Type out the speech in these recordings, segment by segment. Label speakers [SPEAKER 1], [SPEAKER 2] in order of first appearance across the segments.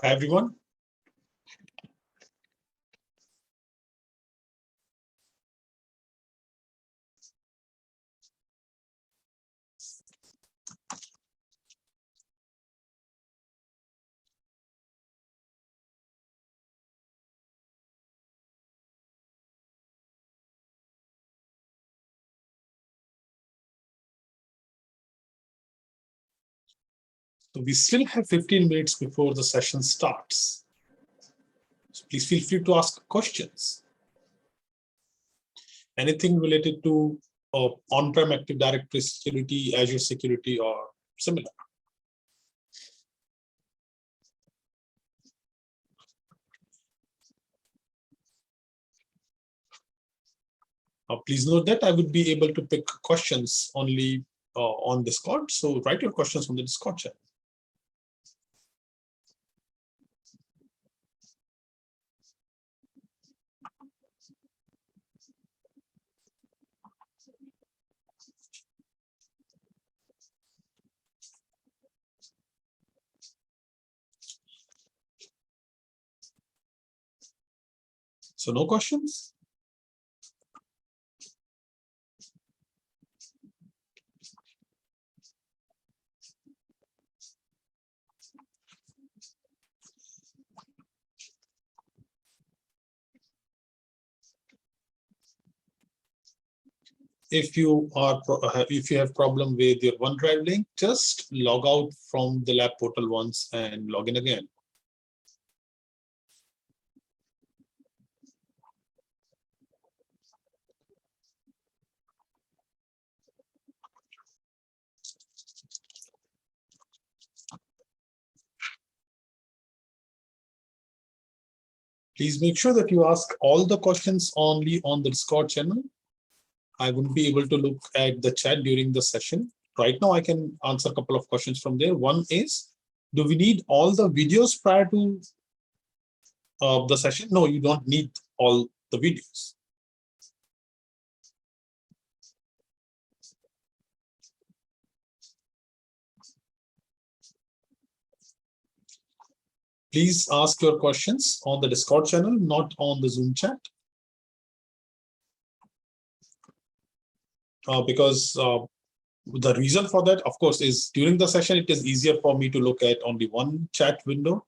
[SPEAKER 1] Hi, everyone. So we still have 15 minutes before the session starts. So please feel free to ask questions. Anything related to on-prem Active Directory security, Azure security, or similar. Please note that I would be able to pick questions only on Discord. So write your questions on the Discord chat. So no questions? If you have problem with your OneDrive link, just log out from the lab portal once and log in again. Please make sure that you ask all the questions only on the Discord channel. I wouldn't be able to look at the chat during the session. Right now, I can answer a couple of questions from there. One is, do we need all the videos prior to the session? No, you don't need all the videos. Please ask your questions on the Discord channel, not on the Zoom chat. Because the reason for that, of course, is during the session, it is easier for me to look at only one chat window.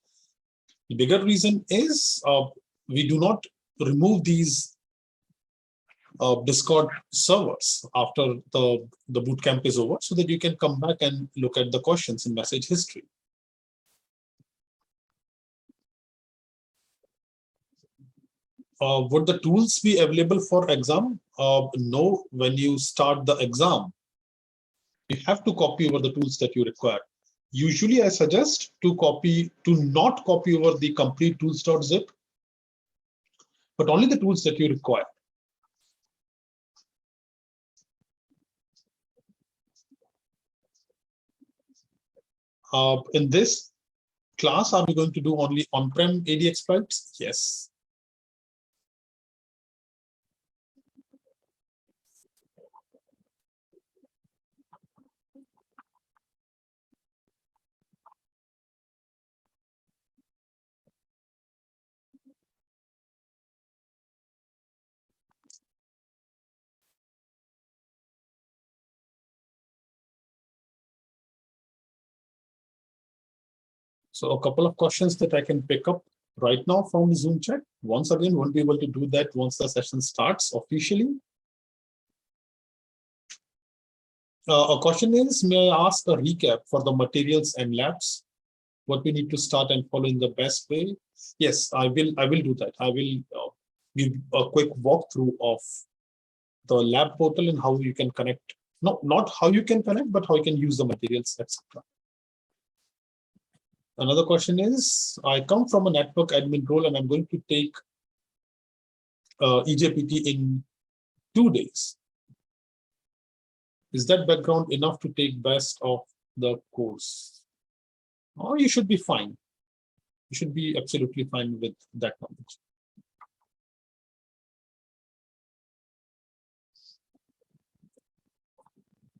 [SPEAKER 1] The bigger reason is we do not remove these Discord servers after the bootcamp is over, so that you can come back and look at the questions in message history. Would the tools be available for exam? No, when you start the exam, you have to copy over the tools that you require. Usually, I suggest to not copy over the complete tools.zip, but only the tools that you require. In this class, are we going to do only on-prem AD exploits? Yes. So a couple of questions that I can pick up right now from the Zoom chat. Once again, won't be able to do that once the session starts officially. A question is, may I ask a recap for the materials and labs? What we need to start and follow in the best way? Yes, I will do that. I will give a quick walkthrough of the lab portal and how you can connect. No, not how you can connect, but how you can use the materials, etc. Another question is, I come from a network admin role and I'm going to take EJPT in 2 days. Is that background enough to take best of the course? Or you should be fine. You should be absolutely fine with that knowledge.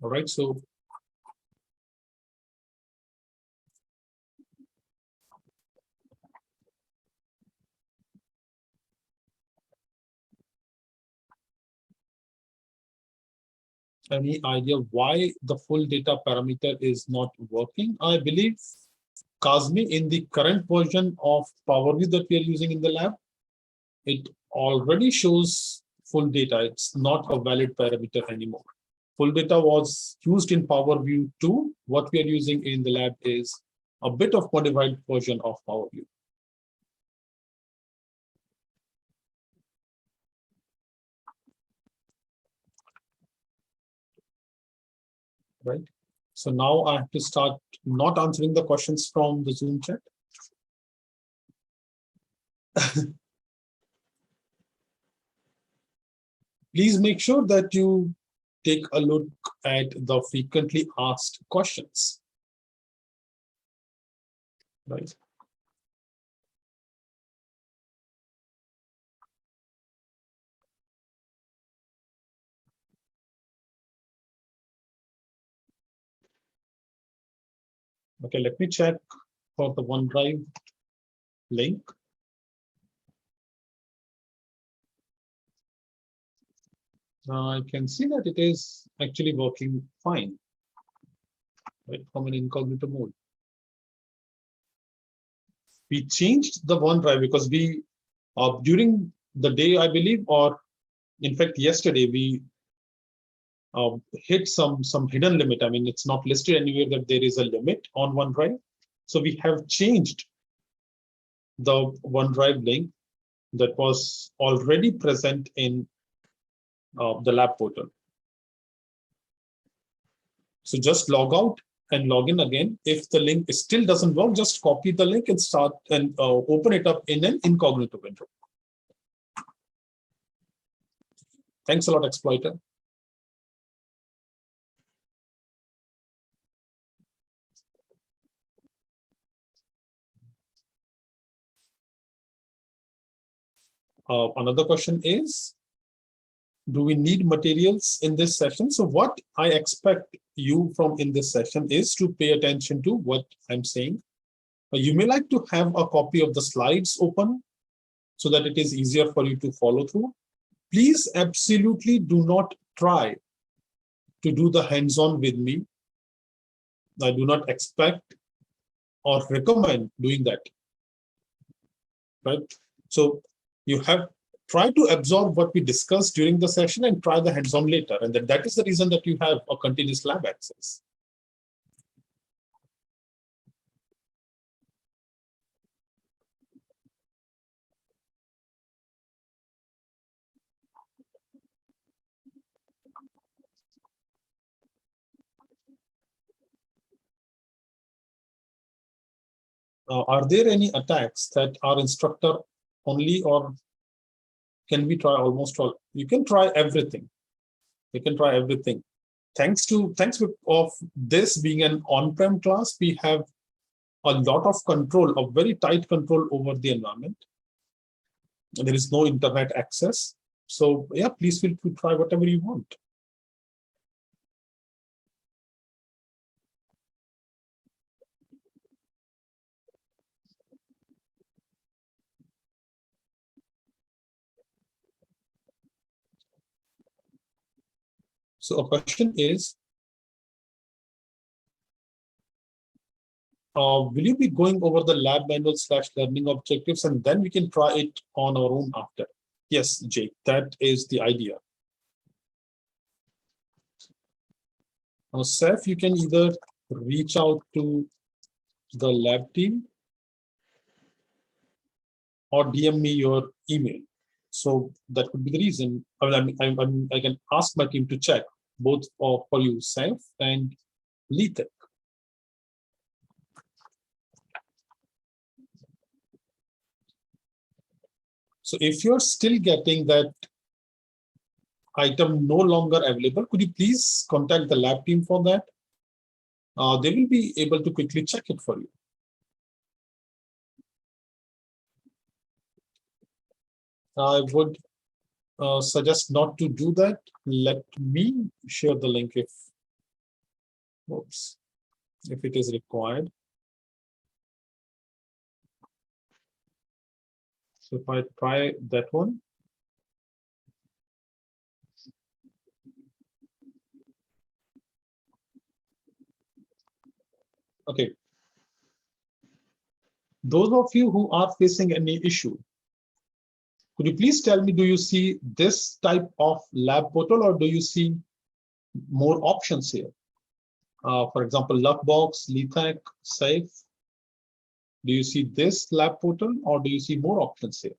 [SPEAKER 1] All right, so Any idea why the full data parameter is not working? I believe, Kazmi, in the current version of Power View that we are using in the lab, it already shows full data. It's not a valid parameter anymore. Full data was used in Power View 2. What we are using in the lab is a bit of modified version of Power View. Right. So now I have to start not answering the questions from the Zoom chat. Please make sure that you take a look at the frequently asked questions. Right. Okay, let me check for the OneDrive link. I can see that it is actually working fine, right, from an incognito mode. We changed the OneDrive because we, during the day, I believe, or in fact, yesterday, we hit some hidden limit. I mean, it's not listed anywhere that there is a limit on OneDrive. So we have changed the OneDrive link that was already present in the lab portal. So just log out and log in again. If the link still doesn't work, just copy the link and start and open it up in an incognito window. Thanks a lot, Exploiter. Another question is, do we need materials in this session? So what I expect you from in this session is to pay attention to what I'm saying. You may like to have a copy of the slides open so that it is easier for you to follow through. Please absolutely do not try to do the hands-on with me. I do not expect or recommend doing that. Right? So you have tried to absorb what we discussed during the session and try the hands-on later. And that is the reason that you have a continuous lab access. Are there any attacks that are instructor only, or can we try almost all? You can try everything. You can try everything. Thanks of this being an on-prem class, we have a lot of control, a very tight control over the environment. There is no internet access. So yeah, please feel free to try whatever you want. So a question is, will you be going over the lab manual / learning objectives, and then we can try it on our own after? Yes, Jake, that is the idea. Now, Seth, you can either reach out to the lab team or DM me your email. So that could be the reason. I can ask my team to check both for you, Seth and Letek. So if you're still getting that item no longer available, could you please contact the lab team for that? They will be able to quickly check it for you. I would suggest not to do that. Let me share the link if it is required. So if I try that one, Okay. Those of you who are facing any issue, could you please tell me, do you see this type of lab portal or do you see more options here? For example, Luckbox, Lethac, Safe. Do you see this lab portal or do you see more options here?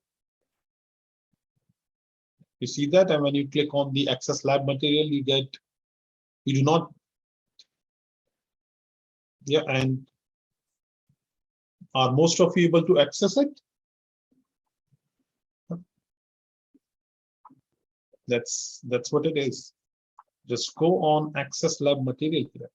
[SPEAKER 1] You see that, and when you click on the access lab material, you do not, yeah, and are most of you able to access it? That's what it is. Just go on access lab material here.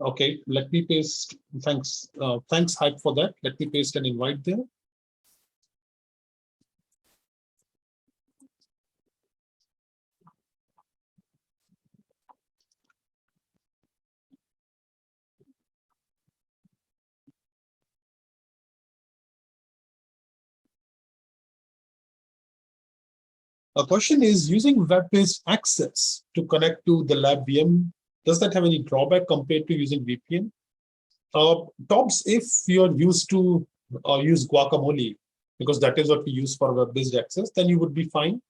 [SPEAKER 1] Okay, let me paste. Thanks Hype for that. Let me paste an invite there. A question is, using web-based access to connect to the lab VM, does that have any drawback compared to using VPN? Tops, if you're used to use Guacamole, because that is what we use for web-based access, then you would be fine.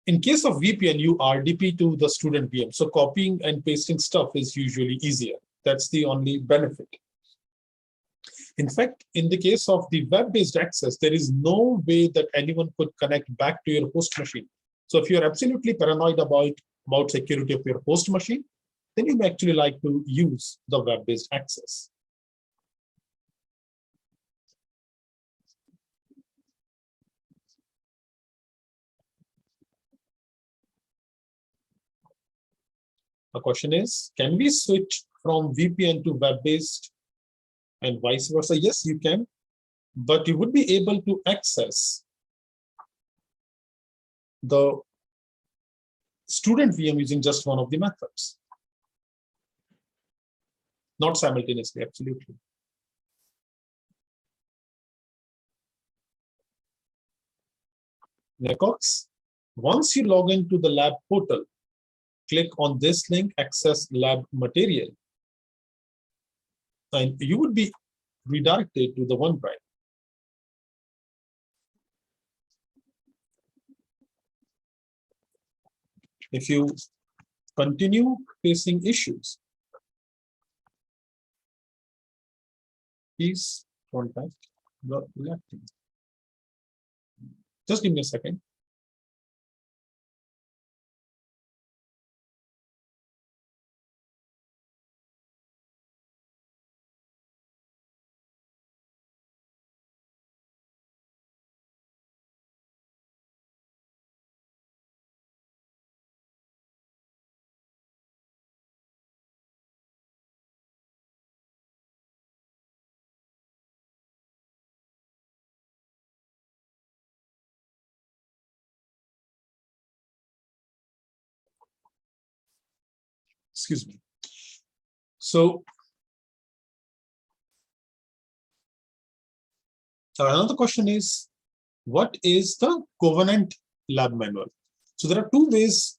[SPEAKER 1] In case of VPN, you RDP to the student VM. So copying and pasting stuff is usually easier. That's the only benefit. In fact, in the case of the web-based access, there is no way that anyone could connect back to your host machine. So if you're absolutely paranoid about security of your host machine, then you may actually like to use the web-based access. The question is, can we switch from VPN to web-based and vice versa? Yes, you can, but you would be able to access the student VM using just one of the methods. Not simultaneously, absolutely. Records. Once you log into the lab portal, click on this link, access lab material, and you would be redirected to the OneDrive. If you continue facing issues, please contact the lab team. Just give me a second. Excuse me. So another question is, what is the Covenant lab manual? So there are two ways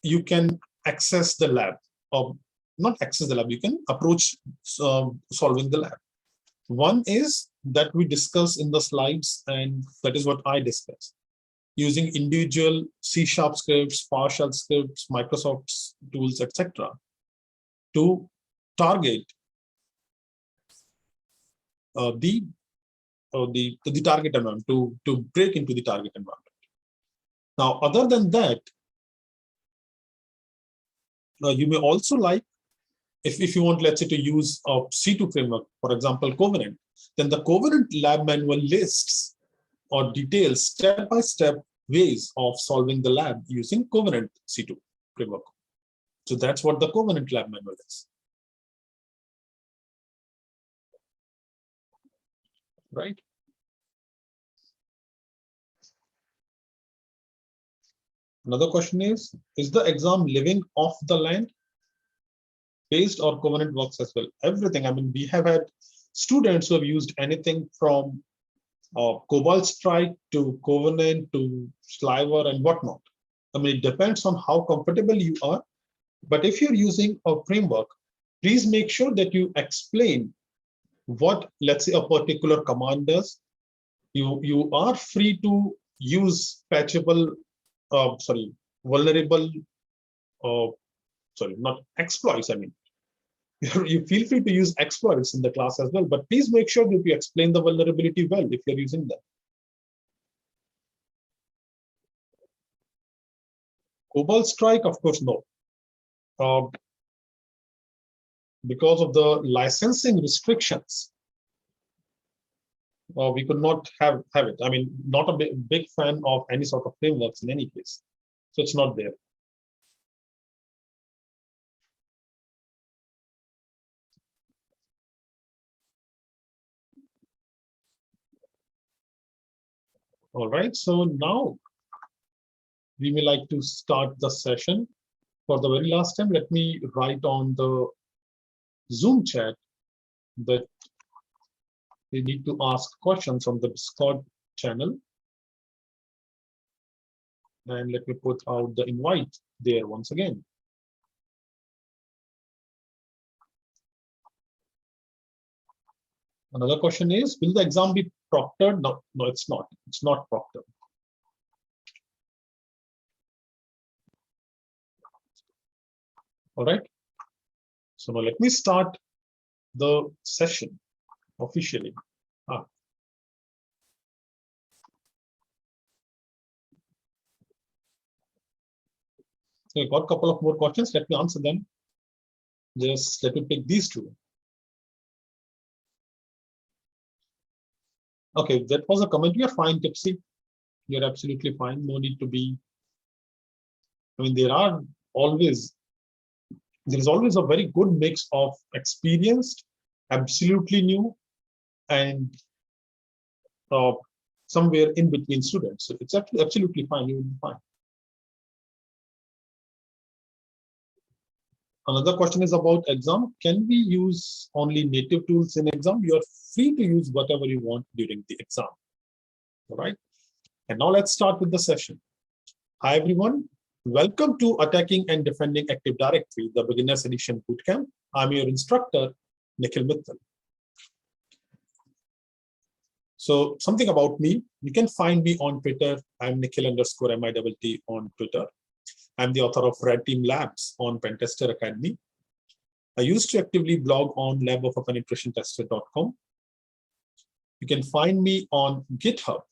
[SPEAKER 1] you can access the lab, or not access the lab, you can approach solving the lab. One is that we discuss in the slides, and that is what I discussed, using individual C# scripts, PowerShell scripts, Microsoft tools, etc., to target the target environment, to break into the target environment. Now, other than that, you may also like, if you want, let's say, to use a C2 framework, for example, Covenant, then the Covenant lab manual lists or details step-by-step ways of solving the lab using Covenant C2 framework. So that's what the Covenant lab manual is. Right? Another question is the exam living off the land based or covenant works as well? Everything. I mean, we have had students who have used anything from Cobalt Strike to Covenant to Sliver and whatnot. I mean, it depends on how comfortable you are. But if you're using a framework, please make sure that you explain what, let's say, a particular command does. You are free to use patchable, vulnerable, uh, not exploits. I mean, you feel free to use exploits in the class as well, but please make sure that you explain the vulnerability well if you're using them. Cobalt Strike, of course, no. Because of the licensing restrictions, we could not have it. I mean, not a big fan of any sort of frameworks in any case. So it's not there. All right, so now we may like to start the session. For the very last time, let me write on the Zoom chat that we need to ask questions on the Discord channel. And let me put out the invite there once again. Another question is, will the exam be proctored? No, it's not. It's not proctored. All right. So now let me start the session officially. So I got a couple of more questions. Let me answer them. Just let me pick these two. Okay, that was a comment. You're fine, Tipsy. You're absolutely fine. No need to be. I mean, there is always a very good mix of experienced, absolutely new, and somewhere in between students. So it's absolutely fine. You will be fine. Another question is about exam. Can we use only native tools in exam? You are free to use whatever you want during the exam. All right. And now let's start with the session. Hi, everyone. Welcome to Attacking and Defending Active Directory, the Beginners Edition Bootcamp. I'm your instructor, Nikhil Mittal. So something about me, you can find me on Twitter. I'm Nikhil_MITT on Twitter. I'm the author of Red Team Labs on Pentester Academy. I used to actively blog on labofopenetrationtester.com. You can find me on GitHub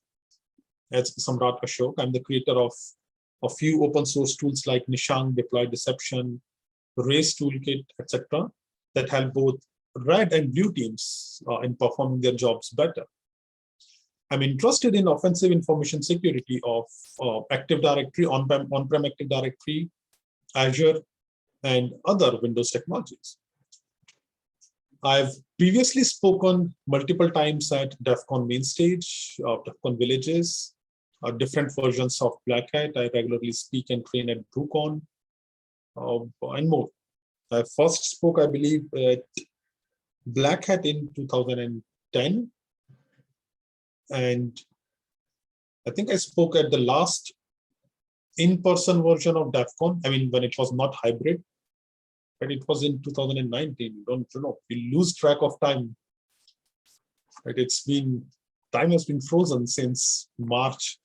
[SPEAKER 1] as Samrat Ashok. I'm the creator of a few open source tools like Nishang, Deploy Deception, Race Toolkit, etc. that help both red and blue teams in performing their jobs better. I'm interested in offensive information security of Active Directory, on-prem Active Directory, Azure, and other Windows technologies. I've previously spoken multiple times at DEF CON main stage, DEF CON villages, different versions of Black Hat. I regularly speak and train at BrewCon, and more. I first spoke, I believe, at Black Hat in 2010. And I think I spoke at the last in-person version of DEF CON. I mean, when it was not hybrid, but it was in 2019. Don't you know? We lose track of time. Right? Time has been frozen since March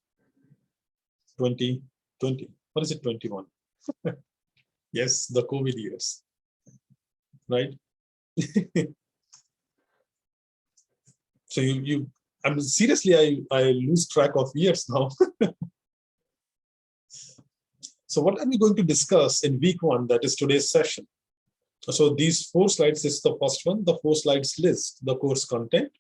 [SPEAKER 1] 2020. What is it, 21? Yes, the COVID years. Right? So I'm seriously, I lose track of years now. So what are we going to discuss in week 1, that is today's session? So these 4 slides is the first one. The 4 slides list the course content.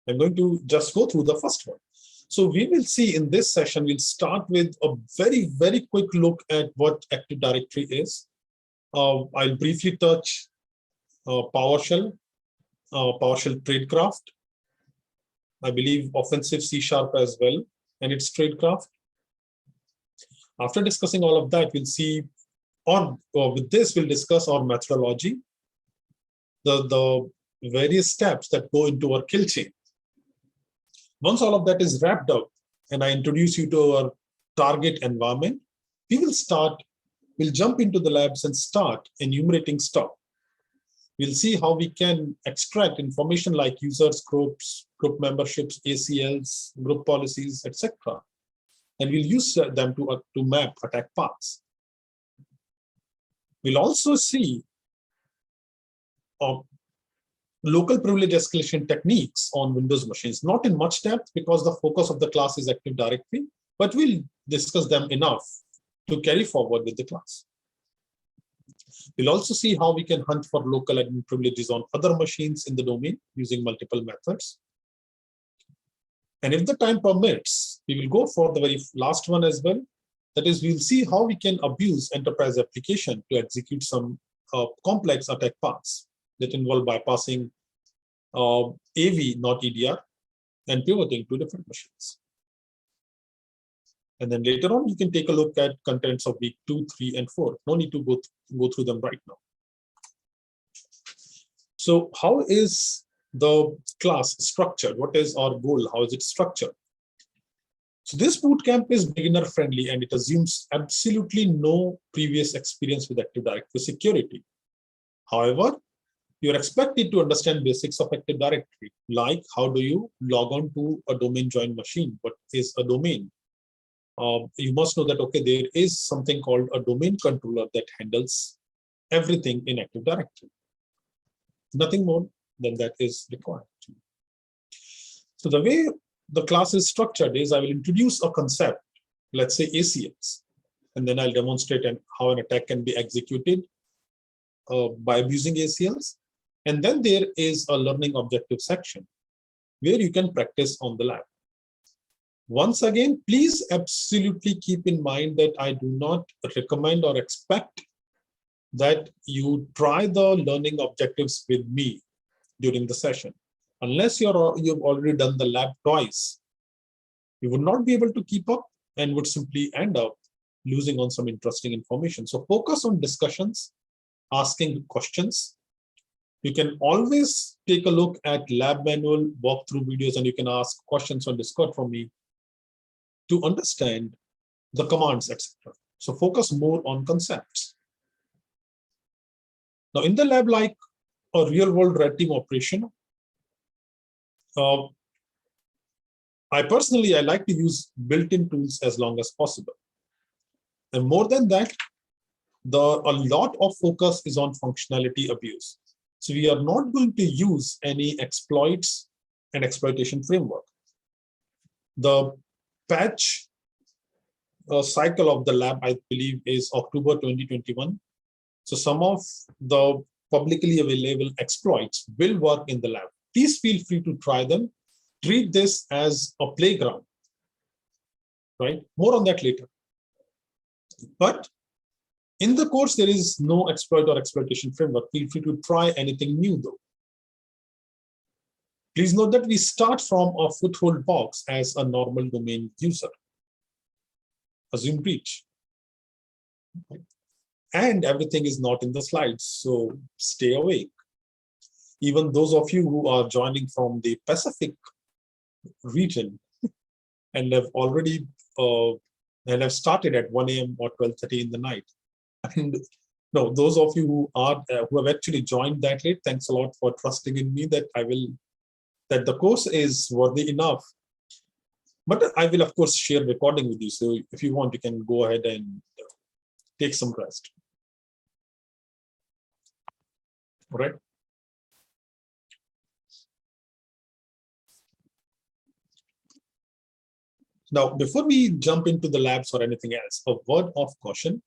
[SPEAKER 1] I'm going to just go through the first one. So we will see in this session, we'll start with a very, very quick look at what Active Directory is. I'll briefly touch PowerShell tradecraft. I believe offensive C# as well, and its tradecraft. After discussing all of that, we'll see with this, we'll discuss our methodology, the various steps that go into our kill chain. Once all of that is wrapped up and I introduce you to our target environment, we'll jump into the labs and start enumerating stuff. We'll see how we can extract information like users, groups, group memberships, ACLs, group policies, etc. And we'll use them to map attack paths. We'll also see local privilege escalation techniques on Windows machines, not in much depth because the focus of the class is Active Directory, but we'll discuss them enough to carry forward with the class. We'll also see how we can hunt for local admin privileges on other machines in the domain using multiple methods. And if the time permits, we will go for the very last one as well. That is, we'll see how we can abuse enterprise application to execute some complex attack paths that involve bypassing AV, not EDR, and pivoting to different machines. And then later on, you can take a look at contents of week 2, 3, and 4. No need to go through them right now. So how is the class structured? What is our goal? How is it structured? So this bootcamp is beginner friendly and it assumes absolutely no previous experience with Active Directory security. However, you're expected to understand basics of Active Directory, like how do you log on to a domain joined machine? What is a domain? You must know that, okay, there is something called a domain controller that handles everything in Active Directory. Nothing more than that is required. So the way the class is structured is I will introduce a concept, let's say ACLs, and then I'll demonstrate how an attack can be executed by abusing ACLs. And then there is a learning objective section where you can practice on the lab. Once again, please absolutely keep in mind that I do not recommend or expect that you try the learning objectives with me during the session. Unless you've already done the lab twice, you would not be able to keep up and would simply end up losing on some interesting information. So focus on discussions, asking questions. You can always take a look at lab manual walkthrough videos and you can ask questions on Discord from me to understand the commands, etc. So focus more on concepts. Now in the lab, like a real world red team operation, I like to use built-in tools as long as possible. And more than that, a lot of focus is on functionality abuse. So we are not going to use any exploits and exploitation framework. The patch cycle of the lab, I believe, is October 2021. So some of the publicly available exploits will work in the lab. Please feel free to try them. Treat this as a playground, right? More on that later. But in the course, there is no exploit or exploitation framework. Feel free to try anything new though. Please note that we start from a foothold box as a normal domain user. Assume breach. And everything is not in the slides, so stay awake. Even those of you who are joining from the Pacific region and have already and have started at 1 a.m. or 12:30 in the night. And no, those of you who have actually joined that late, thanks a lot for trusting in me that that the course is worthy enough. But I will, of course, share recording with you. So if you want, you can go ahead and take some rest. All right. Now, before we jump into the labs or anything else, a word of caution.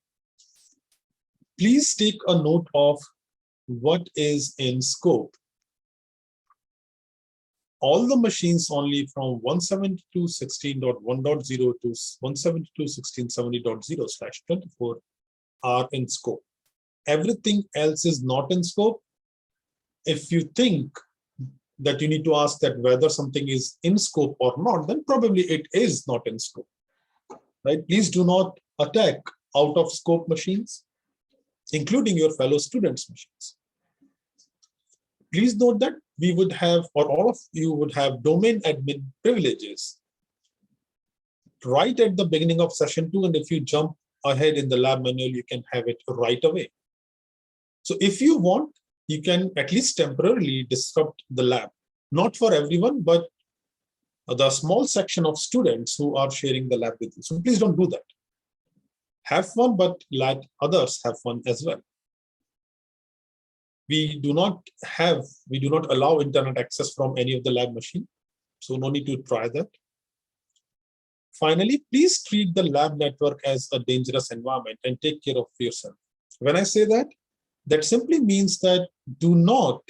[SPEAKER 1] Please take a note of what is in scope. All the machines only from 172.16.1.0 to 172.16.70.0/24 are in scope. Everything else is not in scope. If you think that you need to ask that whether something is in scope or not, then probably it is not in scope, right? Please do not attack out of scope machines, including your fellow students' machines. Please note that we would have, or all of you would have, domain admin privileges right at the beginning of session 2. And if you jump ahead in the lab manual, you can have it right away. So if you want, you can at least temporarily disrupt the lab. Not for everyone, but the small section of students who are sharing the lab with you. So please don't do that. Have fun, but let others have fun as well. We do not allow internet access from any of the lab machine. So no need to try that. Finally, please treat the lab network as a dangerous environment and take care of yourself. When I say that, that simply means that do not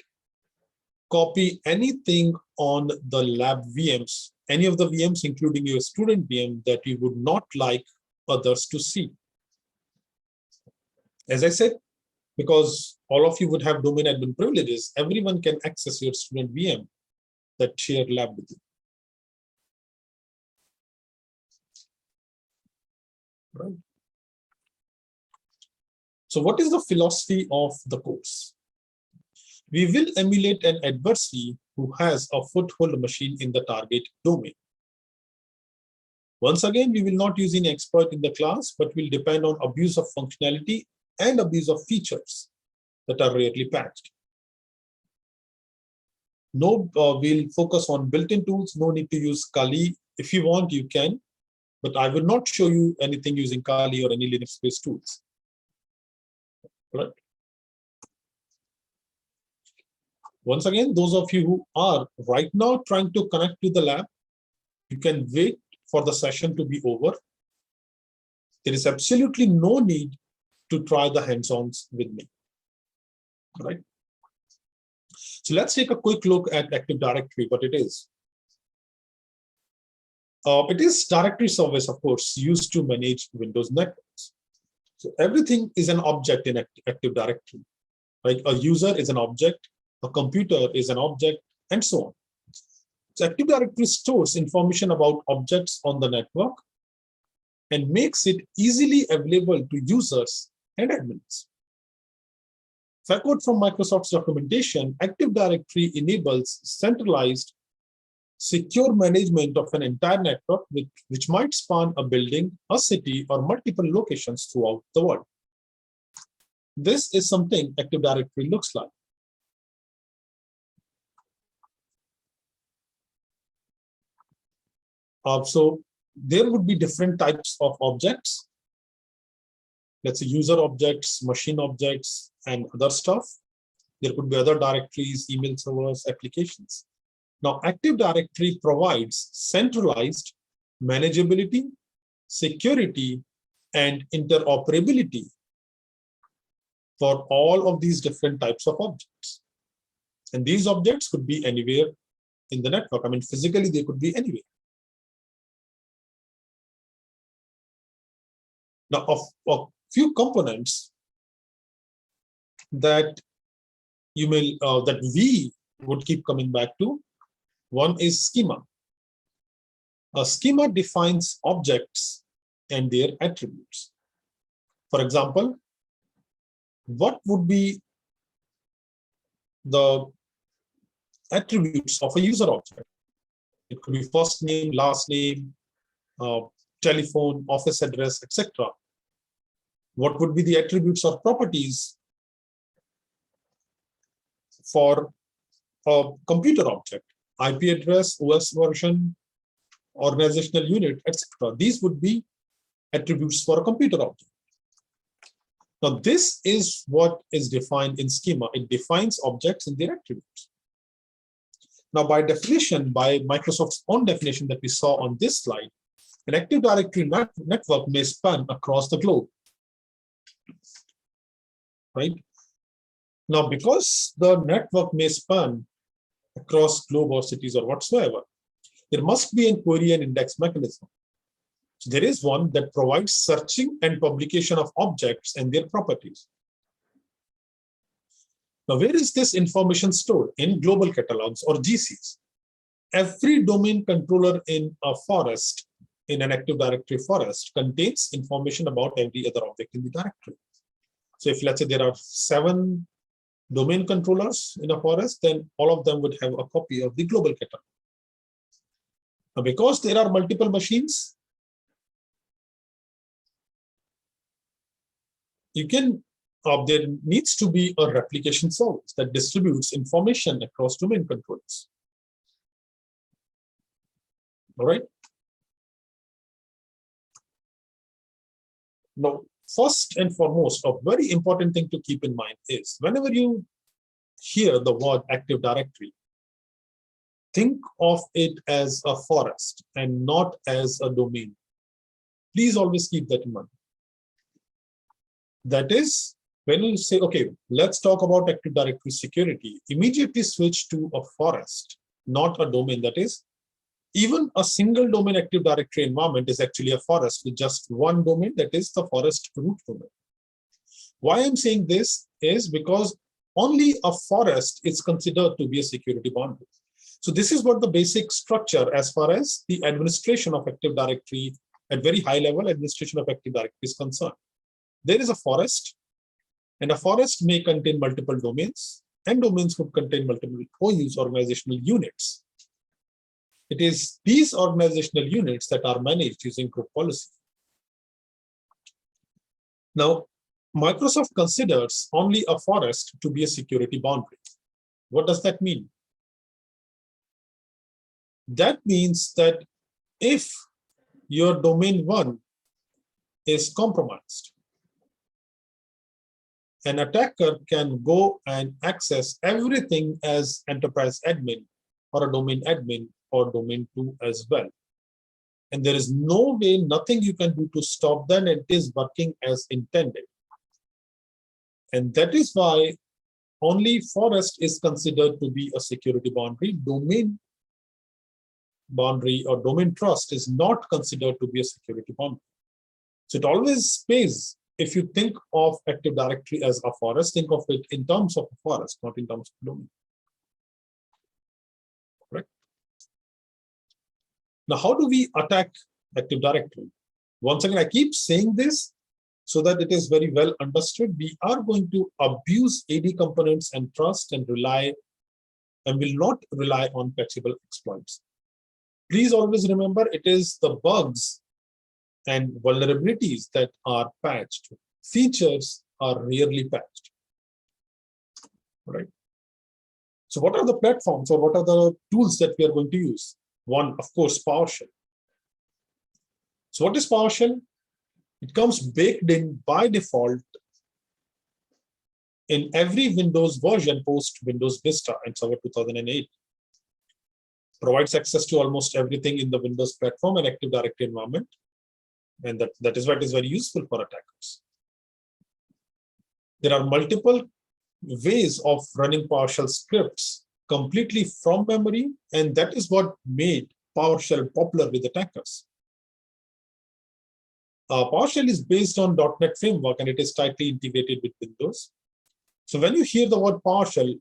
[SPEAKER 1] copy anything on the lab VMs, any of the VMs, including your student VM, that you would not like others to see. As I said, because all of you would have domain admin privileges, everyone can access your student VM that share lab with you. Right. So what is the philosophy of the course? We will emulate an adversary who has a foothold machine in the target domain. Once again, we will not use any exploit in the class, but will depend on abuse of functionality and abuse of features that are rarely patched. No, we'll focus on built-in tools. No need to use Kali. If you want, you can, but I will not show you anything using Kali or any Linux-based tools. Right. Once again, those of you who are right now trying to connect to the lab, you can wait for the session to be over. There is absolutely no need to try the hands-ons with me. Right. So let's take a quick look at Active Directory, what it is. It is directory service, of course, used to manage Windows networks. So everything is an object in Active Directory. Like a user is an object, a computer is an object, and so on. So Active Directory stores information about objects on the network and makes it easily available to users and admins. If I quote from Microsoft's documentation, Active Directory enables centralized, secure management of an entire network which might span a building, a city, or multiple locations throughout the world. This is something Active Directory looks like. So there would be different types of objects. Let's say user objects, machine objects, and other stuff. There could be other directories, email servers, applications. Now, Active Directory provides centralized manageability, security, and interoperability for all of these different types of objects. And these objects could be anywhere in the network. I mean, physically, they could be anywhere. Now, of few components that you may that we would keep coming back to, one is schema. A schema defines objects and their attributes. For example, what would be the attributes of a user object? It could be first name, last name, telephone, office address, etc. What would be the attributes or properties for a computer object? IP address, OS version, organizational unit, etc. These would be attributes for a computer object. Now, this is what is defined in schema. It defines objects and their attributes. Now, by definition, by Microsoft's own definition that we saw on this slide, an Active Directory network may span across the globe. Right? Now, because the network may span across globe or cities or whatsoever, there must be a query and index mechanism. So there is one that provides searching and publication of objects and their properties. Now, where is this information stored? In global catalogs or GCs. Every domain controller in a forest in an Active Directory forest contains information about every other object in the directory. So if let's say there are 7 domain controllers in a forest, then all of them would have a copy of the global catalog. Now, because there are multiple machines, there needs to be a replication service that distributes information across domain controllers. All right. Now, first and foremost, a very important thing to keep in mind is whenever you hear the word Active Directory, think of it as a forest and not as a domain. Please always keep that in mind. That is, when you say, okay, let's talk about Active Directory security, immediately switch to a forest, not a domain. That is, even a single domain Active Directory environment is actually a forest with just one domain, that is the forest root domain. Why I'm saying this is because only a forest is considered to be a security boundary. So this is what the basic structure as far as the administration of Active Directory at very high level administration of Active Directory is concerned. There is a forest, and a forest may contain multiple domains, and domains would contain multiple OUs, organizational units. It is these organizational units that are managed using group policy. Now, Microsoft considers only a forest to be a security boundary. What does that mean? That means that if your domain 1 is compromised, an attacker can go and access everything as enterprise admin or a domain admin or domain 2 as well. And there is no way, nothing you can do to stop that. It is working as intended. And that is why only forest is considered to be a security boundary. Domain boundary or domain trust is not considered to be a security boundary. So it always pays. If you think of Active Directory as a forest, think of it in terms of a forest, not in terms of domain. Right? Now, how do we attack Active Directory? Once again, I keep saying this so that it is very well understood. We are going to abuse AD components and trust and will not rely on patchable exploits. Please always remember, it is the bugs and vulnerabilities that are patched. Features are rarely patched. Right? So what are the platforms or what are the tools that we are going to use? One, of course, PowerShell. So what is PowerShell? It comes baked in by default in every Windows version post Windows Vista and Server 2008. Provides access to almost everything in the Windows platform and Active Directory environment. And that is why it is very useful for attackers. There are multiple ways of running PowerShell scripts completely from memory, and that is what made PowerShell popular with attackers. PowerShell is based on .NET framework and it is tightly integrated with Windows. So when you hear the word PowerShell,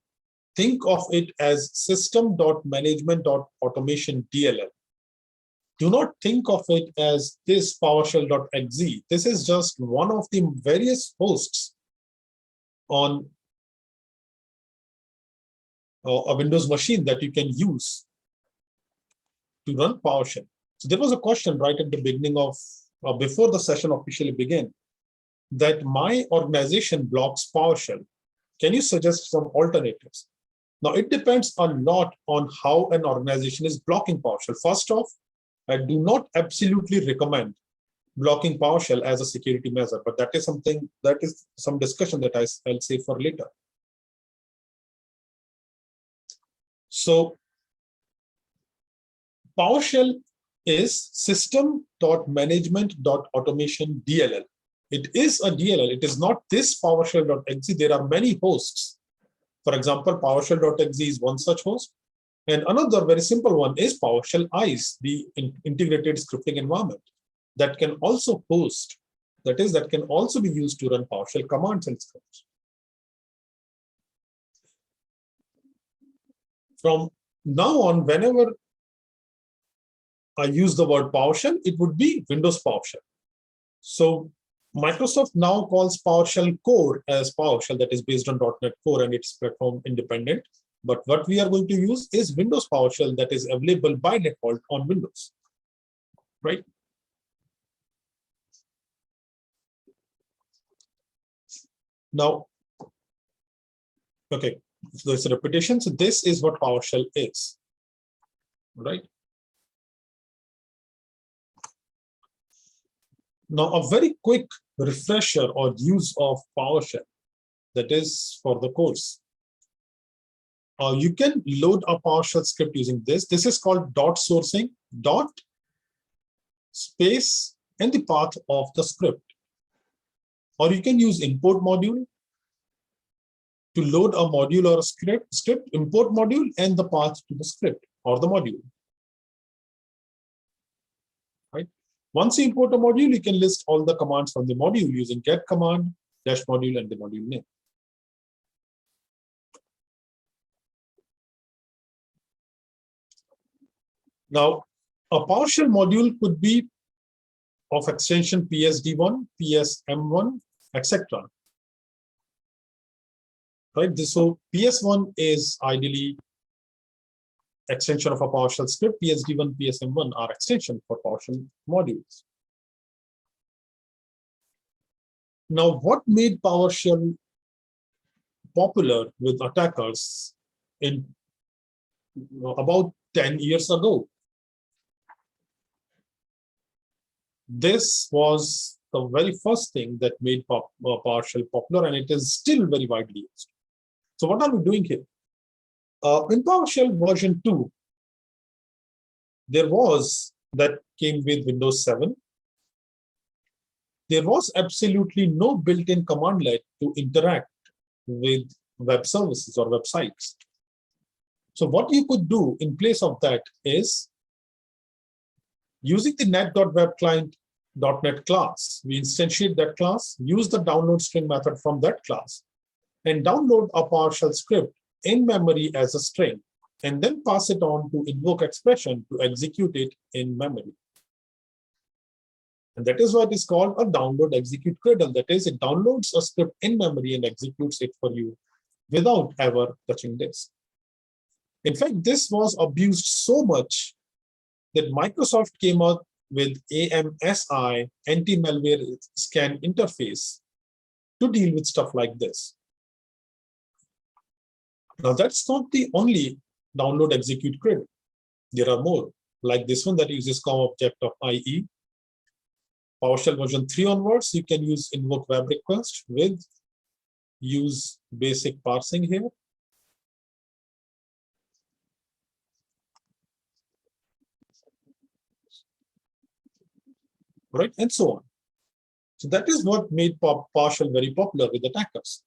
[SPEAKER 1] think of it as system.management.automation DLL. Do not think of it as this PowerShell.exe. This is just one of the various hosts on a Windows machine that you can use to run PowerShell. So there was a question right at the beginning of, before the session officially began, that my organization blocks PowerShell. Can you suggest some alternatives? Now, it depends a lot on how an organization is blocking PowerShell. First off, I do not absolutely recommend blocking PowerShell as a security measure, but that is some discussion that I'll save for later. So PowerShell is system.management.automation DLL. It is a DLL. It is not this PowerShell.exe. There are many hosts. For example, PowerShell.exe is one such host. And another very simple one is PowerShell ICE, the integrated scripting environment that can also host, that can also be used to run PowerShell commands and scripts. From now on, whenever I use the word PowerShell, it would be Windows PowerShell. So Microsoft now calls PowerShell Core as PowerShell, that is based on .NET Core and it's platform independent. But what we are going to use is Windows PowerShell that is available by default on Windows, right? Now, okay, so there's a repetition. So this is what PowerShell is, right? Now, a very quick refresher or use of PowerShell, that is for the course. You can load a PowerShell script using this. This is called dot sourcing, dot space and the path of the script. Or you can use import module to load a module or a script, import module and the path to the script or the module. Right? Once you import a module, you can list all the commands from the module using get command, dash module, and the module name. Now, a PowerShell module could be of extension PSD1, PSM1, etc. Right? So PS1 is ideally extension of a PowerShell script. PSD1, PSM1 are extension for PowerShell modules. Now, what made PowerShell popular with attackers in about 10 years ago? This was the very first thing that made PowerShell popular, and it is still very widely used. So what are we doing here? In PowerShell version 2, there was that came with Windows 7. There was absolutely no built-in commandlet to interact with web services or websites. So what you could do in place of that is using the net.webclient.net class, we instantiate that class, use the download string method from that class, and download a PowerShell script in memory as a string, and then pass it on to invoke expression to execute it in memory. And that is what is called a download execute cradle. That is, it downloads a script in memory and executes it for you without ever touching this. In fact, this was abused so much that Microsoft came up with AMSI, anti-malware scan interface, to deal with stuff like this. Now, that's not the only download execute cradle. There are more, like this one that uses COM object of IE. PowerShell version 3 onwards, you can use invoke web request with use basic parsing here. Right, and so on. So that is what made PowerShell very popular with attackers.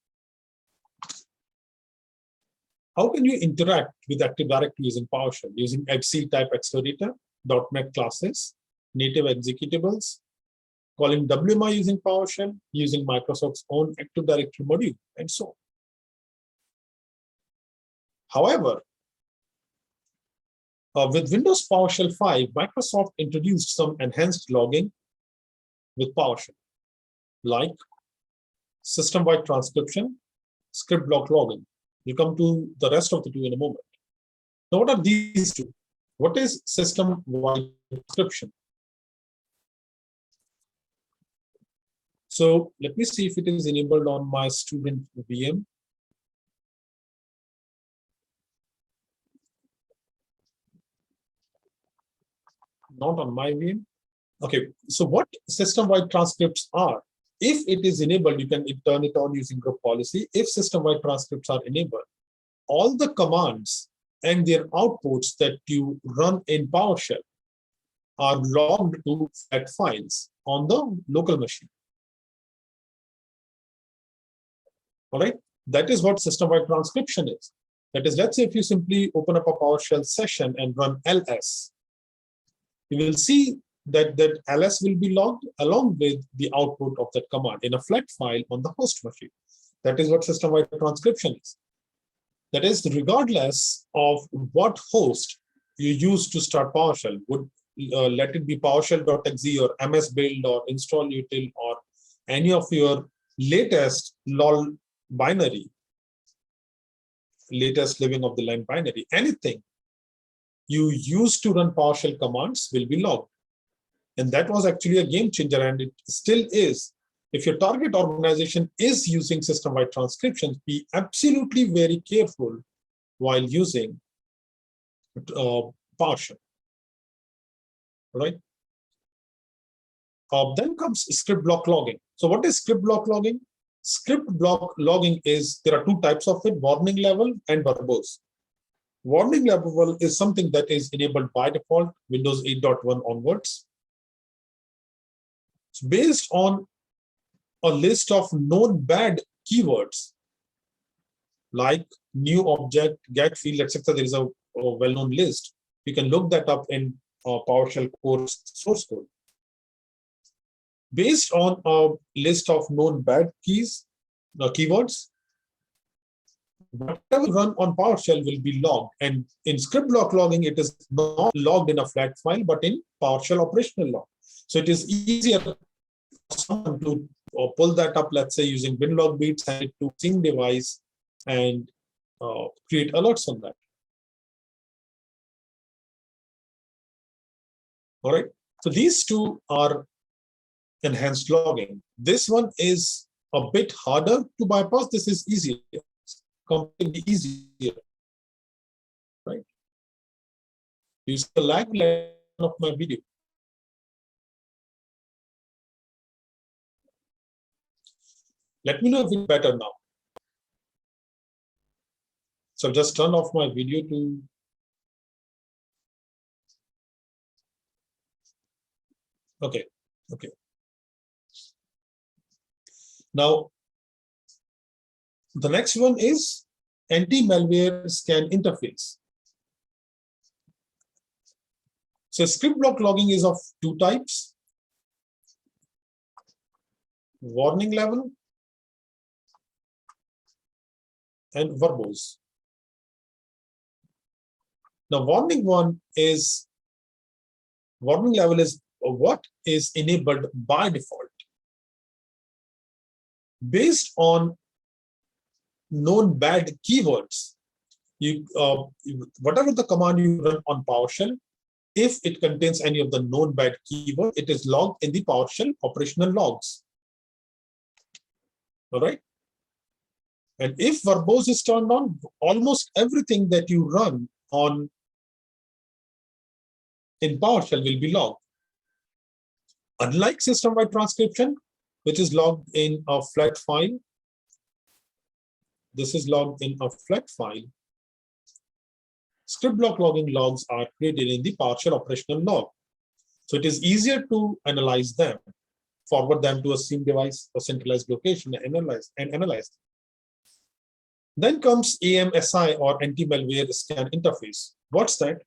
[SPEAKER 1] How can you interact with Active Directory using PowerShell? Using XC type accelerator, .NET classes, native executables, calling WMI using PowerShell, using Microsoft's own Active Directory module, and so on. However, with Windows PowerShell 5, Microsoft introduced some enhanced logging with PowerShell, like system-wide transcription, script block logging. We'll come to the rest of the two in a moment. Now, what are these two? What is system-wide transcription? So let me see if it is enabled on my student VM. Not on my VM. Okay, so what system-wide transcripts are? If it is enabled, you can turn it on using group policy. If system-wide transcripts are enabled, all the commands and their outputs that you run in PowerShell are logged to flat files on the local machine. All right, that is what system-wide transcription is. That is, let's say if you simply open up a PowerShell session and run ls, you will see that ls will be logged along with the output of that command in a flat file on the host machine. That is what system-wide transcription is. That is, regardless of what host you use to start PowerShell, let it be PowerShell.exe or MS Build or install util or any of your latest LOL binary, latest living of the line binary, anything you use to run PowerShell commands will be logged. And that was actually a game changer, and it still is. If your target organization is using system-wide transcriptions, be absolutely very careful while using PowerShell, right? Then comes script block logging. So what is script block logging? Script block logging is, there are two types of it, warning level and verbose. Warning level is something that is enabled by default, Windows 8.1 onwards. It's based on a list of known bad keywords like new object, get field, etc. There is a well-known list. You can look that up in PowerShell course source code. Based on a list of known bad keywords, whatever run on PowerShell will be logged. And in script block logging, it is not logged in a flat file, but in PowerShell operational log. So it is easier for someone to pull that up, let's say using binlog beats, and it to sync device and create alerts on that. All right. So these two are enhanced logging. This one is a bit harder to bypass. This is easier, completely easier, right? You see the lag of my video. Let me know if it's better now. So just turn off my video to. Okay. Now, the next one is anti-malware scan interface. So script block logging is of two types: warning level and verbose. Now, warning level is what is enabled by default based on known bad keywords. Whatever the command you run on PowerShell, if it contains any of the known bad keyword, it is logged in the PowerShell operational logs. All right. And if verbose is turned on, almost everything that you run in PowerShell will be logged. Unlike system-wide transcription, which is logged in a flat file, this is logged in a flat file. Script block logging logs are created in the PowerShell operational log. So it is easier to analyze them, forward them to a SIEM device or centralized location and analyze. Then comes AMSI or anti-malware scan interface. What's that?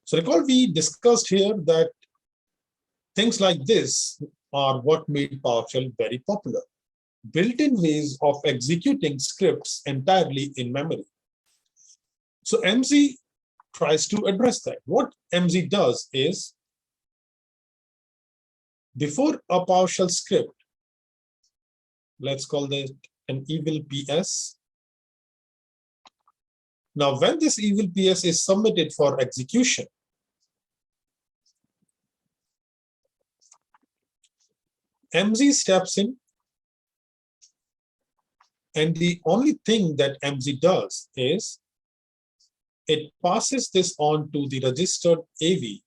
[SPEAKER 1] So recall we discussed here that things like this are what made PowerShell very popular. Built-in ways of executing scripts entirely in memory. So MZ tries to address that. What MZ does is, before a PowerShell script, let's call this an evil PS. Now, when this evil PS is submitted for execution, MZ steps in, and the only thing that MZ does is it passes this on to the registered AV.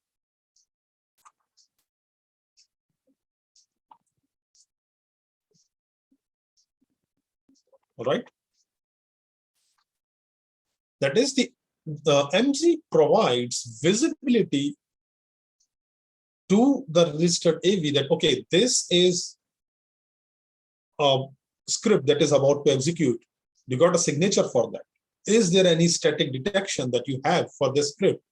[SPEAKER 1] All right. That is the MZ provides visibility to the registered AV that, okay, this is a script that is about to execute. You got a signature for that. Is there any static detection that you have for this script?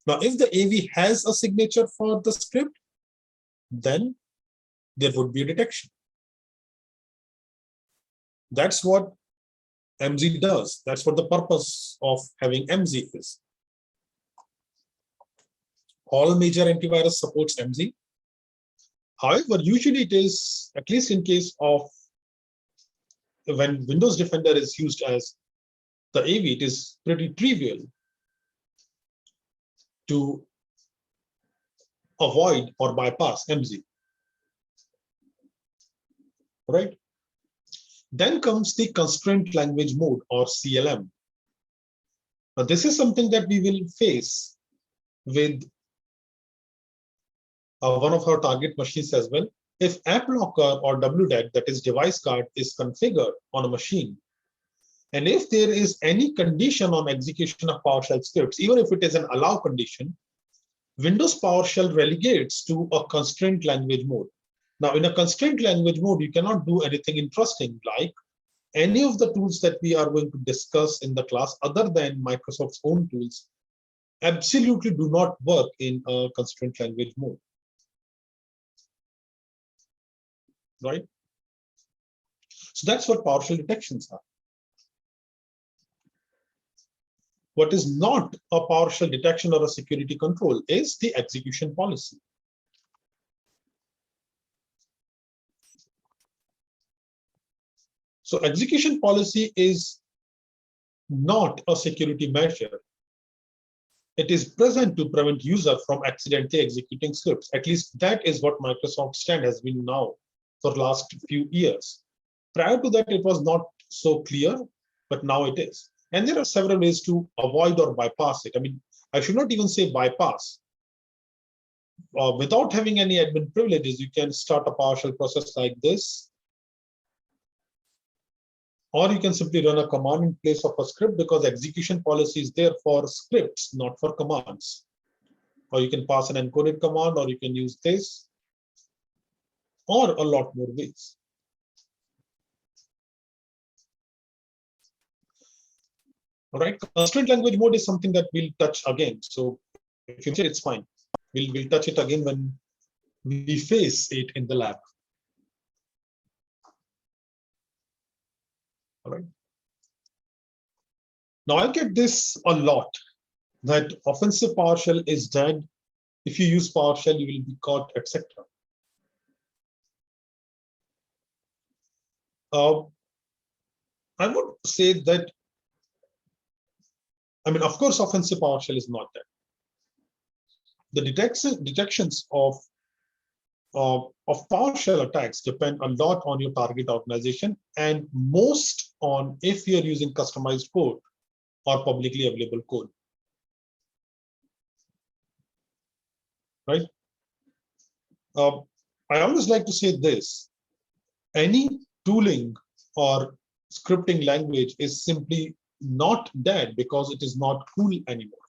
[SPEAKER 1] Now, if the AV has a signature for the script, then there would be a detection. That's what MZ does. That's what the purpose of having MZ is. All major antivirus supports MZ. However, usually it is, at least in case of when Windows Defender is used as the AV, it is pretty trivial to avoid or bypass MZ, right? Then comes the constraint language mode or CLM. Now, this is something that we will face with one of our target machines as well. If app locker or WDAC, that is device guard, is configured on a machine, and if there is any condition on execution of PowerShell scripts, even if it is an allow condition, Windows PowerShell relegates to a constraint language mode. Now, in a constraint language mode, you cannot do anything interesting like any of the tools that we are going to discuss in the class other than Microsoft's own tools absolutely do not work in a constraint language mode, right? So that's what PowerShell detections are. What is not a PowerShell detection or a security control is the execution policy. So execution policy is not a security measure. It is present to prevent user from accidentally executing scripts. At least that is what Microsoft's stand has been now for the last few years. Prior to that, it was not so clear, but now it is. And there are several ways to avoid or bypass it. I mean, I should not even say bypass. Without having any admin privileges, you can start a PowerShell process like this. Or you can simply run a command in place of a script because execution policy is there for scripts, not for commands. Or you can pass an encoded command, or you can use this, or a lot more ways. All right, constraint language mode is something that we'll touch again. So if you say it's fine, we'll touch it again when we face it in the lab. All right. Now I get this a lot, that offensive PowerShell is dead. If you use PowerShell, you will be caught, etc. I would say that, I mean, of course, offensive PowerShell is not dead. The detections of PowerShell attacks depend a lot on your target organization and most on if you're using customized code or publicly available code, right? I always like to say this: any tooling or scripting language is simply not dead because it is not cool anymore,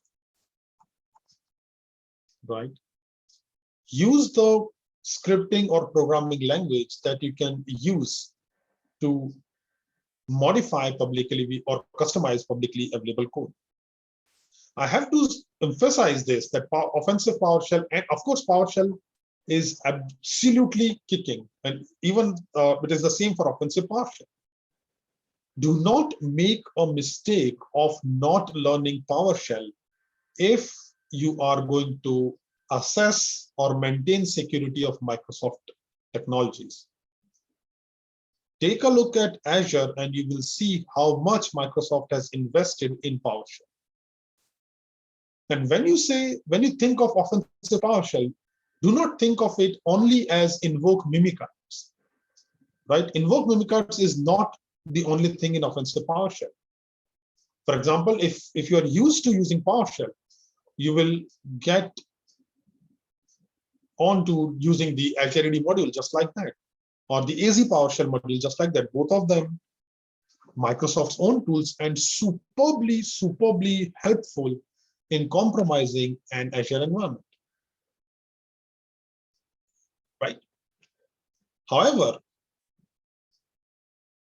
[SPEAKER 1] right? Use the scripting or programming language that you can use to modify publicly or customize publicly available code. I have to emphasize this, that offensive PowerShell, and of course PowerShell is absolutely kicking, and even it is the same for offensive PowerShell. Do not make a mistake of not learning PowerShell if you are going to assess or maintain security of Microsoft technologies. Take a look at Azure and you will see how much Microsoft has invested in PowerShell. And when you think of offensive PowerShell, do not think of it only as invoke mimicards, right? Invoke mimicards is not the only thing in offensive PowerShell. For example, if you are used to using PowerShell, you will get on to using the Azure AD module just like that, or the AZ PowerShell module just like that. Both of them, Microsoft's own tools and superbly helpful in compromising an Azure environment, right? However,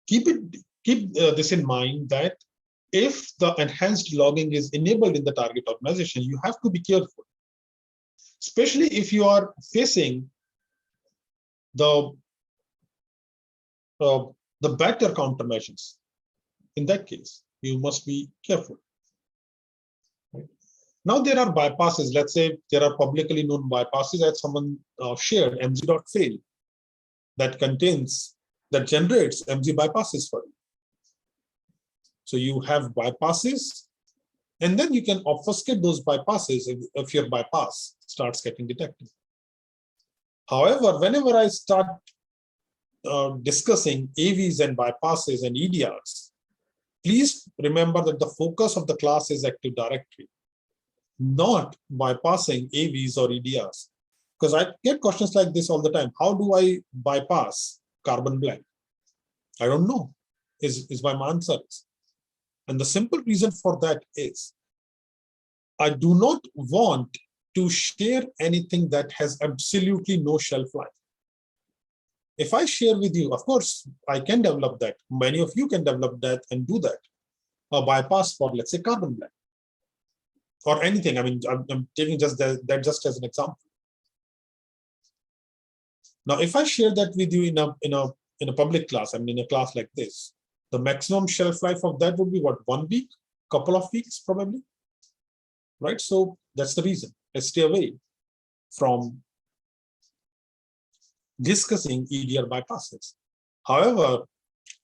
[SPEAKER 1] keep this in mind that if the enhanced logging is enabled in the target organization, you have to be careful, especially if you are facing the better countermeasures. In that case, you must be careful. Right? Now there are bypasses. Let's say there are publicly known bypasses that someone shared mg.fail that generates mg bypasses for you. So you have bypasses, and then you can obfuscate those bypasses if your bypass starts getting detected. However, whenever I start discussing AVs and bypasses and EDRs, please remember that the focus of the class is Active Directory, not bypassing AVs or EDRs. Because I get questions like this all the time. How do I bypass carbon black? I don't know, is my answer. And the simple reason for that is I do not want to share anything that has absolutely no shelf life. If I share with you, of course, I can develop that. Many of you can develop that and do that. A bypass for, let's say, carbon black or anything. I mean, I'm taking just that just as an example. Now, if I share that with you in a public class, I mean, in a class like this, the maximum shelf life of that would be what, 1 week, couple of weeks, probably, right? So that's the reason. Let's stay away from discussing EDR bypasses. However,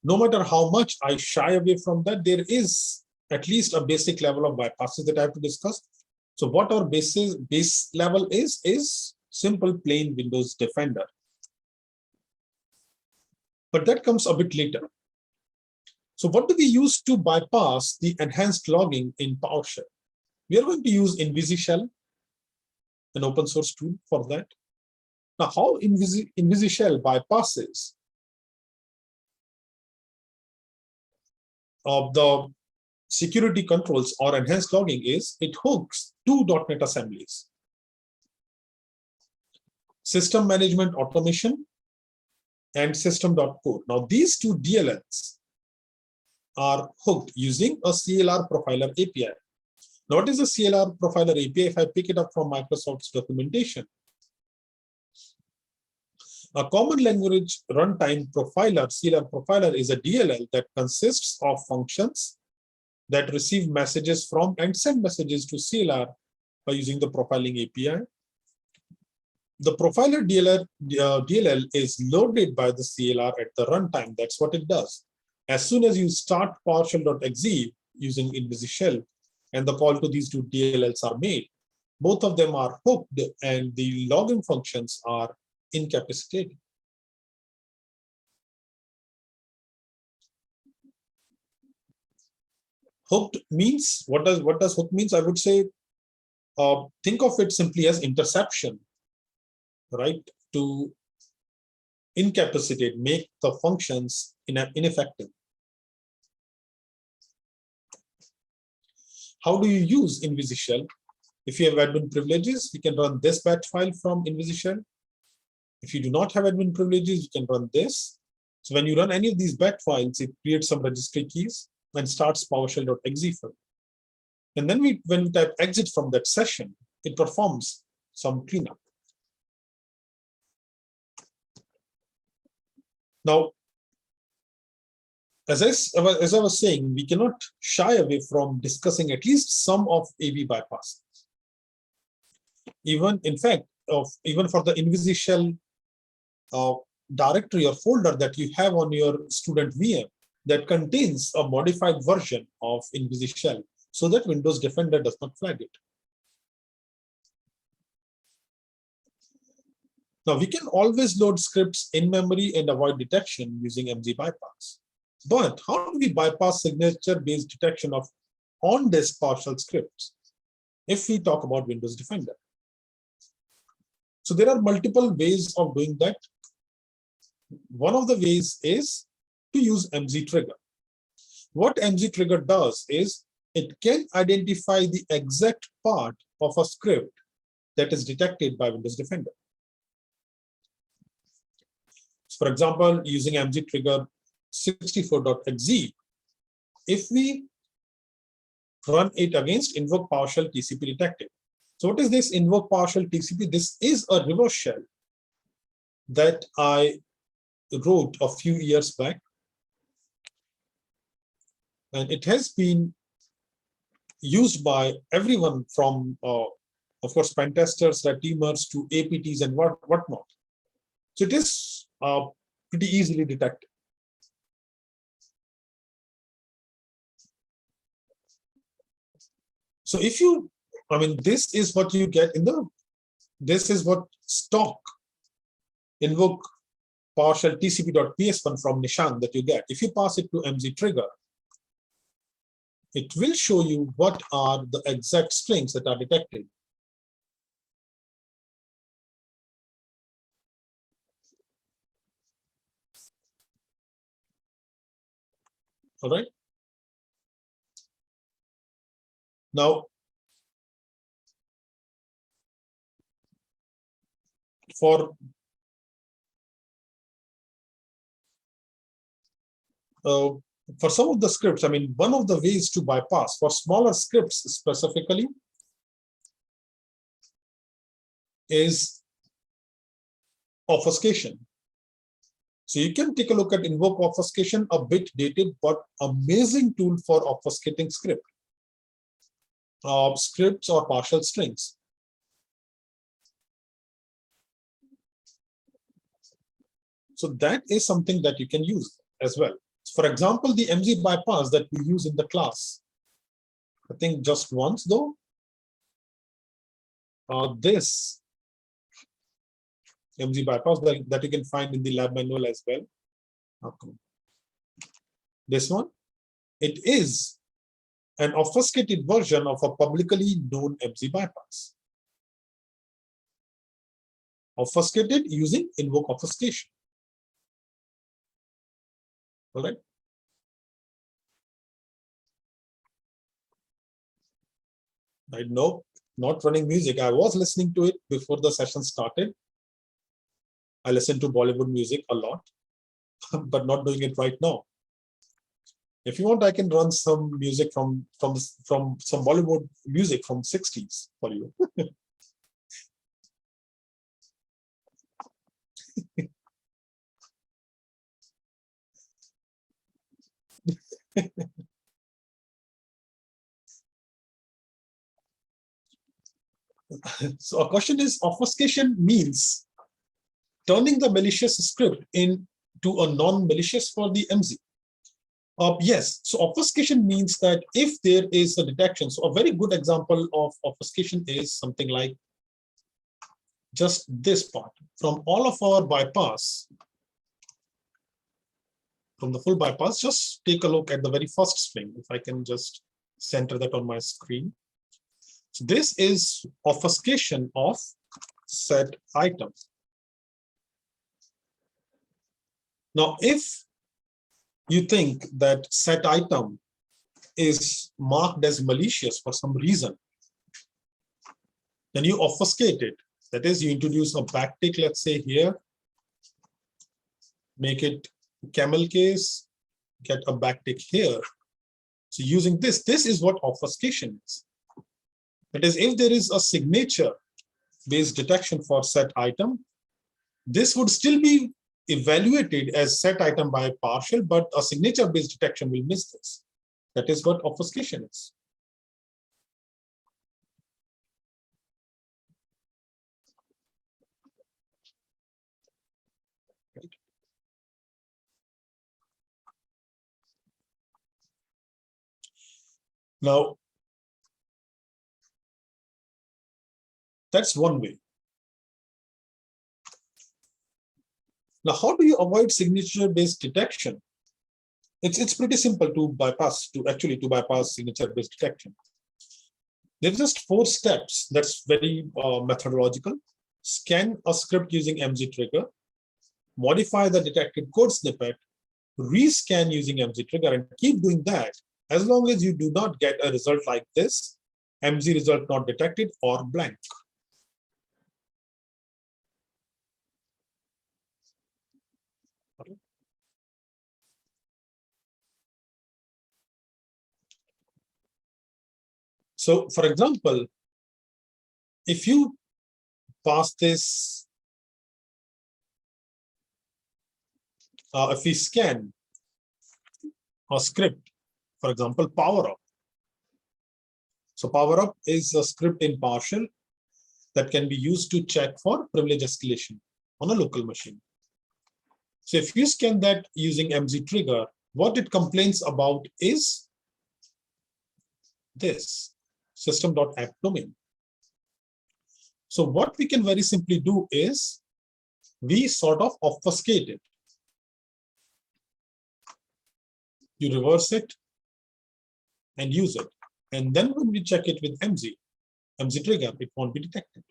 [SPEAKER 1] no matter how much I shy away from that, there is at least a basic level of bypasses that I have to discuss. So what our base level is simple plain Windows Defender. But that comes a bit later. So what do we use to bypass the enhanced logging in PowerShell? We are going to use InvisiShell, an open source tool for that. Now, how InvisiShell bypasses of the security controls or enhanced logging is it hooks two .NET assemblies: System Management Automation and System.core. Now, these two DLLs are hooked using a CLR Profiler API. Now, what is a CLR Profiler API? If I pick it up from Microsoft's documentation, a common language runtime profiler, CLR profiler, is a DLL that consists of functions that receive messages from and send messages to CLR by using the profiling API. The profiler DLL is loaded by the CLR at the runtime. That's what it does. As soon as you start PowerShell.exe using InvisiShell and the call to these two DLLs are made, both of them are hooked and the logging functions are incapacitated. Hooked means, what does hook means? I would say, think of it simply as interception, right? To incapacitate, make the functions ineffective. How do you use InvisiShell? If you have admin privileges, you can run this batch file from InvisiShell. If you do not have admin privileges, you can run this. So when you run any of these batch files, it creates some registry keys and starts PowerShell.exe file. And then when we type exit from that session, it performs some cleanup. Now, as I was saying, we cannot shy away from discussing at least some of AV bypasses. Even, in fact, even for the InvisiShell directory or folder that you have on your student VM that contains a modified version of InvisiShell so that Windows Defender does not flag it. Now, we can always load scripts in memory and avoid detection using MG bypass. But how do we bypass signature-based detection of on-disk PowerShell scripts if we talk about Windows Defender? So there are multiple ways of doing that. One of the ways is to use MZ trigger. What MZ trigger does is it can identify the exact part of a script that is detected by Windows Defender. So for example, using MZ trigger 64.exe, if we run it against invoke PowerShell TCP detected. So what is this invoke PowerShell TCP? This is a reverse shell that I wrote a few years back. And it has been used by everyone from, of course, pen testers, red teamers to APTs and whatnot. So it is pretty easily detected. So if you, I mean, this is what you get in the, this is what stock invoke PowerShell TCP.ps1 from Nishan that you get. If you pass it to MZ trigger, it will show you what are the exact strings that are detected. All right. Now, for some of the scripts, I mean, one of the ways to bypass for smaller scripts specifically is obfuscation. So you can take a look at invoke obfuscation, a bit dated, but amazing tool for obfuscating scripts or partial strings. So that is something that you can use as well. For example, the MZ bypass that we use in the class, I think just once though, this MZ bypass that you can find in the lab manual as well. Okay. This one, it is an obfuscated version of a publicly known MZ bypass. Obfuscated using invoke obfuscation. All right. I know, not running music. I was listening to it before the session started. I listen to Bollywood music a lot, but not doing it right now. If you want, I can run some music from some Bollywood music from 60s for you. So a question is, obfuscation means turning the malicious script into a non-malicious for the MZ. Yes, so obfuscation means that if there is a detection, so a very good example of obfuscation is something like just this part. From all of our bypass, from the full bypass, just take a look at the very first string. If I can just center that on my screen. So this is obfuscation of set item. Now, if you think that set item is marked as malicious for some reason, then you obfuscate it. That is, you introduce a backtick, let's say here, make it camel case, get a backtick here. So using this is what obfuscation is. That is, if there is a signature-based detection for set item, this would still be evaluated as set item by PowerShell, but a signature-based detection will miss this. That is what obfuscation is. Right. Now, that's one way. Now, how do you avoid signature-based detection? It's pretty simple to bypass, to bypass signature-based detection. There's just 4 steps. That's very methodological. Scan a script using MZ trigger, modify the detected code snippet, rescan using MZ trigger, and keep doing that as long as you do not get a result like this, MZ result not detected or blank. So, for example, if you pass this, if we scan a script, for example, power up, So PowerUp is a script in PowerShell that can be used to check for privilege escalation on a local machine. So if you scan that using MZ trigger, what it complains about is this system.app domain. So what we can very simply do is we sort of obfuscate it. You reverse it and use it. And then when we check it with MZ trigger, it won't be detected.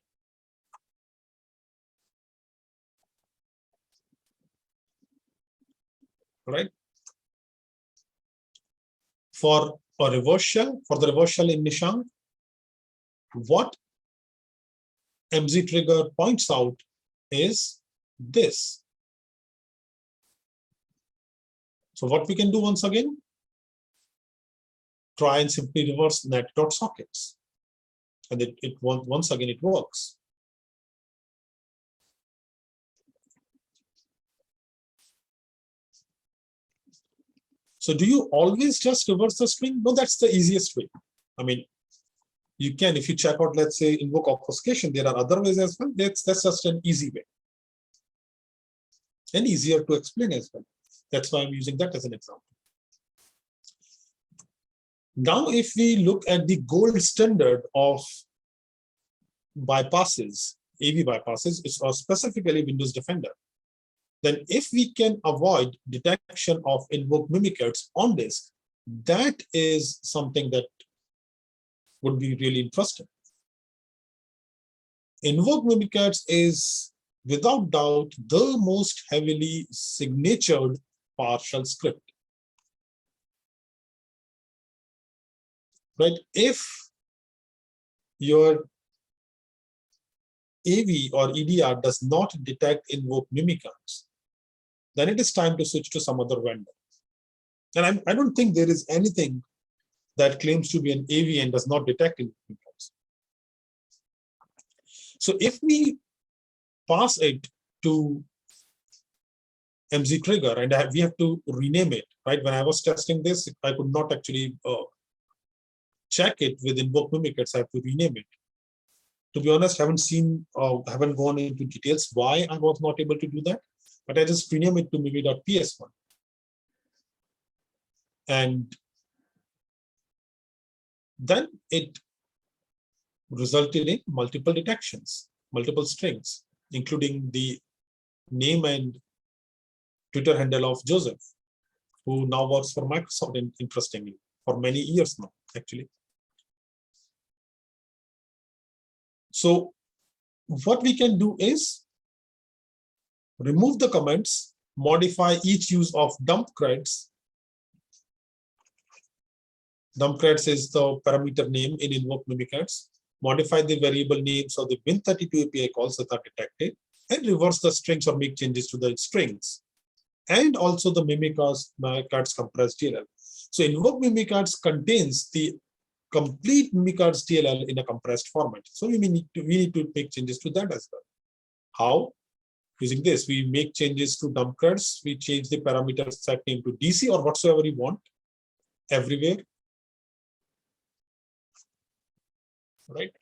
[SPEAKER 1] Right? For the reverse shell in Nishant, what MZ trigger points out is this. So what we can do once again, try and simply reverse net.sockets. And once again, it works. So do you always just reverse the string? No, that's the easiest way. I mean, you can, if you check out, let's say, invoke obfuscation, there are other ways as well. That's just an easy way. And easier to explain as well. That's why I'm using that as an example. Now, if we look at the gold standard of bypasses, AV bypasses, it's specifically Windows Defender, then if we can avoid detection of invoke mimickers on disk, that is something that would be really interesting. Invoke mimickers is without doubt the most heavily signatured PowerShell script. Right? If your AV or EDR does not detect invoke mimickers, then it is time to switch to some other vendor. And I don't think there is anything that claims to be an AV and does not detect invoke mimickers. So if we pass it to MZ trigger and we have to rename it, right? When I was testing this, I could not actually check it with invoke mimickers. I have to rename it. To be honest, haven't gone into details why I was not able to do that, but I just rename it to mimi.ps1. And then it resulted in multiple detections, multiple strings, including the name and Twitter handle of Joseph, who now works for Microsoft, interestingly, for many years now, actually. So what we can do is remove the comments, modify each use of dump creds. Dump creds is the parameter name in invoke mimickers. Modify the variable names of the Win32 API calls that are detected, and reverse the strings or make changes to the strings. And also the mimickers compressed DLL. So invoke mimickers contains the complete mimickers DLL in a compressed format. So we need to make changes to that as well. How? Using this, we make changes to dump creds. We change the parameter set name to DC or whatsoever you want everywhere. Right?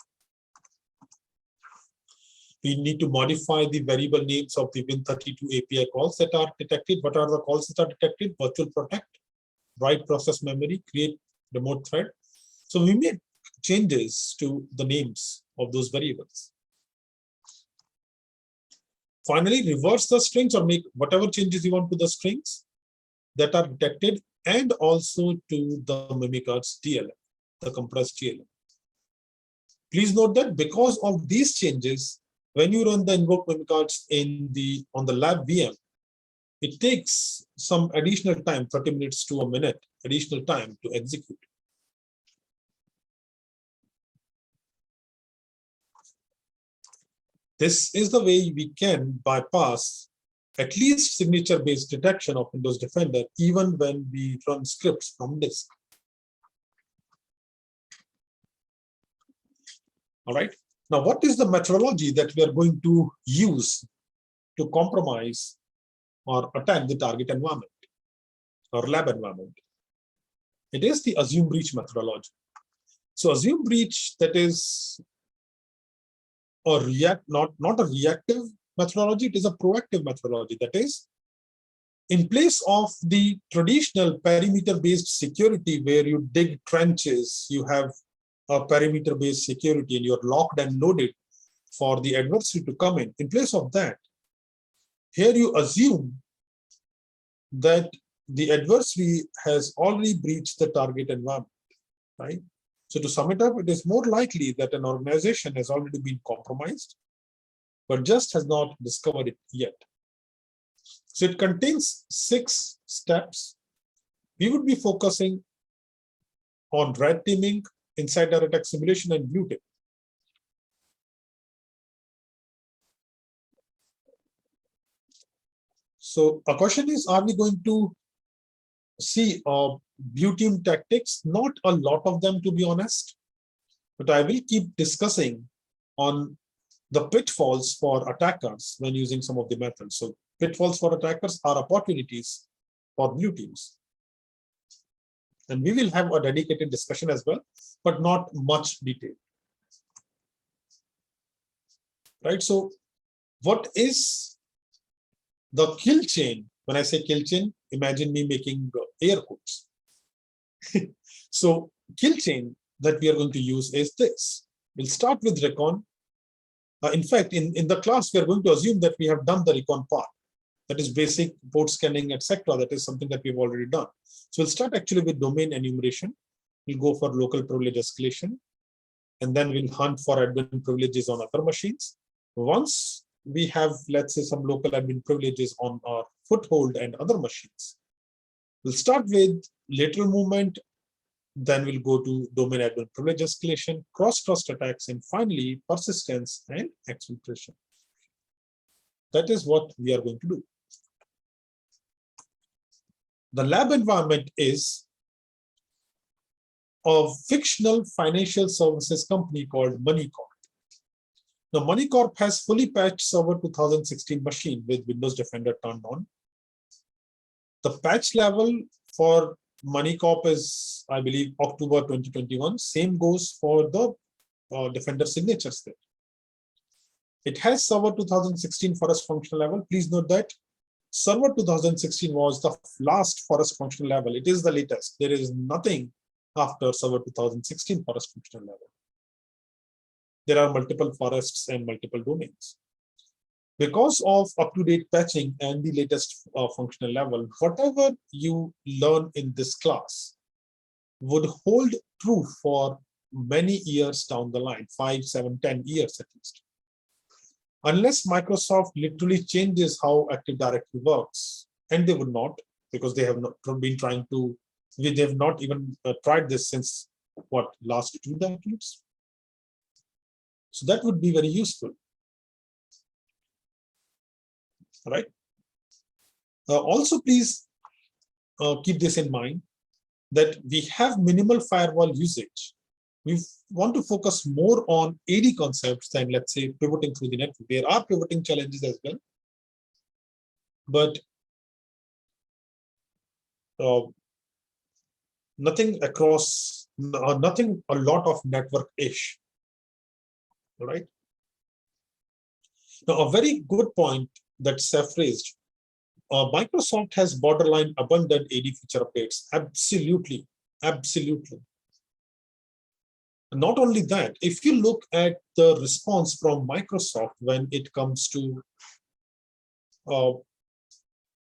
[SPEAKER 1] We need to modify the variable names of the Win32 API calls that are detected. What are the calls that are detected? Virtual protect, write process memory, create remote thread. So we made changes to the names of those variables. Finally, reverse the strings or make whatever changes you want to the strings that are detected, and also to the mimickers DLL, the compressed DLL. Please note that because of these changes, when you run the invoke mimickers on the lab VM, it takes some additional time, 30 minutes to a minute, additional time to execute. This is the way we can bypass at least signature-based detection of Windows Defender, even when we run scripts from disk. All right. Now, what is the methodology that we are going to use to compromise or attack the target environment or lab environment? It is the assume breach methodology. So assume breach that is not a reactive methodology, it is a proactive methodology. That is, in place of the traditional perimeter-based security where you dig trenches, you have a perimeter-based security and you're locked and loaded for the adversary to come in. In place of that, here you assume that the adversary has already breached the target environment, right? So to sum it up, it is more likely that an organization has already been compromised, but just has not discovered it yet. So it contains 6 steps. We would be focusing on red teaming, insider attack simulation, and blue team. So a question is, are we going to see blue team tactics? Not a lot of them, to be honest, but I will keep discussing on the pitfalls for attackers when using some of the methods. So pitfalls for attackers are opportunities for blue teams. And we will have a dedicated discussion as well, but not much detail. Right? So what is the kill chain? When I say kill chain, imagine me making air quotes. So kill chain that we are going to use is this. We'll start with recon. In fact, in the class, we are going to assume that we have done the recon part. That is basic port scanning, etc. That is something that we've already done. So we'll start actually with domain enumeration. We'll go for local privilege escalation, and then we'll hunt for admin privileges on other machines. Once we have, let's say, some local admin privileges on our foothold and other machines, we'll start with lateral movement, then we'll go to domain admin privilege escalation, cross-trust attacks, and finally persistence and exfiltration. That is what we are going to do. The lab environment is a fictional financial services company called MoneyCorp. Now, MoneyCorp has fully patched Server 2016 machine with Windows Defender turned on. The patch level for MoneyCorp is, I believe, October 2021. Same goes for the Defender signature state. It has Server 2016 forest functional level. Please note that Server 2016 was the last forest functional level. It is the latest. There is nothing after Server 2016 forest functional level. There are multiple forests and multiple domains. Because of up-to-date patching and the latest functional level, whatever you learn in this class would hold true for many years down the line, 5, 7, 10 years at least. Unless Microsoft literally changes how Active Directory works, and they would not, because they have not been trying to, they have not even tried this since, what, last 2 decades? So that would be very useful. All right. Also, please keep this in mind that we have minimal firewall usage. We want to focus more on AD concepts than, let's say, pivoting through the network. There are pivoting challenges as well, but nothing a lot of network-ish. All right. Now, a very good point that Seth raised. Microsoft has borderline abundant AD feature updates. Absolutely. Absolutely. Not only that, if you look at the response from Microsoft when it comes to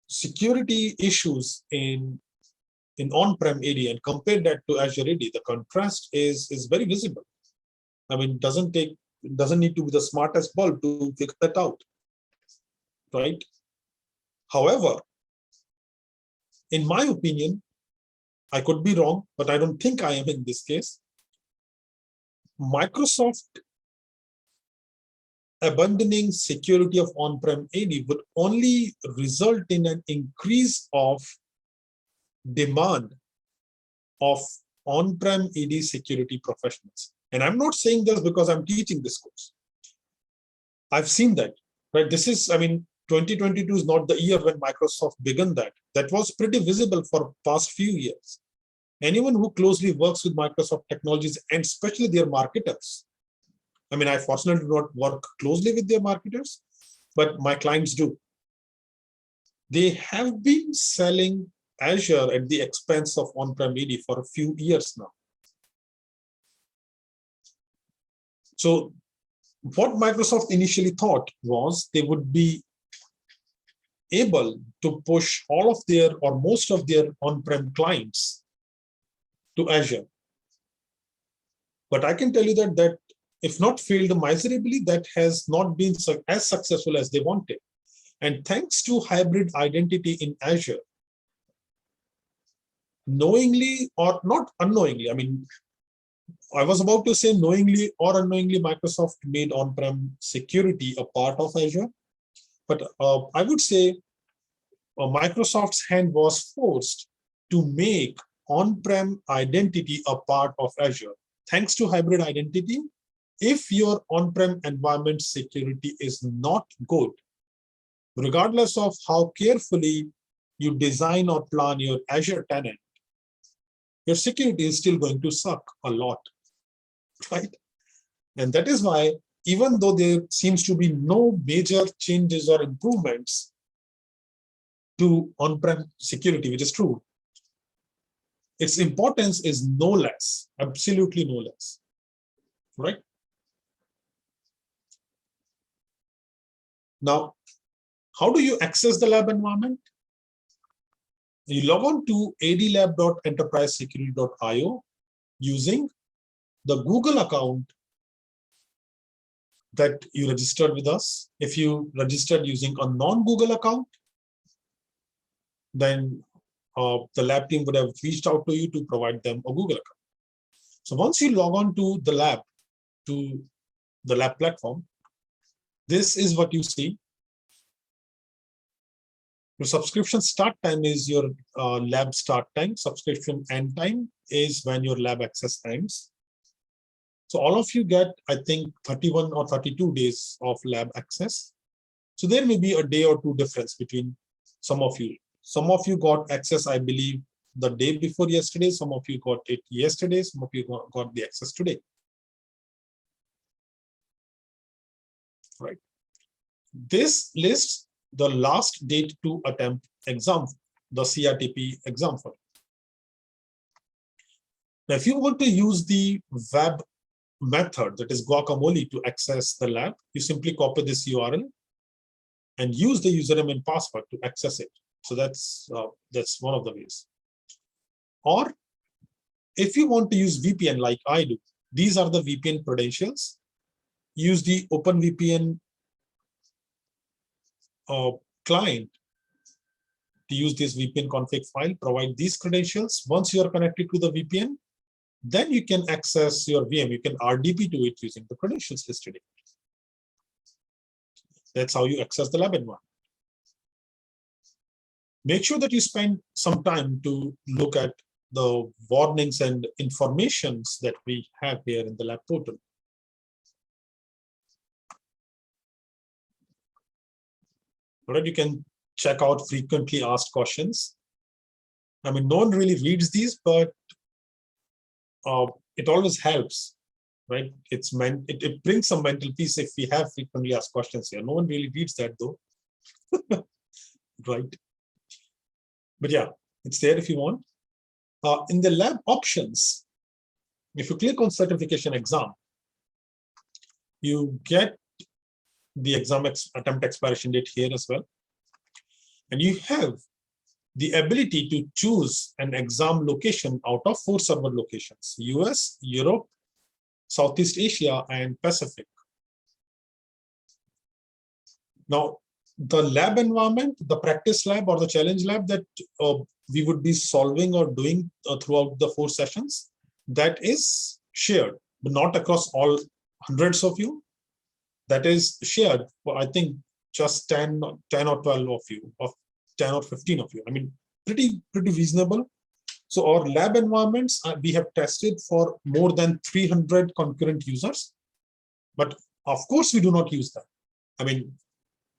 [SPEAKER 1] security issues in on-prem AD and compare that to Azure AD, the contrast is very visible. I mean, it doesn't need to be the smartest bulb to figure that out, right? However, in my opinion, I could be wrong, but I don't think I am in this case. Microsoft abandoning security of on-prem AD would only result in an increase of demand of on-prem AD security professionals. And I'm not saying this because I'm teaching this course. I've seen that, right? This is, I mean, 2022 is not the year when Microsoft began that. That was pretty visible for past few years. anyone who closely works with Microsoft technologies and especially their marketers. I mean, I fortunately do not work closely with their marketers, but my clients do. They have been selling Azure at the expense of on-prem AD for a few years now. So what Microsoft initially thought was they would be able to push all of their or most of their on-prem clients to Azure. But I can tell you that if not failed miserably, that has not been as successful as they wanted. And thanks to hybrid identity in Azure, knowingly or not unknowingly, I mean, I was about to say knowingly or unknowingly, Microsoft made on-prem security a part of Azure. But I would say Microsoft's hand was forced to make on-prem identity a part of Azure. Thanks to hybrid identity, if your on-prem environment security is not good, regardless of how carefully you design or plan your Azure tenant, your security is still going to suck a lot, right? And that is why, even though there seems to be no major changes or improvements to on-prem security, which is true, its importance is no less, absolutely no less, right? Now, how do you access the lab environment? You log on to adlab.enterprisesecurity.io using the Google account that you registered with us. If you registered using a non-Google account, then the lab team would have reached out to you to provide them a Google account. So once you log on to the lab platform, this is what you see. Your subscription start time is your lab start time. Subscription end time is when your lab access ends. So all of you get, I think, 31 or 32 days of lab access. So there may be a day or two difference between some of you. Some of you got access, I believe, the day before yesterday. Some of you got it yesterday. Some of you got the access today. Right. This lists the last date to attempt exam, the CRTP exam for you. Now, if you want to use the web method, that is guacamole, to access the lab, you simply copy this URL and use the username and password to access it. So that's one of the ways. Or if you want to use VPN like I do, these are the VPN credentials. Use the OpenVPN client to use this VPN config file, provide these credentials. Once you are connected to the VPN, then you can access your VM. You can RDP to it using the credentials listed here. That's how you access the lab environment. Make sure that you spend some time to look at the warnings and informations that we have here in the lab portal. All right, you can check out frequently asked questions. I mean, no one really reads these, but it always helps, right? It brings some mental peace if we have frequently asked questions here. No one really reads that though, right? But yeah, it's there if you want. In the lab options, if you click on certification exam, you get the exam attempt expiration date here as well. And you have the ability to choose an exam location out of 4 server locations: US, Europe, Southeast Asia, and Pacific. Now, the lab environment, the practice lab or the challenge lab that we would be solving or doing throughout the 4 sessions, that is shared, but not across all hundreds of you. That is shared for, I think, just 10 or 12 of you, or 10 or 15 of you. I mean, pretty reasonable. So our lab environments, we have tested for more than 300 concurrent users. But of course, we do not use that. I mean,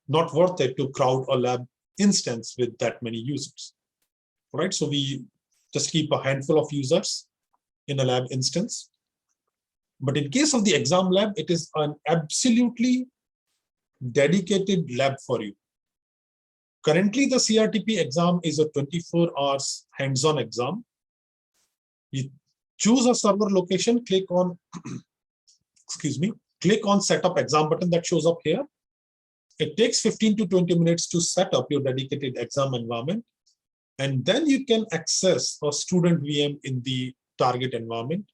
[SPEAKER 1] not worth it to crowd a lab instance with that many users. Right? So we just keep a handful of users in a lab instance. But in case of the exam lab, it is an absolutely dedicated lab for you. Currently, the CRTP exam is a 24 hours hands-on exam. You choose a server location, click on, excuse me, click on setup exam button that shows up here. It takes 15 to 20 minutes to set up your dedicated exam environment. And then you can access a student VM in the target environment.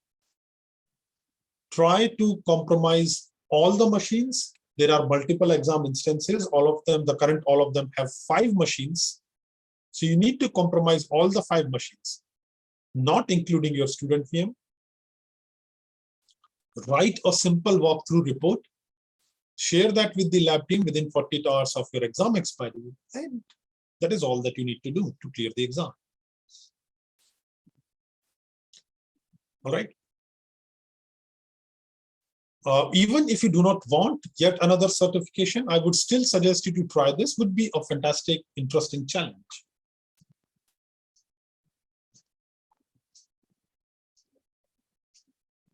[SPEAKER 1] Try to compromise all the machines. There are multiple exam instances. All of them have 5 machines. So you need to compromise all the 5 machines, not including your student VM. Write a simple walkthrough report. Share that with the lab team within 48 hours of your exam expiry. And that is all that you need to do to clear the exam. All right. Even if you do not want yet another certification, I would still suggest you to try this. Would be a fantastic, interesting challenge.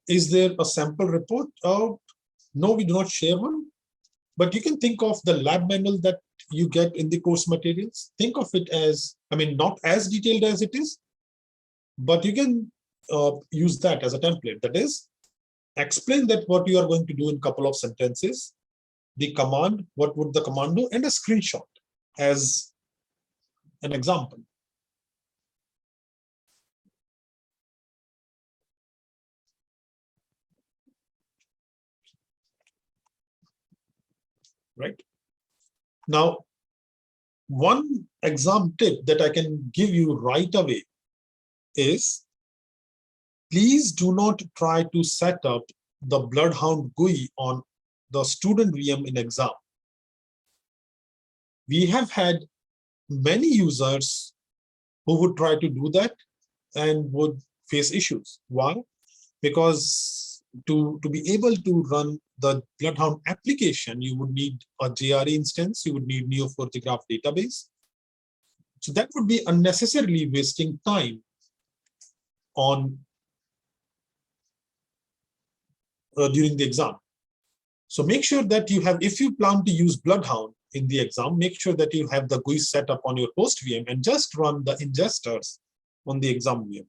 [SPEAKER 1] Is there a sample report? No, we do not share one. But you can think of the lab manual that you get in the course materials. Think of it as, I mean, not as detailed as it is, but you can use that as a template. That is, explain that what you are going to do in a couple of sentences, the command, what would the command do, and a screenshot as an example. Right? Now, one exam tip that I can give you right away is, please do not try to set up the Bloodhound GUI on the student VM in exam. We have had many users who would try to do that and would face issues. Why? Because to be able to run the Bloodhound application, you would need a JRE instance, you would need Neo4j Graph database. So that would be unnecessarily wasting time on during the exam. So make sure that you have, if you plan to use Bloodhound in the exam, make sure that you have the GUI set up on your host VM and just run the ingesters on the exam VM.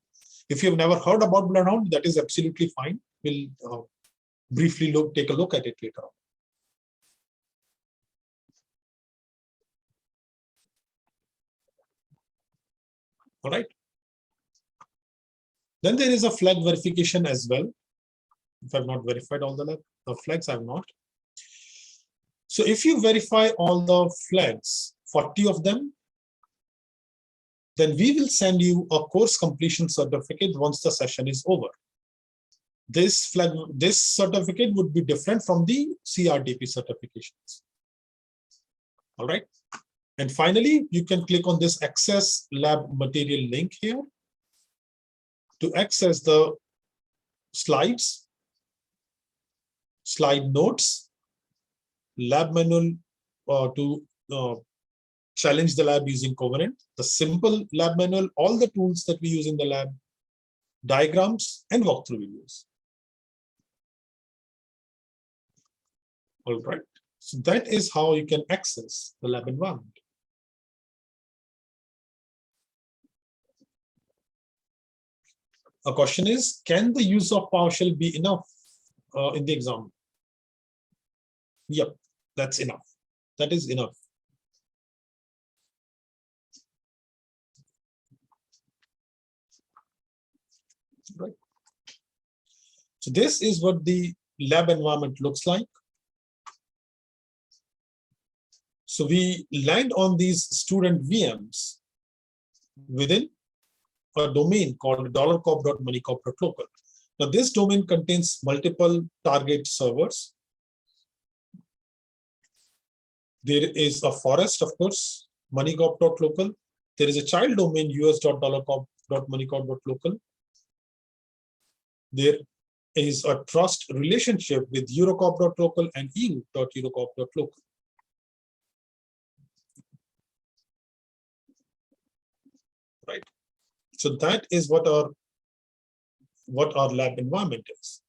[SPEAKER 1] If you've never heard about Bloodhound, that is absolutely fine. We'll briefly take a look at it later on. All right. Then there is a flag verification as well. If I've not verified all the flags, I've not. So if you verify all the flags, 40 of them, then we will send you a course completion certificate once the session is over. This certificate would be different from the CRTP certifications. All right. And finally, you can click on this access lab material link here to access the slides, slide notes, lab manual to challenge the lab using Covenant, the simple lab manual, all the tools that we use in the lab, diagrams, and walkthrough videos. All right. So that is how you can access the lab environment. A question is, can the use of PowerShell be enough in the exam? Yep, that's enough. That is enough. Right. So this is what the lab environment looks like. So we land on these student VMs within a domain called $corp.moneycorp.local. Now this domain contains multiple target servers. There is a forest, of course, moneycorp.local. There is a child domain, us.$corp.moneycorp.local. There is a trust relationship with eurocorp.local and eu.eurocorp.local. Right. So that is what our lab environment is.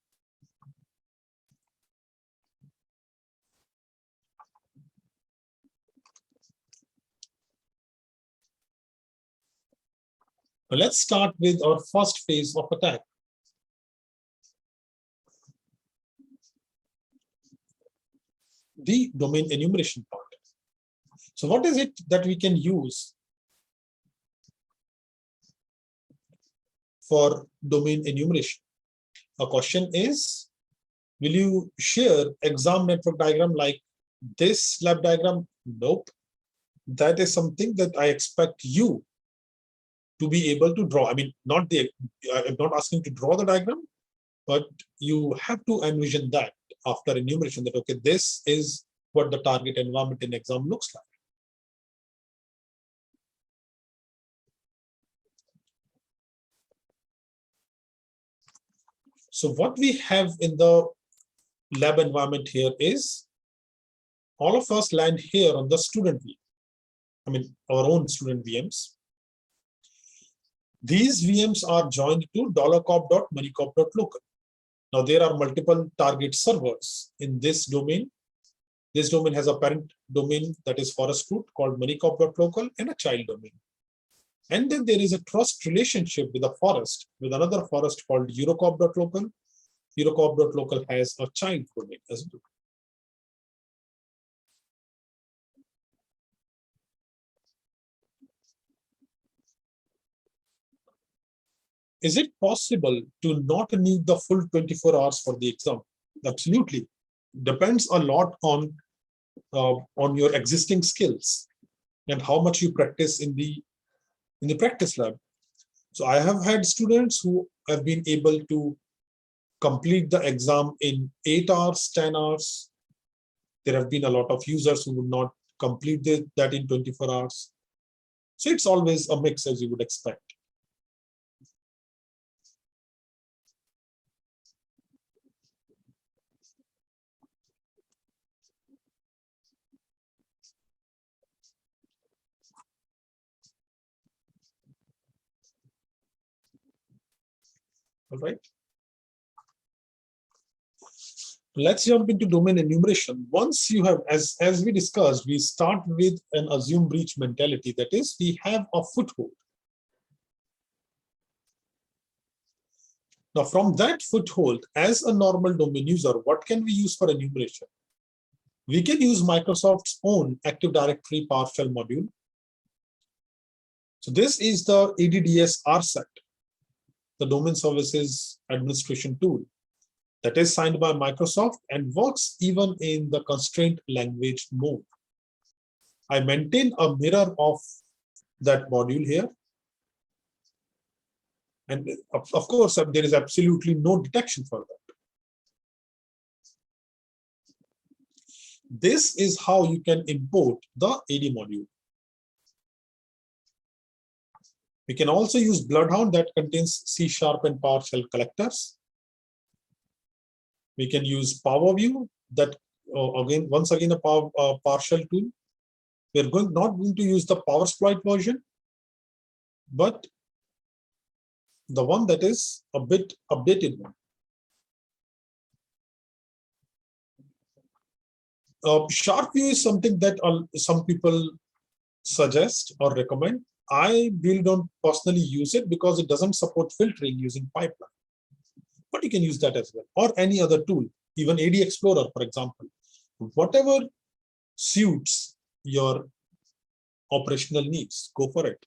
[SPEAKER 1] Now let's start with our first phase of attack. The domain enumeration part. So what is it that we can use for domain enumeration? A question is, will you share exam network diagram like this lab diagram? Nope. That is something that I expect you to be able to draw. I mean, I'm not asking to draw the diagram, but you have to envision that after enumeration that, okay, this is what the target environment in exam looks like. So what we have in the lab environment here is all of us land here on the student VM. I mean, our own student VMs. These VMs are joined to $cop.moneycop.local. Now there are multiple target servers in this domain. This domain has a parent domain that is forest root called moneycop.local and a child domain. And then there is a trust relationship with a forest, with another forest called eurocop.local. Eurocop.local has a child domain as well. Is it possible to not need the full 24 hours for the exam? Absolutely. Depends a lot on your existing skills and how much you practice in the practice lab. So I have had students who have been able to complete the exam in 8 hours, 10 hours. There have been a lot of users who would not complete that in 24 hours. So it's always a mix, as you would expect. All right. Let's jump into domain enumeration. Once you have, as we discussed, we start with an assume breach mentality. That is, we have a foothold. Now, from that foothold, as a normal domain user, what can we use for enumeration? We can use Microsoft's own Active Directory PowerShell module. So this is the ADDS RSET, the Domain Services Administration tool, that is signed by Microsoft and works even in the constraint language mode. I maintain a mirror of that module here. And of course, there is absolutely no detection for that. This is how you can import the AD module. We can also use Bloodhound that contains C# and PowerShell collectors. We can use PowerView that once again a PowerShell tool. We're not going to use the PowerSploit version, but the one that is a bit updated one. SharpView is something that some people suggest or recommend. I really don't personally use it because it doesn't support filtering using pipeline. But you can use that as well, or any other tool, even AD Explorer, for example. Whatever suits your operational needs, go for it.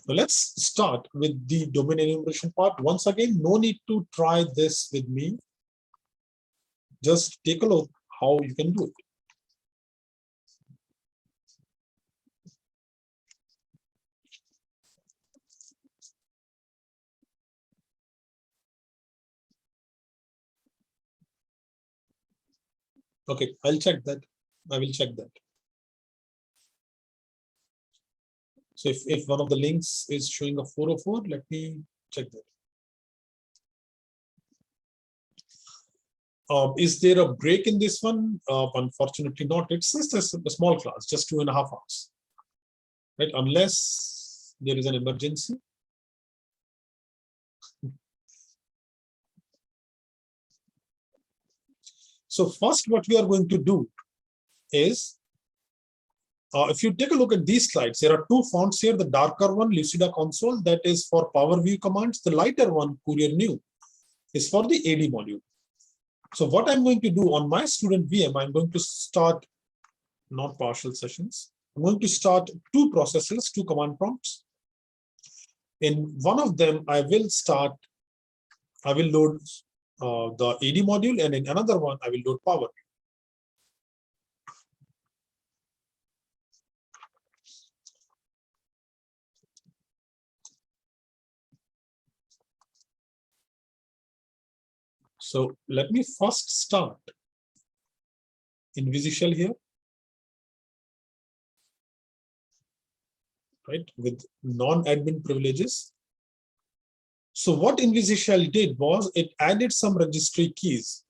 [SPEAKER 1] So let's start with the domain enumeration part. Once again, no need to try this with me. Just take a look how you can do it. Okay, I'll check that. I will check that. So if one of the links is showing a 404, let me check that. Is there a break in this one? Unfortunately not. It's just a small class, just 2.5 hours. right? Unless there is an emergency. So first, what we are going to do is, if you take a look at these slides, there are two fonts here. The darker one, Lucida Console, that is for Power View commands. The lighter one, Courier New, is for the AD module. So what I'm going to do on my student VM, I'm going to start not partial sessions. I'm going to start two processes, two command prompts. In one of them, I will load the AD module, and in another one, I will load Power. So let me first start InvisiShell here, right, with non-admin privileges. So what InvisiShell did was it added some registry keys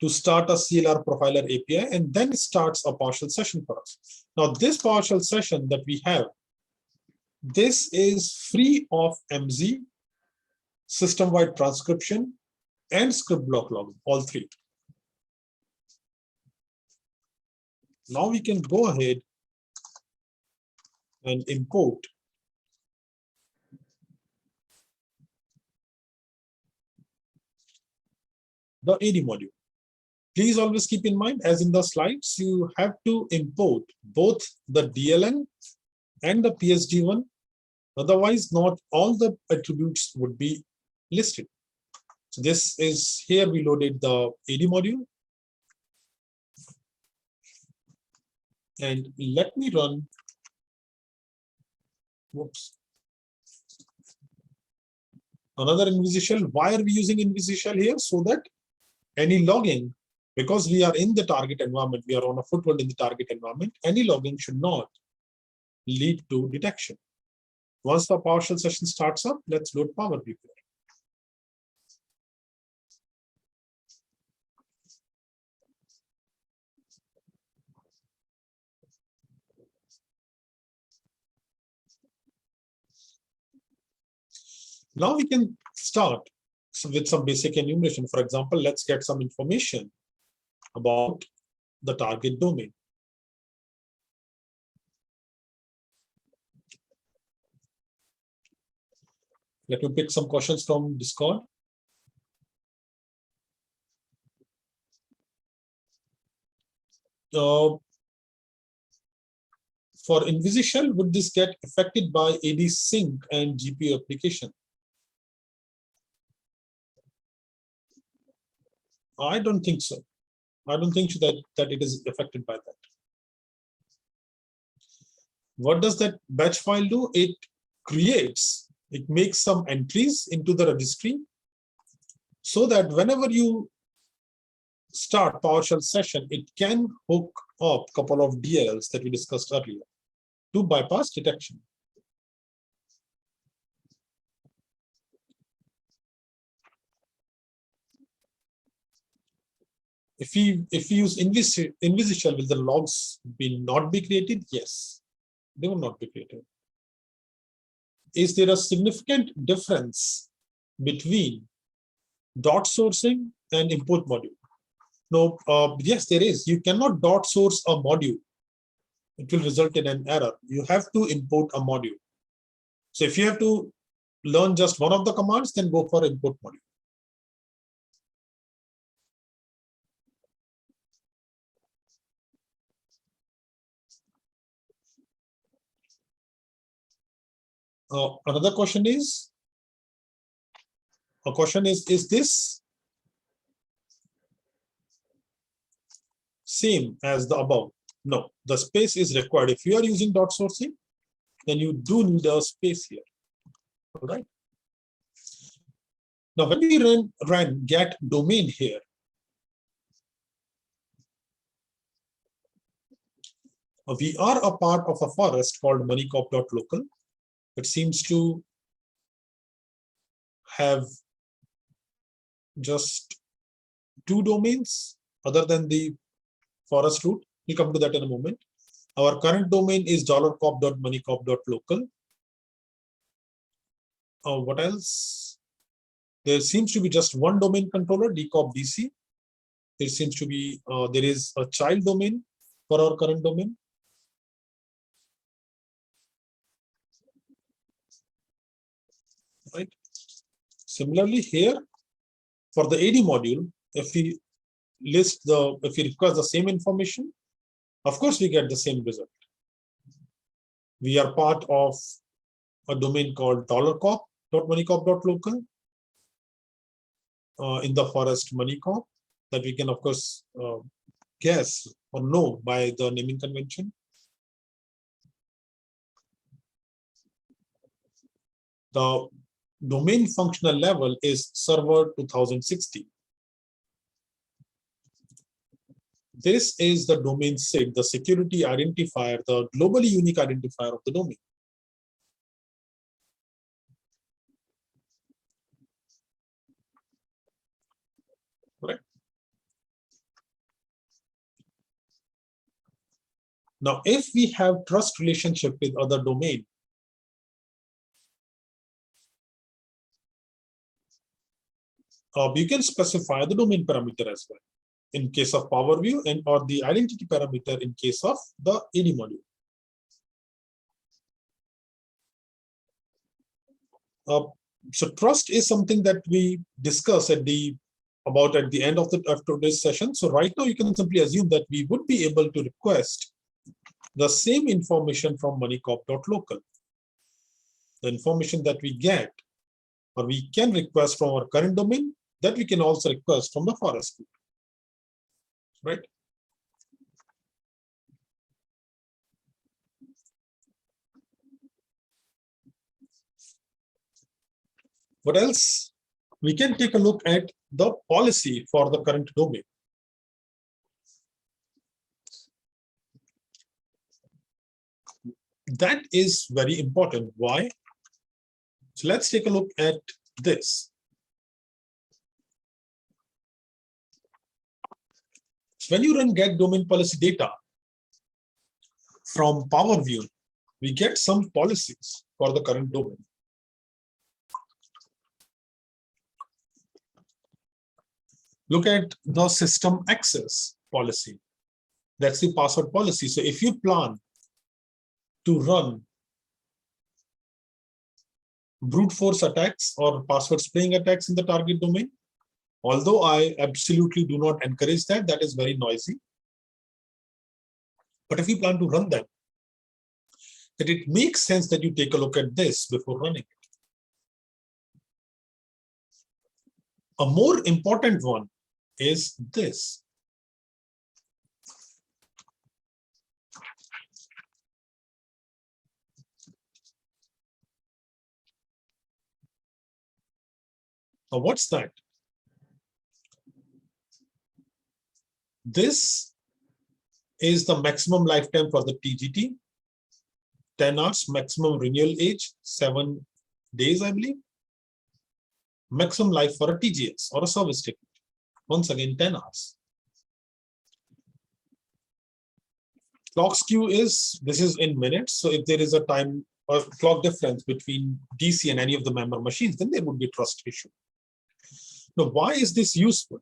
[SPEAKER 1] to start a CLR profiler API, and then it starts a partial session for us. Now, this partial session that we have, this is free of MZ, system-wide transcription, and script block logging, all three. Now we can go ahead and import the AD module. Please always keep in mind, as in the slides, you have to import both the DLN and the PSD1. Otherwise, not all the attributes would be listed. So this is here we loaded the AD module. And let me run, whoops, another InvisiShell. Why are we using InvisiShell here? So that any logging, because we are in the target environment, we are on a foothold in the target environment, any logging should not lead to detection. Once the partial session starts up, let's load Power View. Now we can start with some basic enumeration. For example, let's get some information about the target domain. Let me pick some questions from Discord. For InvisiShell, would this get affected by AD sync and GPU application? I don't think so. I don't think that it is affected by that. What does that batch file do? It makes some entries into the registry so that whenever you start PowerShell session, it can hook up a couple of DLLs that we discussed earlier to bypass detection. If we use InvisiShell, will the logs not be created? Yes, they will not be created. Is there a significant difference between dot sourcing and import module? No, yes, there is. You cannot dot source a module. It will result in an error. You have to import a module. So if you have to learn just one of the commands, then go for import module. Another question is, is this same as the above? No, the space is required. If you are using dot sourcing, then you do need a space here. All right. Now, when we run get domain here, we are a part of a forest called moneycop.local. It seems to have just two domains other than the forest root. We'll come to that in a moment. Our current domain is $cop.moneycop.local. What else? There seems to be just one domain controller, dcop DC. There seems to be, there is a child domain for our current domain. Right. Similarly here, for the AD module, if we request the same information, of course we get the same result. We are part of a domain called $cop.moneycop.local in the forest moneycop that we can of course guess or know by the naming convention. The domain functional level is server 2060. This is the domain SID, the security identifier, the globally unique identifier of the domain. Correct. Now, if we have trust relationship with other domain, you can specify the domain parameter as well in case of power view and or the identity parameter in case of the AD module. So trust is something that we discuss at the end of today's session. So right now you can simply assume that we would be able to request the same information from moneycop.local. The information that we get or we can request from our current domain, that we can also request from the forest group. Right? What else? We can take a look at the policy for the current domain. That is very important. Why? So let's take a look at this. When you run get domain policy data from Power View, we get some policies for the current domain. Look at the system access policy. That's the password policy. So if you plan to run brute force attacks or password spraying attacks in the target domain, although I absolutely do not encourage that, that is very noisy. But if you plan to run them, then it makes sense that you take a look at this before running it. A more important one is this. Now, what's that? This is the maximum lifetime for the TGT, 10 hours, maximum renewal age, 7 days, I believe. Maximum life for a TGS or a service ticket, once again, 10 hours. Clock skew is, this is in minutes. So if there is a time or clock difference between DC and any of the member machines, then there would be a trust issue. Now, why is this useful?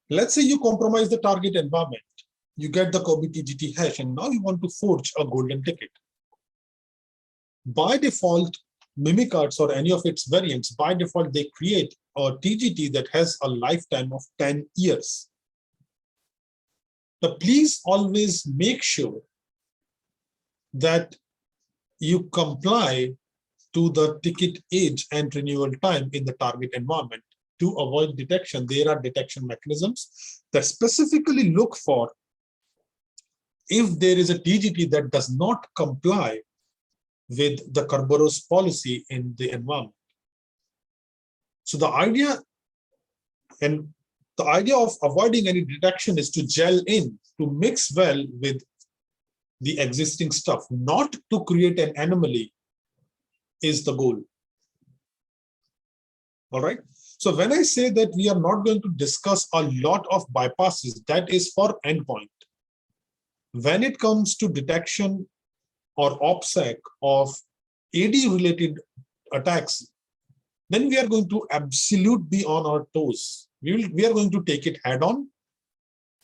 [SPEAKER 1] Let's say you compromise the target environment. You get the Kobe TGT hash, and now you want to forge a golden ticket. By default, Mimicards or any of its variants, by default, they create a TGT that has a lifetime of 10 years. Now, please always make sure that you comply to the ticket age and renewal time in the target environment to avoid detection. There are detection mechanisms that specifically look for if there is a TGT that does not comply with the Kerberos policy in the environment. So the idea of avoiding any detection is to gel in, to mix well with the existing stuff, not to create an anomaly is the goal. All right. So when I say that we are not going to discuss a lot of bypasses, that is for endpoint. when it comes to detection or OPSEC of AD related attacks, then we are going to absolute be on our toes. We are going to take it head on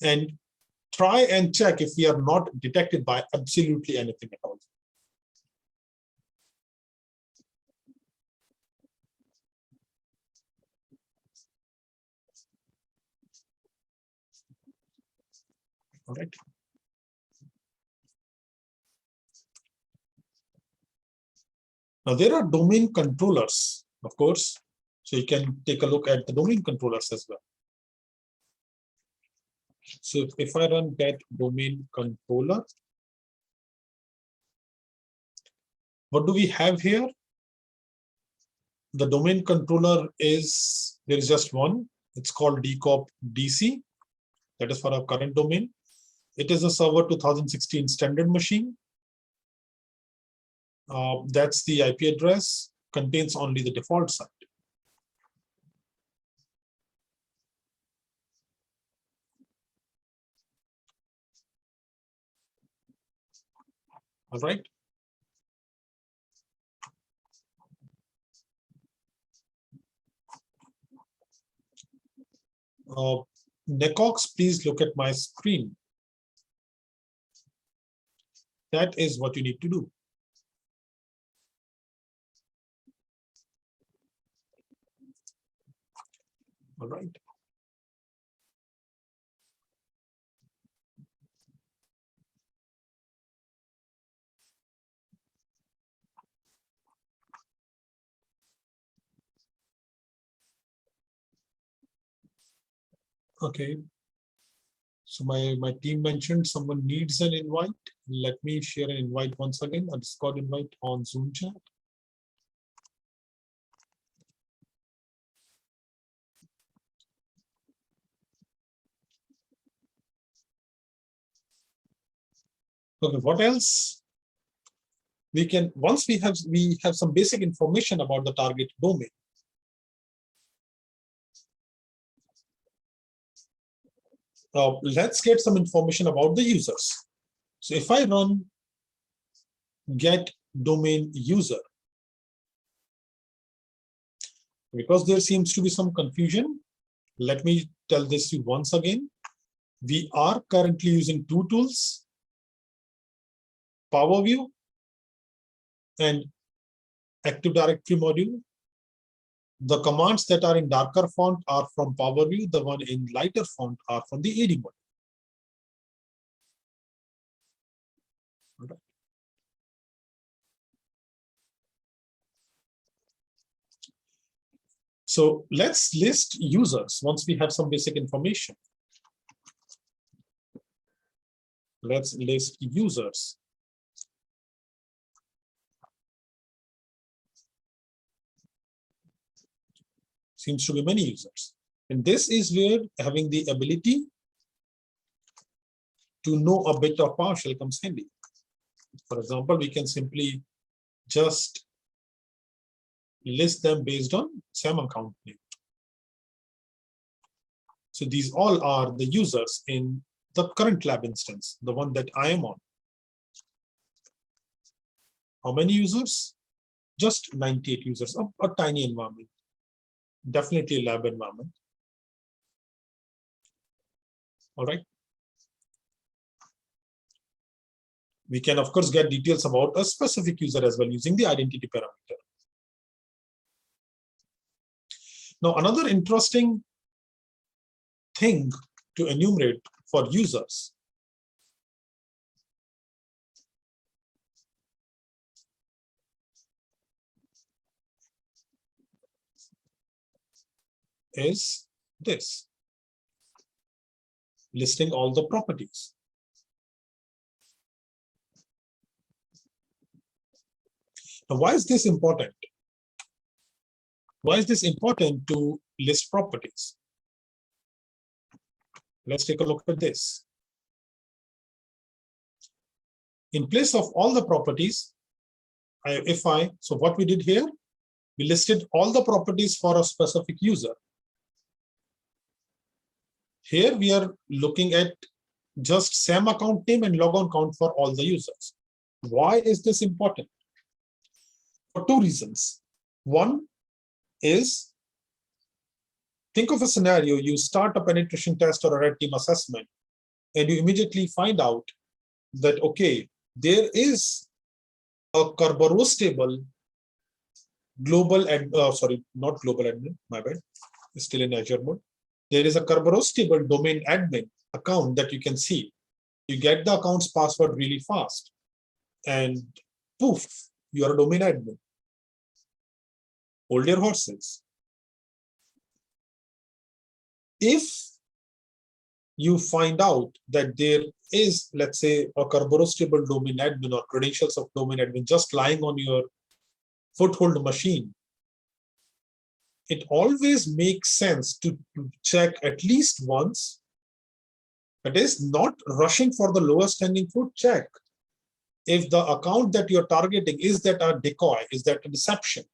[SPEAKER 1] and try and check if we are not detected by absolutely anything at all. All right. Now there are domain controllers, of course. So you can take a look at the domain controllers as well. So if I run get domain controller, what do we have here? The domain controller is, there is just one. It's called DCOP DC. That is for our current domain. It is a server 2016 standard machine. That's the IP address, contains only the default site. All right. Necox, please look at my screen. That is what you need to do. All right. Okay. So my team mentioned someone needs an invite. Let me share an invite once again, a Discord invite on Zoom chat. Okay, what else? We can, once we have some basic information about the target domain. Let's get some information about the users. So if I run get domain user, because there seems to be some confusion, let me tell this to you once again. We are currently using two tools, PowerView and Active Directory module. The commands that are in darker font are from PowerView. The one in lighter font are from the AD module. Right. So let's list users once we have some basic information. Let's list users. Seems to be many users. And this is where having the ability to know a bit of PowerShell comes handy. For example, we can simply just list them based on SAM account name. So these all are the users in the current lab instance, the one that I am on. How many users? Just 98 users, a tiny environment. Definitely a lab environment. All right. We can, of course, get details about a specific user as well using the identity parameter. Now, another interesting thing to enumerate for users is this, listing all the properties. Now, why is this important? Why is this important to list properties? Let's take a look at this. In place of all the properties, so what we did here, we listed all the properties for a specific user. Here we are looking at just same account name and logon count for all the users. Why is this important? For two reasons. One is, think of a scenario, you start a penetration test or a red team assessment, and you immediately find out that, okay, there is a Kerberos table global, sorry, not global admin, my bad, still in Azure mode. There is a Kerberos table domain admin account that you can see. You get the account's password really fast, and poof, you are a domain admin. Hold your horses. If you find out that there is, let's say, a Kerberos table domain admin or credentials of domain admin just lying on your foothold machine, it always makes sense to check at least once. That is, not rushing for the lowest hanging fruit. Check if the account that you're targeting, is that a decoy, is that a deception?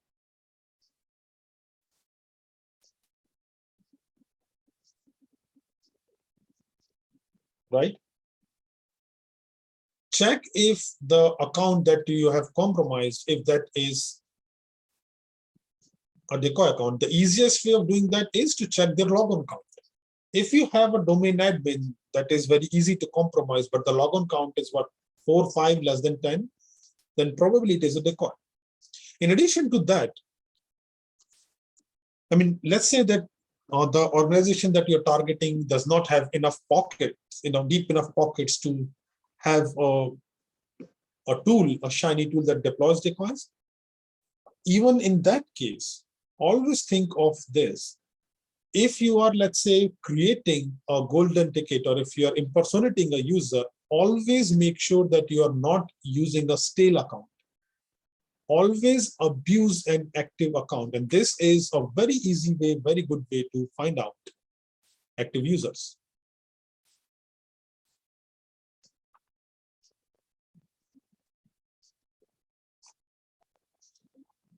[SPEAKER 1] Right? Check if the account that you have compromised, if that is a decoy account. The easiest way of doing that is to check their logon count. If you have a domain admin that is very easy to compromise, but the logon count is what, 4, 5, less than 10, then probably it is a decoy. In addition to that, I mean, let's say that the organization that you're targeting does not have enough pockets, deep enough pockets to have a tool, a shiny tool that deploys decoys. Even in that case, always think of this. If you are, let's say, creating a golden ticket, or if you are impersonating a user, always make sure that you are not using a stale account. Always abuse an active account. And this is a very easy way, very good way to find out active users.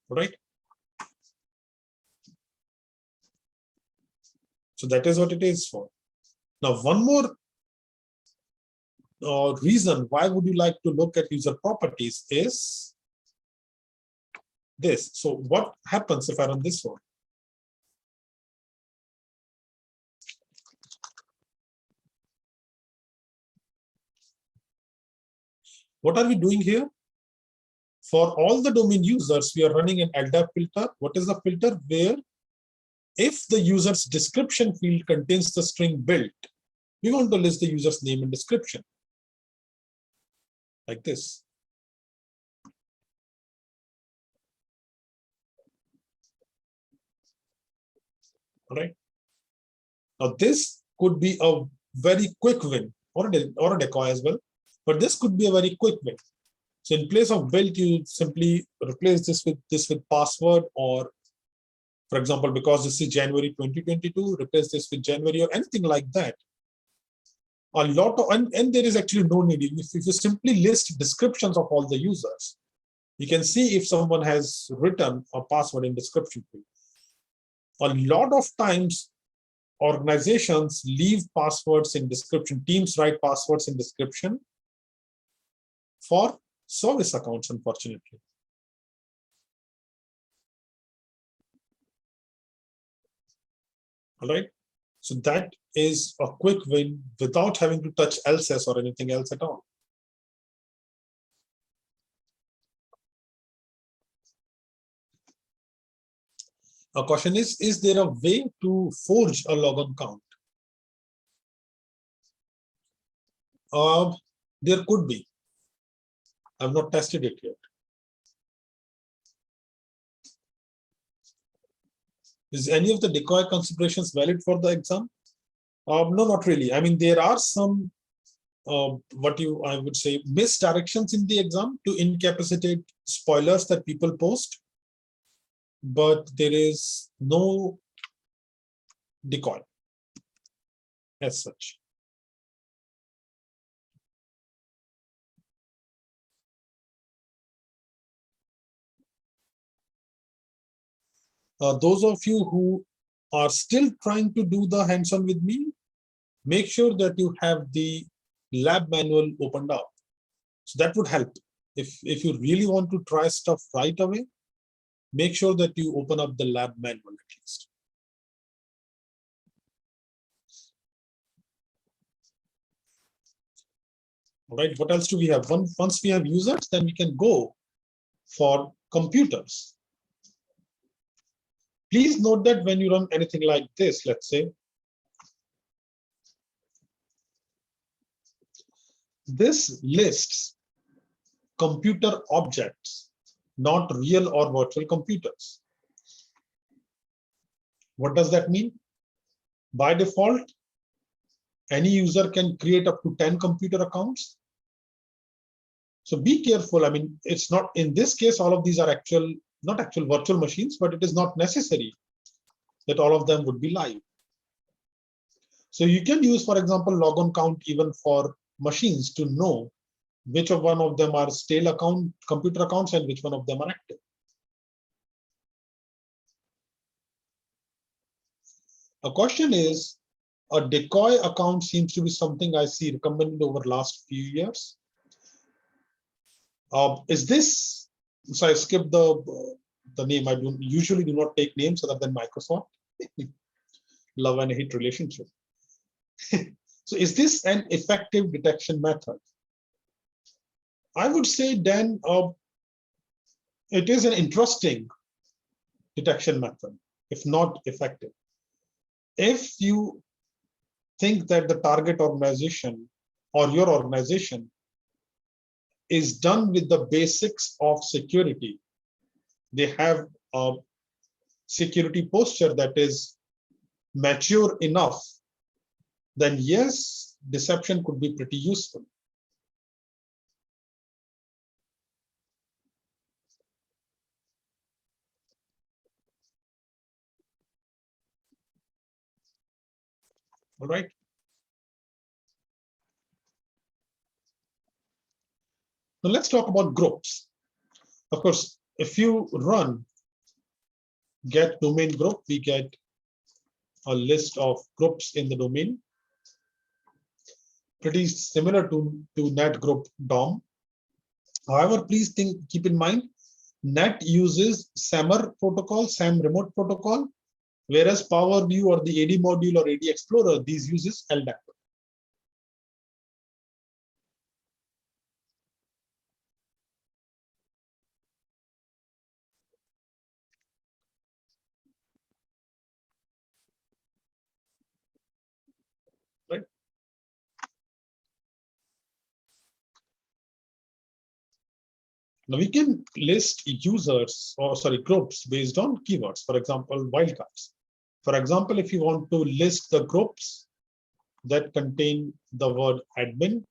[SPEAKER 1] Right? So that is what it is for. Now, one more reason why would you like to look at user properties is this. So what happens if I run this one? What are we doing here? For all the domain users, we are running an LDAP filter. What is the filter? Where if the user's description field contains the string built, we want to list the user's name and description. Like this. All right. Now, this could be a very quick win, or a decoy as well, but this could be a very quick win. So in place of built, you simply replace this with password, or for example, because this is January 2022, replace this with January, or anything like that. A lot of, and there is actually no need. If you simply list descriptions of all the users, you can see if someone has written a password in description field. A lot of times, organizations leave passwords in description. Teams write passwords in description for service accounts, unfortunately. All right. So that is a quick win without having to touch LSS or anything else at all. A question is there a way to forge a logon count? There could be. I've not tested it yet. Is any of the decoy considerations valid for the exam? No, not really. I mean, there are some, I would say, misdirections in the exam to incapacitate spoilers that people post, but there is no decoy as such. Those of you who are still trying to do the hands-on with me, make sure that you have the lab manual opened up. So that would help. If you really want to try stuff right away, make sure that you open up the lab manual at least. All right, what else do we have? Once we have users, then we can go for computers. Please note that when you run anything like this, let's say, this lists computer objects, not real or virtual computers. What does that mean? By default, any user can create up to 10 computer accounts. So be careful. I mean, it's not, in this case, all of these are not actual virtual machines, but it is not necessary that all of them would be live. So you can use, for example, logon count even for machines to know which of one of them are stale computer accounts and which one of them are active. A question is, a decoy account seems to be something I see recommended over last few years. Is this, so I skipped the name. I usually do not take names other than Microsoft. Love and hate relationship. So is this an effective detection method? I would say, Dan, it is an interesting detection method, if not effective. If you think that the target organization or your organization is done with the basics of security, they have a security posture that is mature enough, then yes, deception could be pretty useful. All right. Now let's talk about groups. Of course, if you run get domain group, we get a list of groups in the domain, pretty similar to net group DOM. However, please keep in mind, net uses SAMR protocol, SAM remote protocol, whereas Power View or the AD module or AD Explorer, these uses LDAP. Right? Now we can list users or groups based on keywords, for example, wildcards. For example, if you want to list the groups that contain the word admin,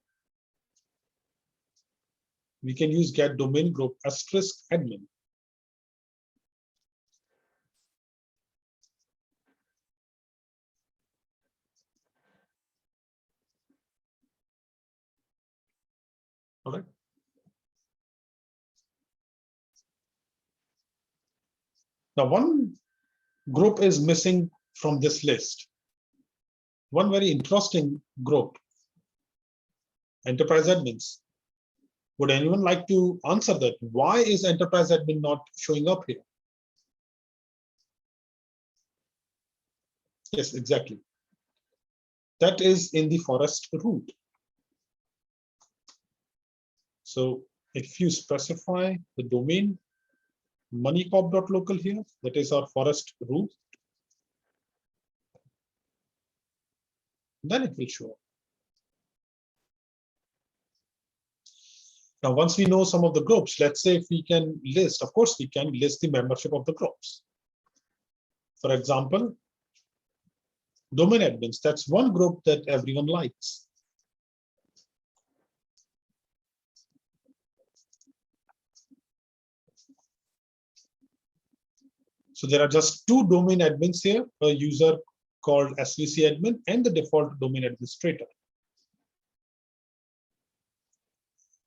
[SPEAKER 1] we can use get domain group * admin. All right. Now, one group is missing from this list. One very interesting group, enterprise admins. Would anyone like to answer that? Why is enterprise admin not showing up here? Yes, exactly. That is in the forest root. So if you specify the domain moneycorp.local here, that is our forest root, then it will show up. Now, once we know some of the groups, let's say if we can list, of course, we can list the membership of the groups. For example, domain admins, that's one group that everyone likes. So there are just two domain admins here, a user called SVC admin and the default domain administrator.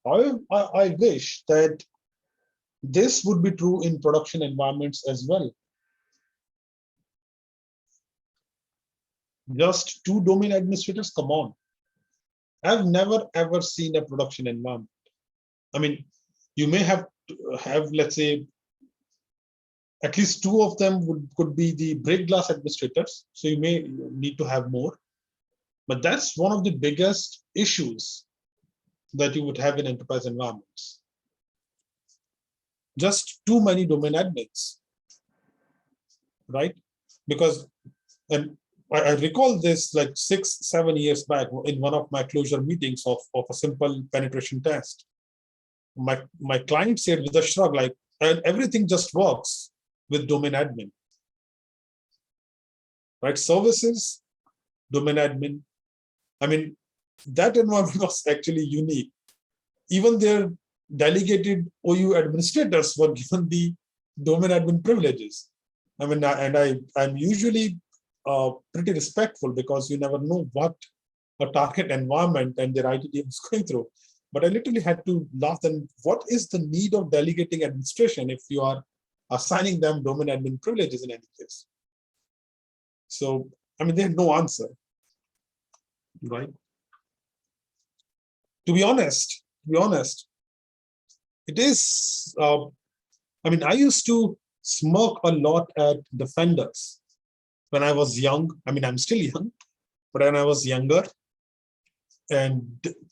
[SPEAKER 1] I wish that this would be true in production environments as well. Just two domain administrators, come on. I've never ever seen a production environment. I mean, you may have let's say, at least two of them could be the break glass administrators. So you may need to have more. But that's one of the biggest issues that you would have in enterprise environments. Just too many domain admins, right? Because, and I recall this like 6-7 years back in one of my closure meetings of a simple penetration test. My client said with a shrug, like, and everything just works with domain admin, right? Services, domain admin. I mean, that environment was actually unique. Even their delegated OU administrators were given the domain admin privileges. I mean, I'm usually pretty respectful because you never know what a target environment and their IT team is going through. But I literally had to laugh. And what is the need of delegating administration if you are assigning them domain admin privileges in any case? So, I mean, they had no answer, right? To be honest, it is, I mean, I used to smirk a lot at defenders when I was young. I mean, I'm still young, but when I was younger and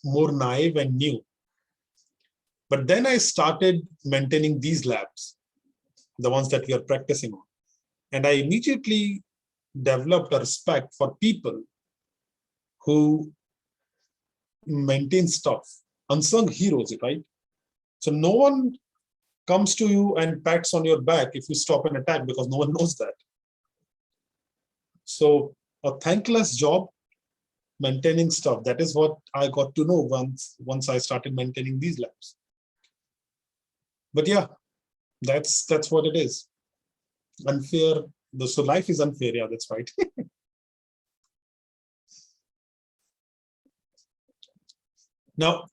[SPEAKER 1] more naive and new. But then I started maintaining these labs, the ones that we are practicing on. And I immediately developed a respect for people who maintain stuff, unsung heroes, right? So no one comes to you and pats on your back if you stop an attack because no one knows that. So a thankless job maintaining stuff. That is what I got to know once I started maintaining these labs. But yeah, that's what it is. Unfair. So life is unfair. Yeah, that's right. Now,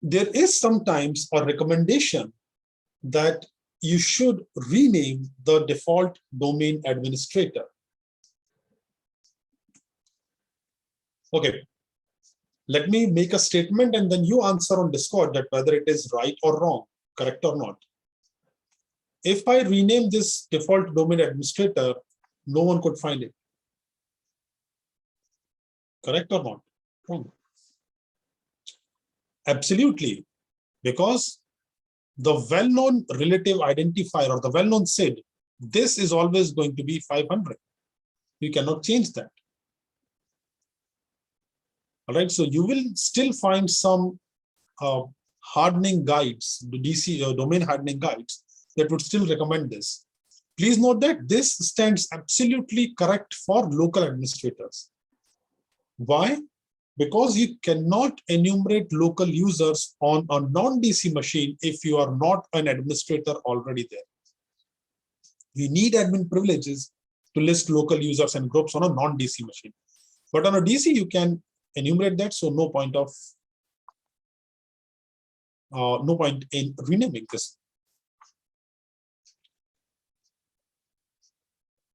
[SPEAKER 1] there is sometimes a recommendation that you should rename the default domain administrator. Okay, let me make a statement and then you answer on Discord that whether it is right or wrong, correct or not. If I rename this default domain administrator, no one could find it. Correct or not? Wrong. Absolutely, because the well-known relative identifier or the well-known SID, this is always going to be 500. You cannot change that. All right, so you will still find some hardening guides, the DC domain hardening guides that would still recommend this. Please note that this stands absolutely correct for local administrators. Why? Because you cannot enumerate local users on a non-DC machine if you are not an administrator already there. You need admin privileges to list local users and groups on a non-DC machine. But on a DC, you can enumerate that, so no point in renaming this.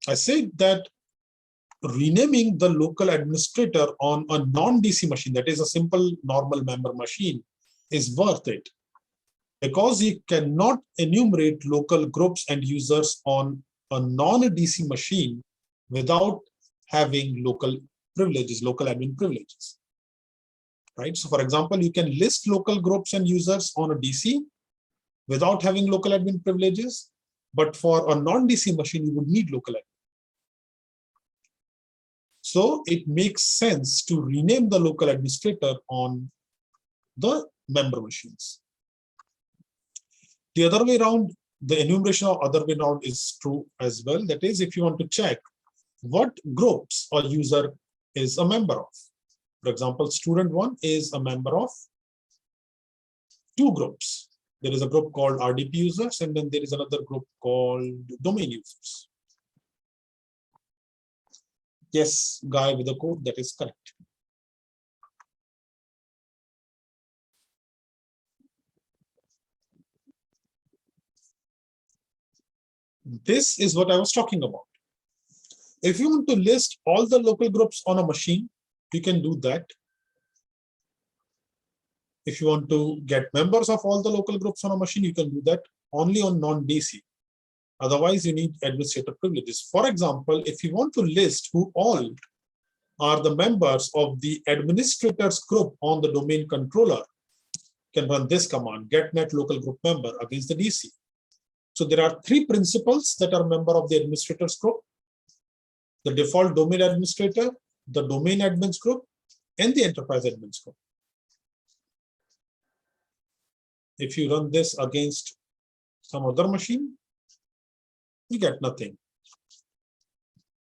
[SPEAKER 1] I said that renaming the local administrator on a non-DC machine, that is a simple normal member machine, is worth it because you cannot enumerate local groups and users on a non-DC machine without having local privileges, local admin privileges, right? So for example, you can list local groups and users on a DC without having local admin privileges, but for a non-DC machine, you would need local admin. So it makes sense to rename the local administrator on the member machines. The other way around, the enumeration of other way around is true as well. That is, if you want to check what groups a user is a member of. For example, student 1 is a member of 2 groups. There is a group called RDP users, and then there is another group called domain users. Yes, guy with the code, that is correct. This is what I was talking about. If you want to list all the local groups on a machine, you can do that. If you want to get members of all the local groups on a machine, you can do that only on non-DC. Otherwise, you need administrator privileges. For example, if you want to list who all are the members of the administrators group on the domain controller, you can run this command, get net local group member against the DC. So there are three principals that are member of the administrators group: the default domain administrator, the domain admins group, and the enterprise admins group. If you run this against some other machine, you get nothing.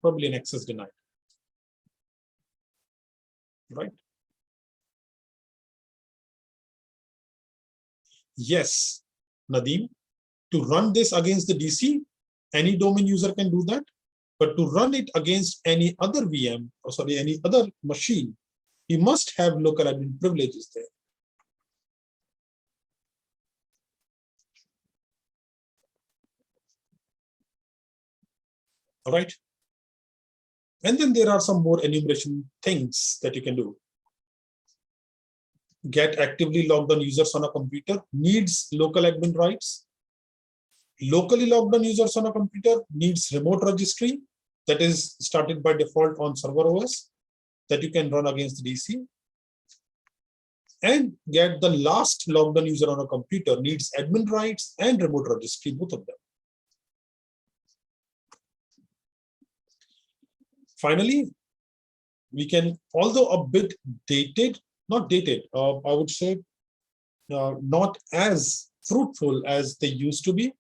[SPEAKER 1] Probably an access denied. Right? Yes, Nadeem. To run this against the DC, any domain user can do that. But to run it against any other VM, or sorry, any other machine, you must have local admin privileges there. All right. And then there are some more enumeration things that you can do. Get actively logged on users on a computer needs local admin rights. Locally logged on users on a computer needs remote registry that is started by default on server OS that you can run against the DC. And get the last logged on user on a computer needs admin rights and remote registry, both of them. Finally, we can, although a bit dated, not dated, I would say not as fruitful as they used to be.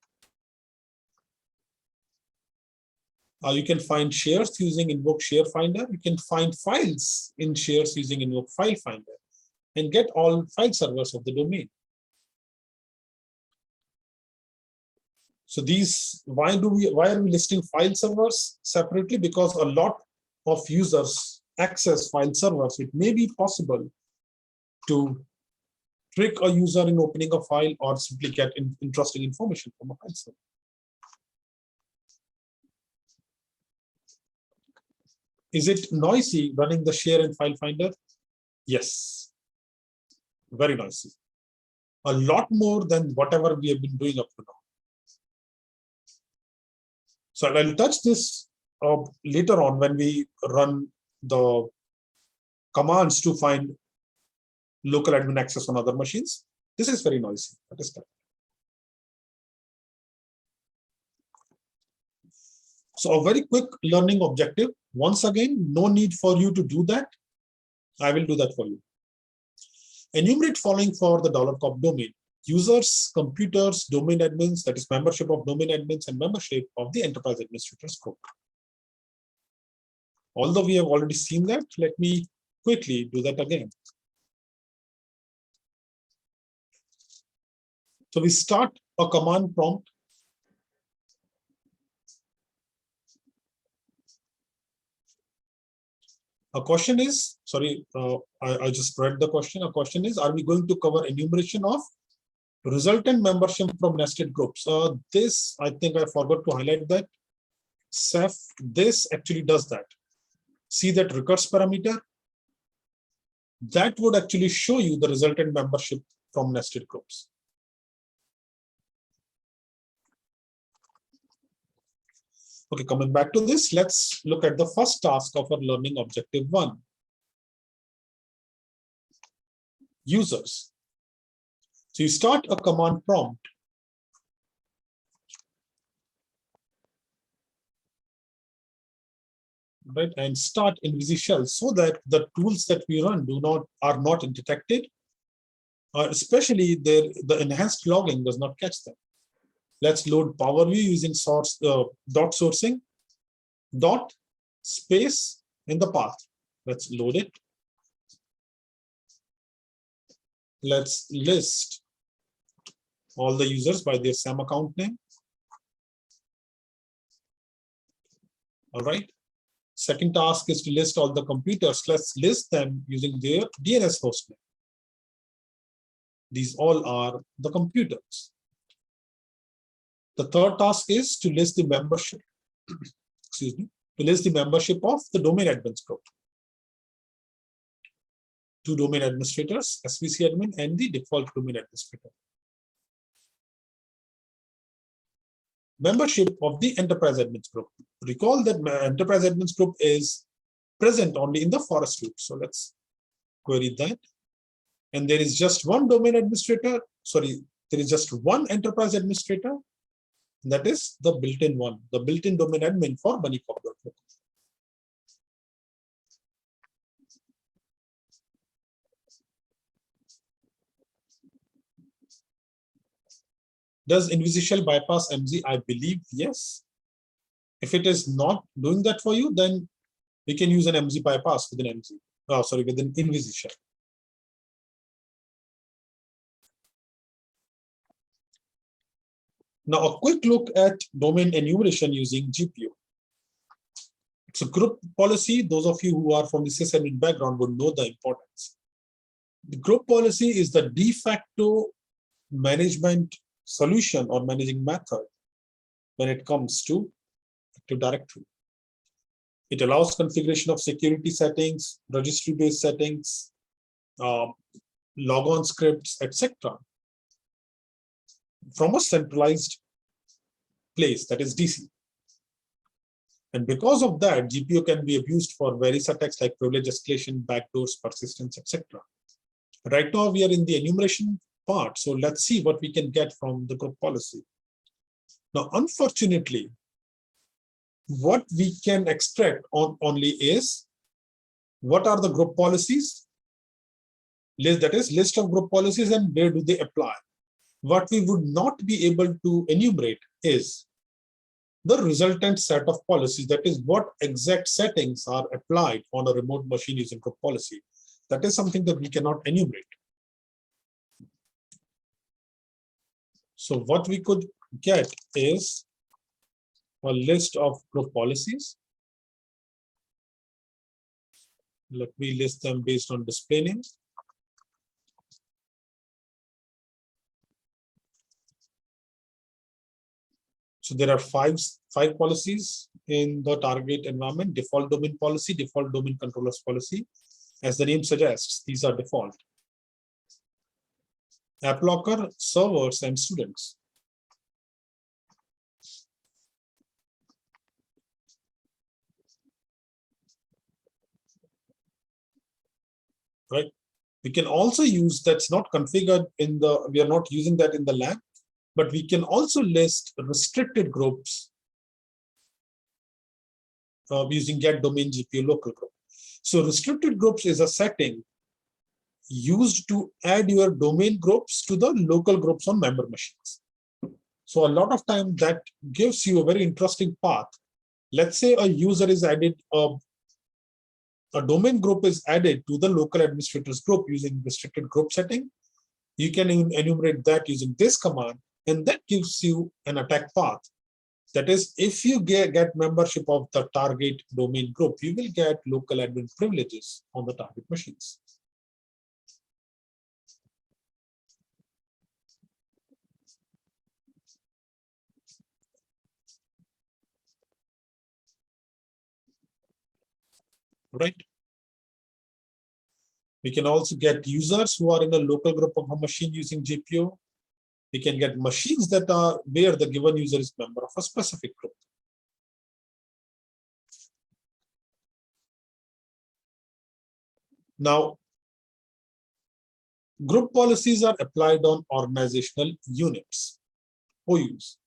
[SPEAKER 1] You can find shares using invoke share finder. You can find files in shares using invoke file finder and get all file servers of the domain. So these, why are we listing file servers separately? Because a lot of users access file servers. It may be possible to trick a user in opening a file or simply get interesting information from a file server. Is it noisy running the share and file finder? Yes, very noisy. A lot more than whatever we have been doing up to now. So I'll touch this later on when we run the commands to find local admin access on other machines. This is very noisy. That is correct. So a very quick learning objective. Once again, no need for you to do that. I will do that for you. Enumerate following for the $COP domain: users, computers, domain admins, that is membership of domain admins, and membership of the enterprise administrators group. Although we have already seen that, let me quickly do that again. So we start a command prompt. A question is, sorry, I just read the question. A question is, are we going to cover enumeration of resultant membership from nested groups? This, I think I forgot to highlight that. Ceph, this actually does that. See that recurse parameter? That would actually show you the resultant membership from nested groups. Okay, coming back to this, let's look at the first task of our learning objective 1. Users. So you start a command prompt. Right, and start in shell so that the tools that we run are not detected, especially the enhanced logging does not catch them. Let's load PowerView using source dot sourcing dot space in the path. Let's load it. Let's list all the users by their SAM account name. All right. Second task is to list all the computers. Let's list them using their DNS hostname. These all are the computers. The third task is to list the membership, excuse me, to list the membership of the domain admins group. two domain administrators, SVC admin and the default domain administrator. Membership of the enterprise admins group. Recall that enterprise admins group is present only in the forest group. So let's query that. And there is just one domain administrator. Sorry, there is just one enterprise administrator. That is the built-in one, the built-in domain admin for bunnycop.com. Does InvisiShell bypass MZ? I believe yes. If it is not doing that for you, then we can use an MZ bypass within MZ. Oh, sorry, within InvisiShell. Now, a quick look at domain enumeration using GPO. It's a group policy. Those of you who are from the sysadmin background would know the importance. The group policy is the de facto management solution or managing method when it comes to Active Directory. It allows configuration of security settings, registry-based settings, logon scripts, etc. from a centralized place, that is DC. And because of that, GPO can be abused for various attacks like privilege escalation, backdoors, persistence, etc. Right now, we are in the enumeration part. So let's see what we can get from the group policy. Now, unfortunately, what we can extract only is what are the group policies, that is list of group policies and where do they apply. What we would not be able to enumerate is the resultant set of policies, that is what exact settings are applied on a remote machine using group policy. That is something that we cannot enumerate. So what we could get is a list of group policies. Let me list them based on display names. So there are five policies in the target environment: default domain policy, default domain controllers policy. As the name suggests, these are default. App locker, servers, and students. Right. We can also use that's not configured in the, we are not using that in the lab, but we can also list restricted groups using get domain GPO local group. So restricted groups is a setting used to add your domain groups to the local groups on member machines. So a lot of time that gives you a very interesting path. Let's say a user is added, a domain group is added to the local administrators group using restricted group setting. You can enumerate that using this command, and that gives you an attack path. That is, if you get membership of the target domain group, you will get local admin privileges on the target machines. Right? We can also get users who are in a local group of a machine using GPO. We can get machines that are where the given user is member of a specific group. Now, group policies are applied on organizational units, OUs.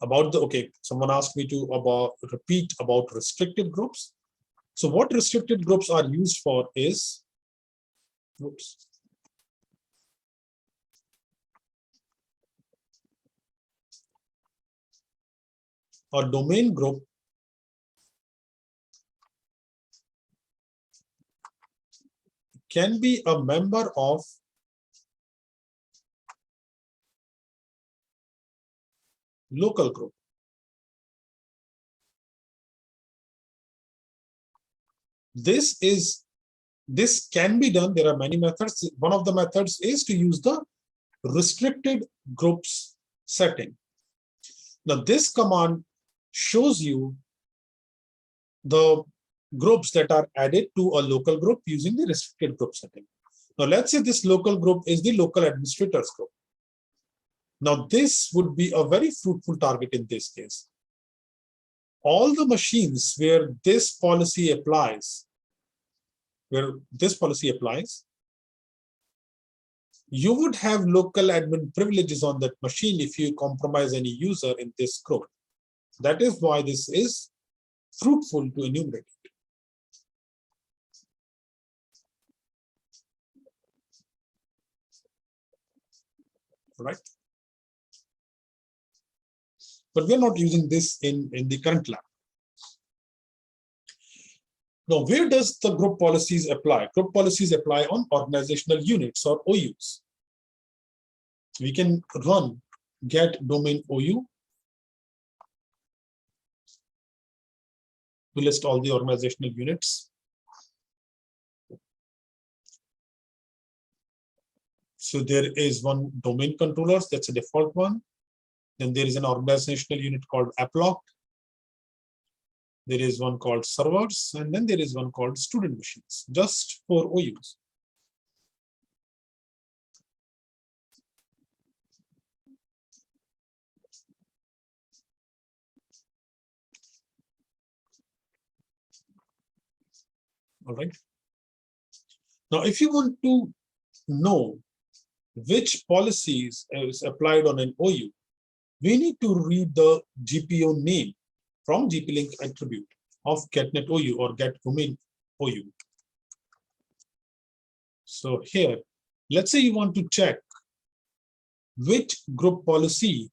[SPEAKER 1] About the, okay, someone asked me to repeat about restricted groups. So what restricted groups are used for is, oops. A domain group can be a member of local group. This can be done. There are many methods. One of the methods is to use the restricted groups setting. Now, this command shows you the groups that are added to a local group using the restricted group setting. Now, let's say this local group is the local administrators group. Now, this would be a very fruitful target in this case. All the machines where this policy applies, you would have local admin privileges on that machine if you compromise any user in this group. That is why this is fruitful to enumerate it. Right? But we're not using this in the current lab. Now, where does the group policies apply? Group policies apply on organizational units or OUs. We can run get domain OU to list all the organizational units. So there is one domain controllers, that's a default one. Then there is an organizational unit called applock. There is one called servers, and then there is one called student machines, just for OUs. All right. Now, if you want to know which policies is applied on an OU, we need to read the GPO name from GP-link attribute of getNet OU or getDomain OU. So here, let's say you want to check which group policy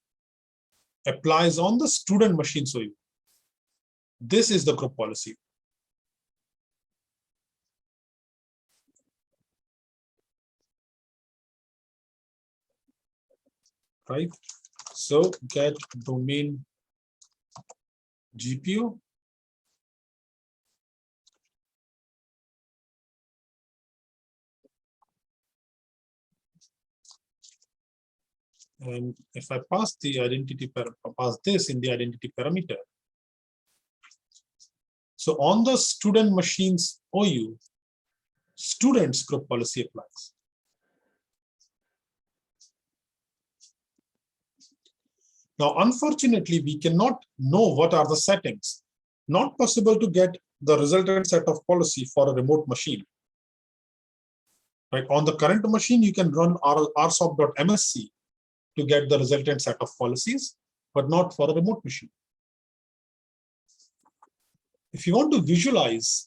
[SPEAKER 1] applies on the student machines OU. This is the group policy. Right? So get domain GPO. And if I pass the identity, pass this in the identity parameter. So on the student machines OU, students group policy applies. Now, unfortunately, we cannot know what are the settings. Not possible to get the resultant set of policy for a remote machine. Right? On the current machine, you can run rsop.msc to get the resultant set of policies, but not for a remote machine. If you want to visualize,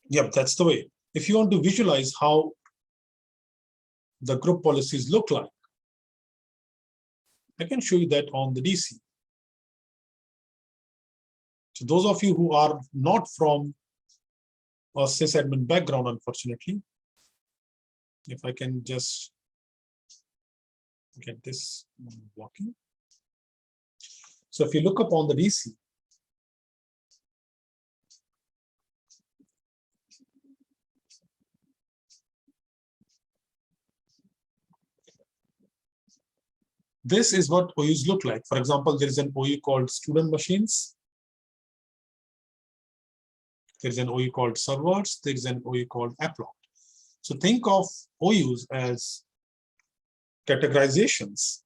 [SPEAKER 1] yep, that's the way. If you want to visualize how the group policies look like, I can show you that on the DC. So those of you who are not from a sysadmin background, unfortunately, if I can just get this working. So if you look up on the DC, this is what OUs look like. For example, there is an OU called student machines. There is an OU called servers. There is an OU called applock. So think of OUs as categorizations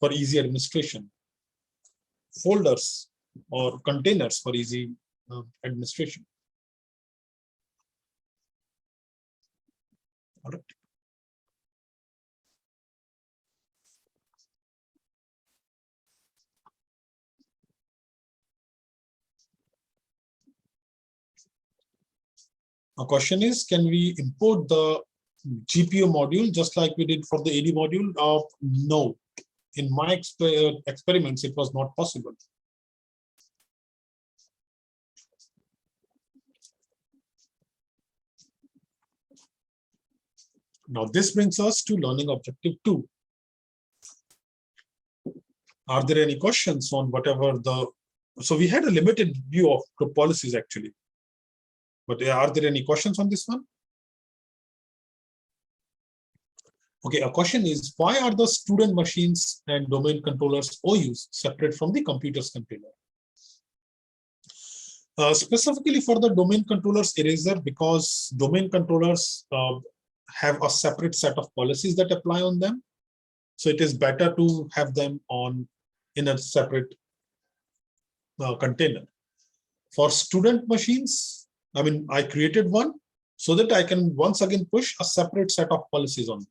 [SPEAKER 1] for easy administration, folders or containers for easy administration. All right. A question is, can we import the GPO module just like we did for the AD module? No. In my experiments, it was not possible. Now, this brings us to learning objective 2. Are there any questions on whatever the... So we had a limited view of group policies actually. But are there any questions on this one? Okay, a question is, why are the student machines and domain controllers OUs separate from the computer's container? Specifically for the domain controllers eraser, because domain controllers have a separate set of policies that apply on them. So it is better to have them in a separate container. For student machines, I created one so that I can once again push a separate set of policies on them.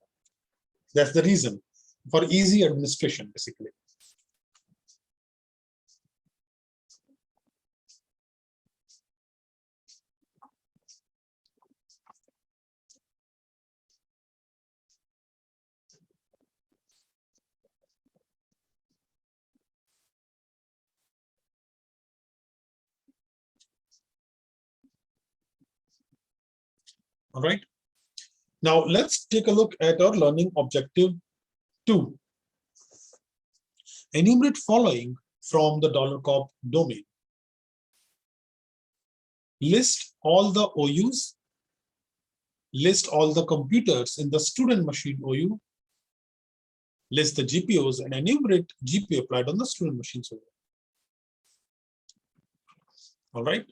[SPEAKER 1] That's the reason, for easy administration, basically. All right. Now let's take a look at our learning objective 2. Enumerate following from the $COP domain. List all the OUs, list all the computers in the student machine OU, list the GPUs, and enumerate GPU applied on the student machines OU. All right.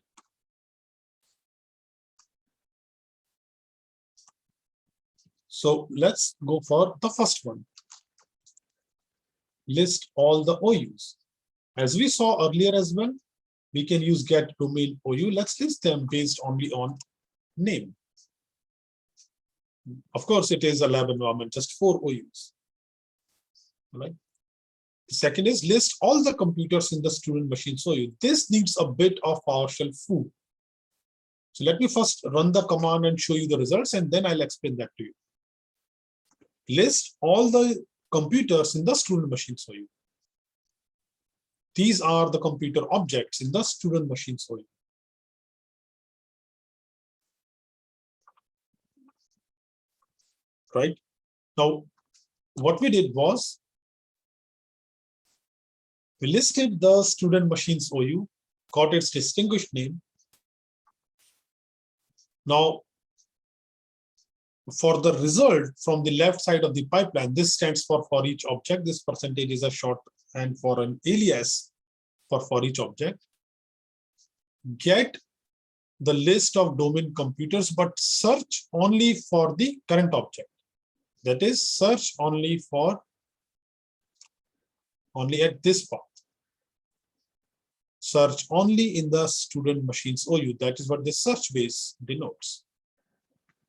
[SPEAKER 1] So let's go for the first one. List all the OUs. As we saw earlier as well, we can use get domain OU. Let's list them based only on name. Of course, it is a lab environment, just 4 OUs. All right. The second is list all the computers in the student machine OU. This needs a bit of PowerShell food. So let me first run the command and show you the results, and then I'll explain that to you. List all the computers in the student machine OU. These are the computer objects in the student machine OU. Right? Now, what we did was, we listed the student machines OU, got its distinguished name. Now, for the result from the left side of the pipeline, this stands for each object. This percentage is a shorthand for an alias for each object. Get the list of domain computers, but search only for the current object. That is, search only at this path. Search only in the student machines OU. That is what the search base denotes.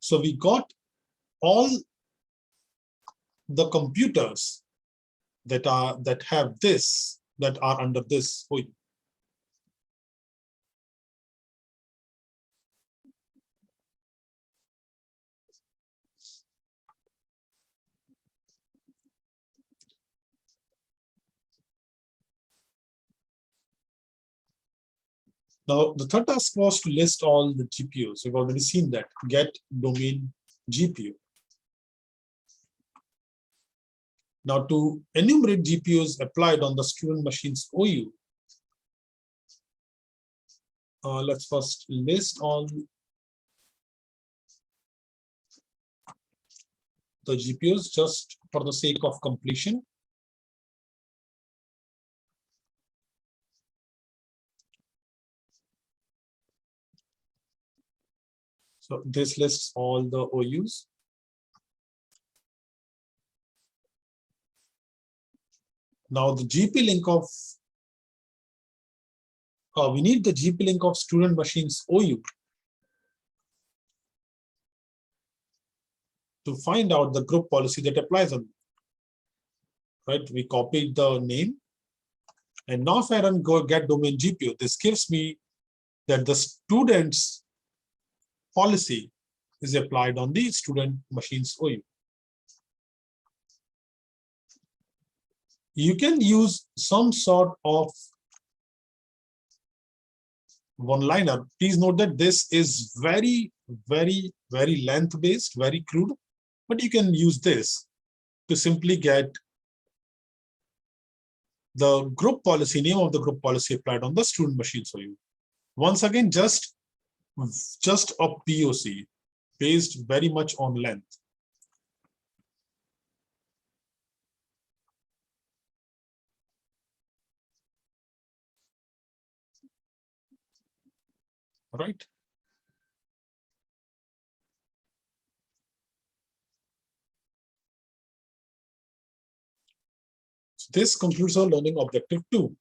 [SPEAKER 1] So we got all the computers that are under this OU. Now, the third task was to list all the GPUs. We've already seen that. Get domain GPU. Now, to enumerate GPUs applied on the student machines OU, let's first list all the GPUs just for the sake of completion. So this lists all the OUs. Now the GP link of, we need the GP link of student machines OU to find out the group policy that applies on them. Right, we copied the name. And now if I run go get domain GPU, this gives me that the student's policy is applied on the student machines OU. You can use some sort of one-liner. Please note that this is very, very, very length-based, very crude, but you can use this to simply get the group policy, name of the group policy applied on the student machines OU. Once again, just a POC based very much on length. All right. So this concludes our learning objective 2.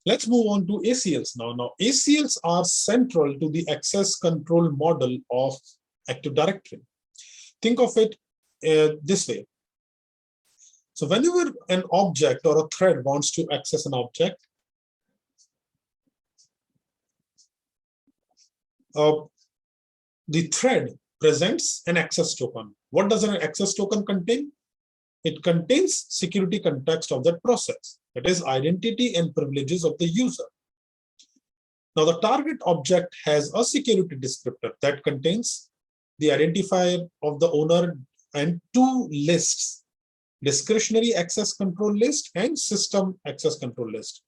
[SPEAKER 1] Let's move on to ACLs now. Now, ACLs are central to the access control model of Active Directory. Think of it this way. So whenever an object or a thread wants to access an object, the thread presents an access token. What does an access token contain? It contains security context of that process, that is identity and privileges of the user. Now the target object has a security descriptor that contains the identifier of the owner and two lists, discretionary access control list and system access control list,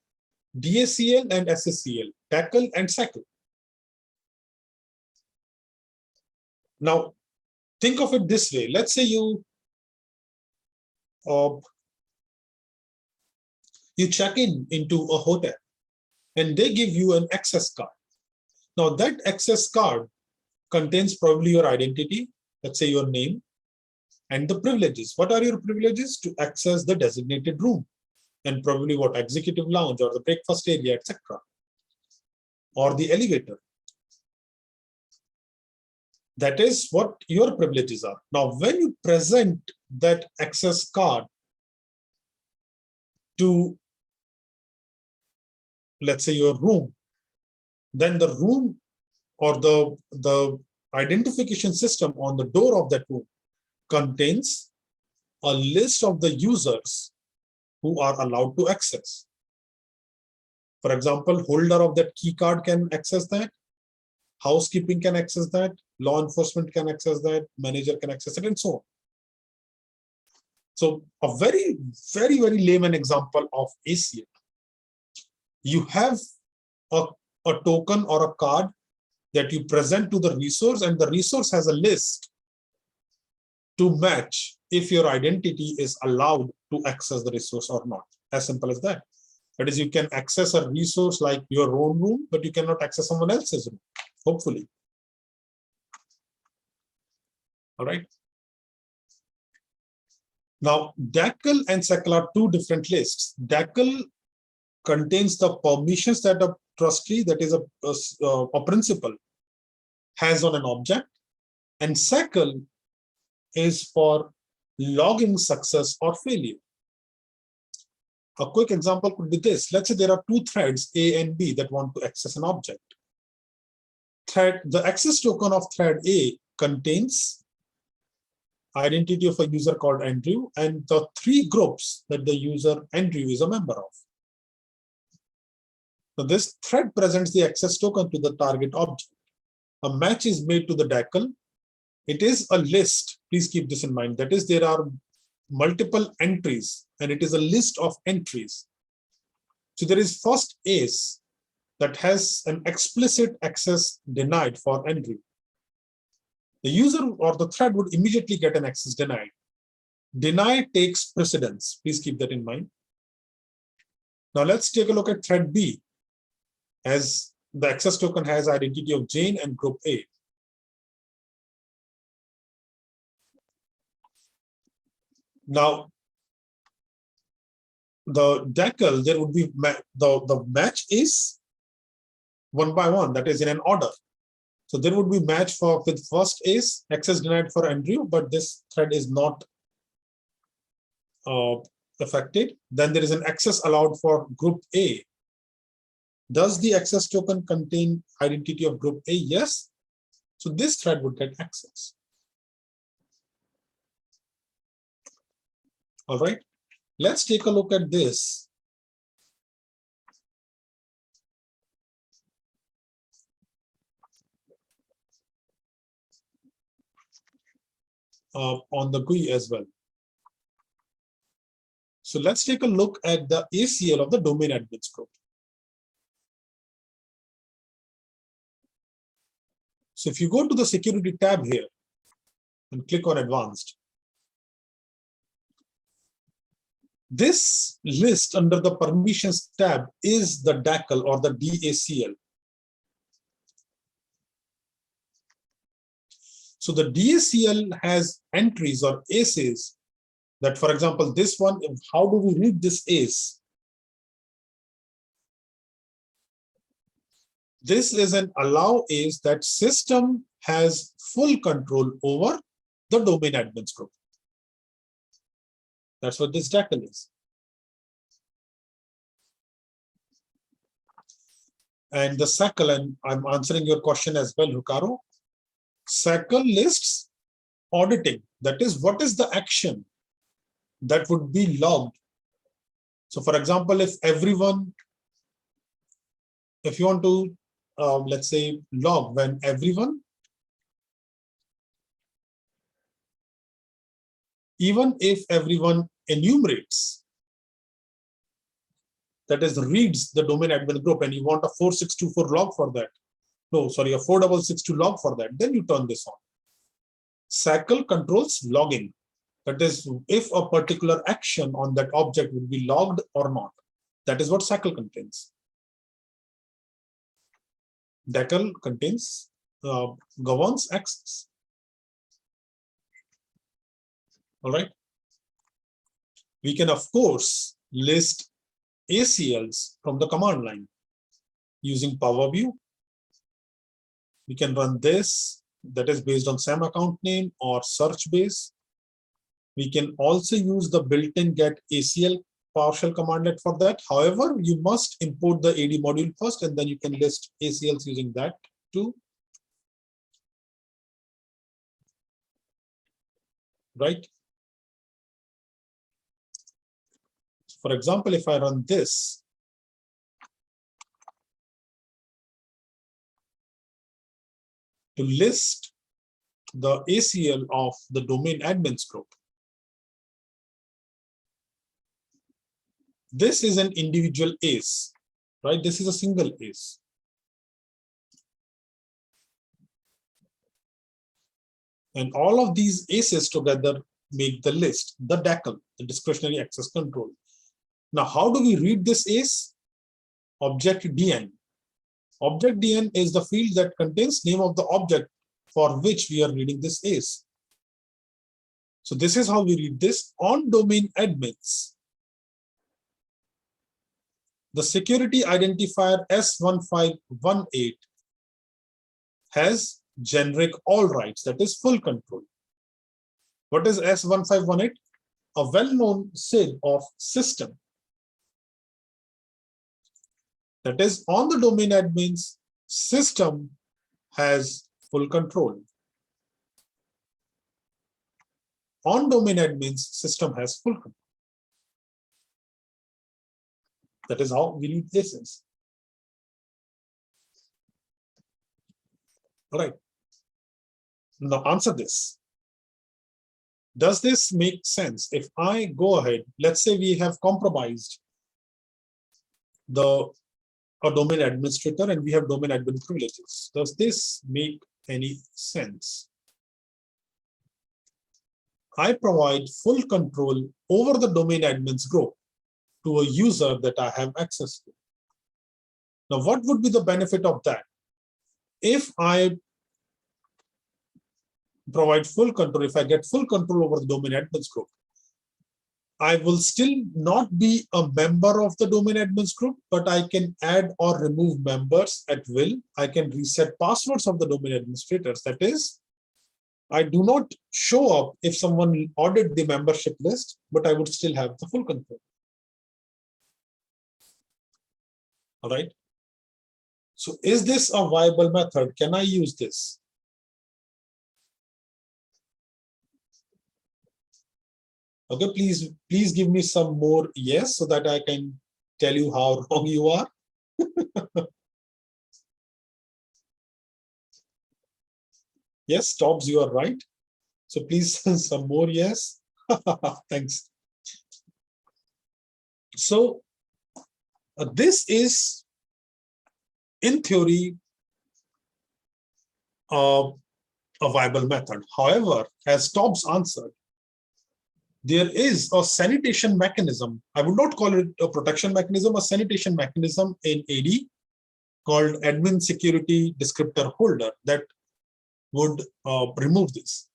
[SPEAKER 1] DACL and SSCL, tackle and SACL. Now think of it this way. Let's say you check into a hotel and they give you an access card. Now that access card contains probably your identity, let's say your name, and the privileges. What are your privileges? To access the designated room and probably what executive lounge or the breakfast area, etc., or the elevator. That is what your privileges are. Now, when you present that access card to, let's say, your room, then the room or the identification system on the door of that room contains a list of the users who are allowed to access. For example, holder of that key card can access that, housekeeping can access that, law enforcement can access that, manager can access it, and so on. So a very layman example of ACL. You have a token or a card that you present to the resource, and the resource has a list to match if your identity is allowed to access the resource or not. As simple as that. That is, you can access a resource like your own room, but you cannot access someone else's room, hopefully. All right. Now, DACL and SACL are two different lists. DACL contains the permissions that a trustee, that is a principal, has on an object, and SACL is for logging success or failure. A quick example could be this. Let's say there are two threads, A and B, that want to access an object. The access token of thread A contains identity of a user called Andrew and the three groups that the user Andrew is a member of. So this thread presents the access token to the target object. A match is made to the DACL. It is a list. Please keep this in mind. That is, there are multiple entries and it is a list of entries. So there is first ACE that has an explicit access denied for Andrew. The user or the thread would immediately get an access denied. Deny takes precedence. Please keep that in mind. Now let's take a look at thread B, as the access token has identity of Jane and group A. Now, the DACL, there would be the match is one by one, that is in an order. So there would be match with first ACE, access denied for Andrew, but this thread is not affected. Then there is an access allowed for group A. Does the access token contain identity of group A? Yes. So this thread would get access. All right. Let's take a look at this. On the GUI as well. So let's take a look at the ACL of the domain admins group. So if you go to the security tab here and click on advanced, this list under the permissions tab is the DACL or the DACL. So the DACL has entries or aces that, for example, this one, how do we read this ace? This is an allow ace that system has full control over the domain admins group. That's what this DACL is. And the SACL, and I'm answering your question as well, Rukaro. SACL lists auditing. That is, what is the action that would be logged? So for example, if you want to, let's say, log when everyone, even if everyone enumerates, that is, reads the domain admin group, and you want a 4624 log for that. No, sorry, a 4662 log for that. Then you turn this on. SACL controls logging. That is, if a particular action on that object will be logged or not. That is what SACL contains. DACL contains governs access. All right. We can, of course, list ACLs from the command line using Power View. We can run this, that is based on SAM account name or search base. We can also use the built-in get ACL PowerShell commandlet for that. However, you must import the AD module first, and then you can list ACLs using that too. Right? For example, if I run this, to list the ACL of the domain admins group, this is an individual ace, right? This is a single ace. And all of these aces together make the list, the DACL, the discretionary access control. Now, how do we read this ace? Object DN. Object DN is the field that contains name of the object for which we are reading this ace. So this is how we read this on domain admins. The security identifier S1518 has generic all rights, that is full control. What is S1518? A well-known SID of system. That is, on the domain admins, system has full control. On domain admins, system has full control. That is how we read this. All right. Now answer this. Does this make sense? If I go ahead, let's say we have compromised a domain administrator and we have domain admin privileges. Does this make any sense? I provide full control over the domain admins group to a user that I have access to. Now, what would be the benefit of that? If I provide full control, if I get full control over the domain admins group, I will still not be a member of the domain admins group, but I can add or remove members at will. I can reset passwords of the domain administrators. That is, I do not show up if someone audit the membership list, but I would still have the full control. All right. So is this a viable method? Can I use this? Okay, please give me some more yes, so that I can tell you how wrong you are. Yes, Tobbs, you are right. So please some more yes. Thanks. So this is, in theory, a viable method. However, as Tobbs answered, there is a sanitation mechanism. I would not call it a protection mechanism, a sanitation mechanism in AD called admin security descriptor holder that would remove this.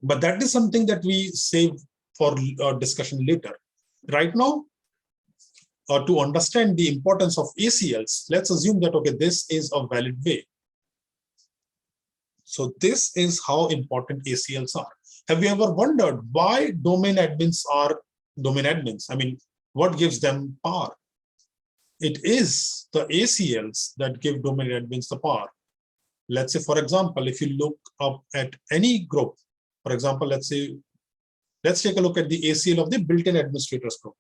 [SPEAKER 1] But that is something that we save for discussion later. Right now, to understand the importance of ACLs, let's assume that, okay, this is a valid way. So this is how important ACLs are. Have you ever wondered why domain admins are domain admins? I mean, what gives them power? It is the ACLs that give domain admins the power. Let's say, for example, if you look up at any group, for example, let's take a look at the ACL of the built-in administrators group.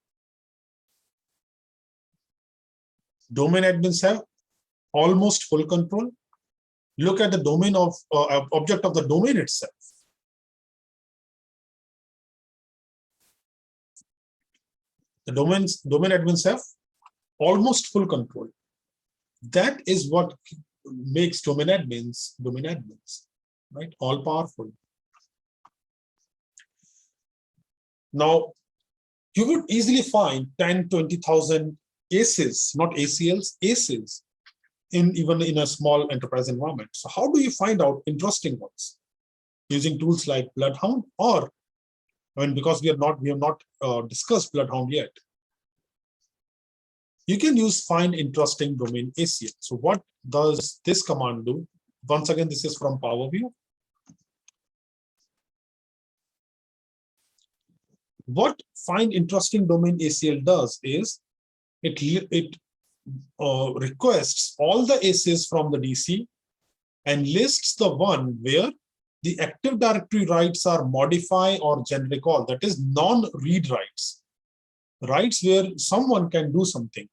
[SPEAKER 1] Domain admins have almost full control. Look at the domain of object of the domain itself. The domain admins have almost full control. That is what makes domain admins, right? All powerful. Now, you would easily find 10, 20,000 ACEs, not ACLs, ACEs, even in a small enterprise environment. So how do you find out interesting ones? Using tools like Bloodhound, or, I mean, because we have not discussed Bloodhound yet. You can use find interesting domain ACL. So what does this command do? Once again, this is from PowerView. What find interesting domain ACL does is it requests all the ACs from the DC and lists the one where the Active Directory rights are modify or generic all, that is non-read rights, rights where someone can do something.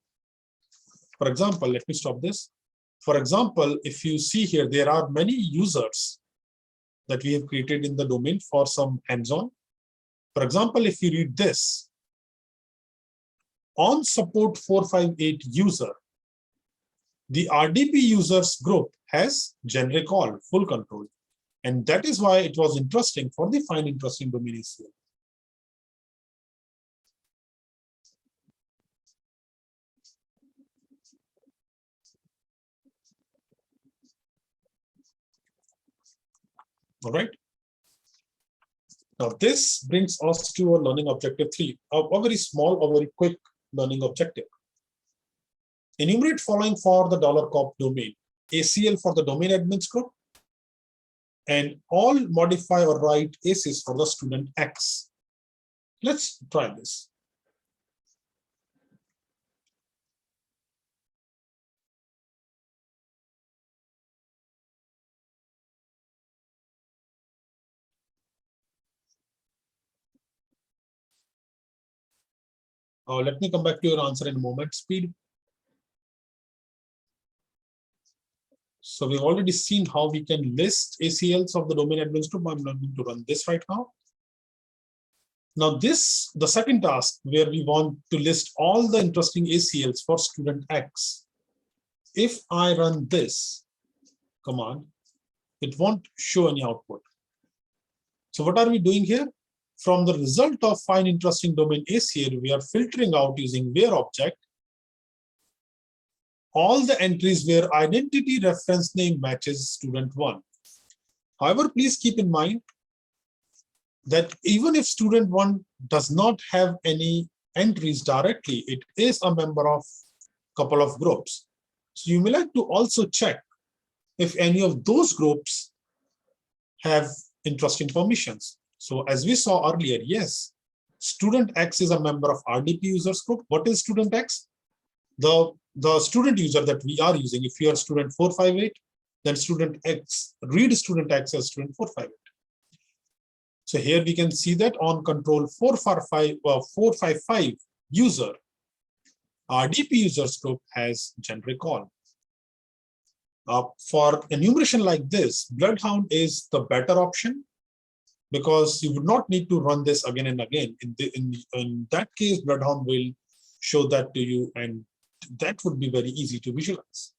[SPEAKER 1] For example, let me stop this. For example, if you see here, there are many users that we have created in the domain for some hands-on. For example, if you read this, on support 458 user, the RDP users group has generic all, full control. And that is why it was interesting for the find interesting domain ACL. All right. Now, this brings us to our learning objective 3, a very small or very quick learning objective. Enumerate following for the $COP domain, ACL for the domain admins group, and all modify or write ACs for the student X. Let's try this. Let me come back to your answer in a moment. Speed. So we've already seen how we can list ACLs of the domain admins group. I'm not going to run this right now. Now this, the second task where we want to list all the interesting ACLs for student X. If I run this command, it won't show any output. So what are we doing here? From the result of find interesting domain ACL, we are filtering out using where object all the entries where identity reference name matches student 1. However, please keep in mind that even if student 1 does not have any entries directly, it is a member of a couple of groups. So you may like to also check if any of those groups have interesting permissions. So as we saw earlier, yes, student X is a member of RDP users group. What is student X? The student user that we are using. If you are student 458, then student X, read student X as student 458. So here we can see that on control 455 user, RDP users group has generic all. For enumeration like this, Bloodhound is the better option because you would not need to run this again and again. In that case, Bloodhound will show that to you, and that would be very easy to visualize.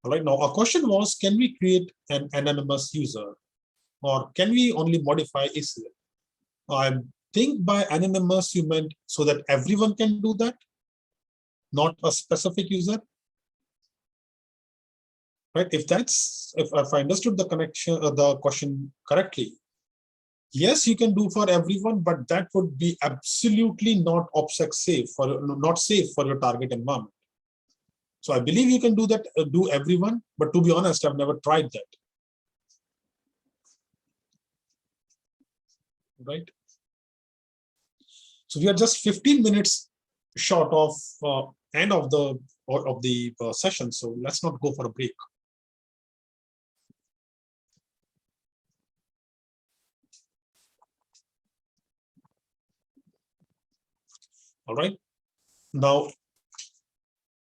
[SPEAKER 1] All right, now our question was, can we create an anonymous user, or can we only modify ACL? I think by anonymous you meant so that everyone can do that, not a specific user. right? If I understood the connection, the question correctly, yes, you can do for everyone, but that would be absolutely not OPSEC safe not safe for your target environment. So I believe you can do that, do everyone, but to be honest, I've never tried that. Right? So we are just 15 minutes short of end of the session. So let's not go for a break. All right. Now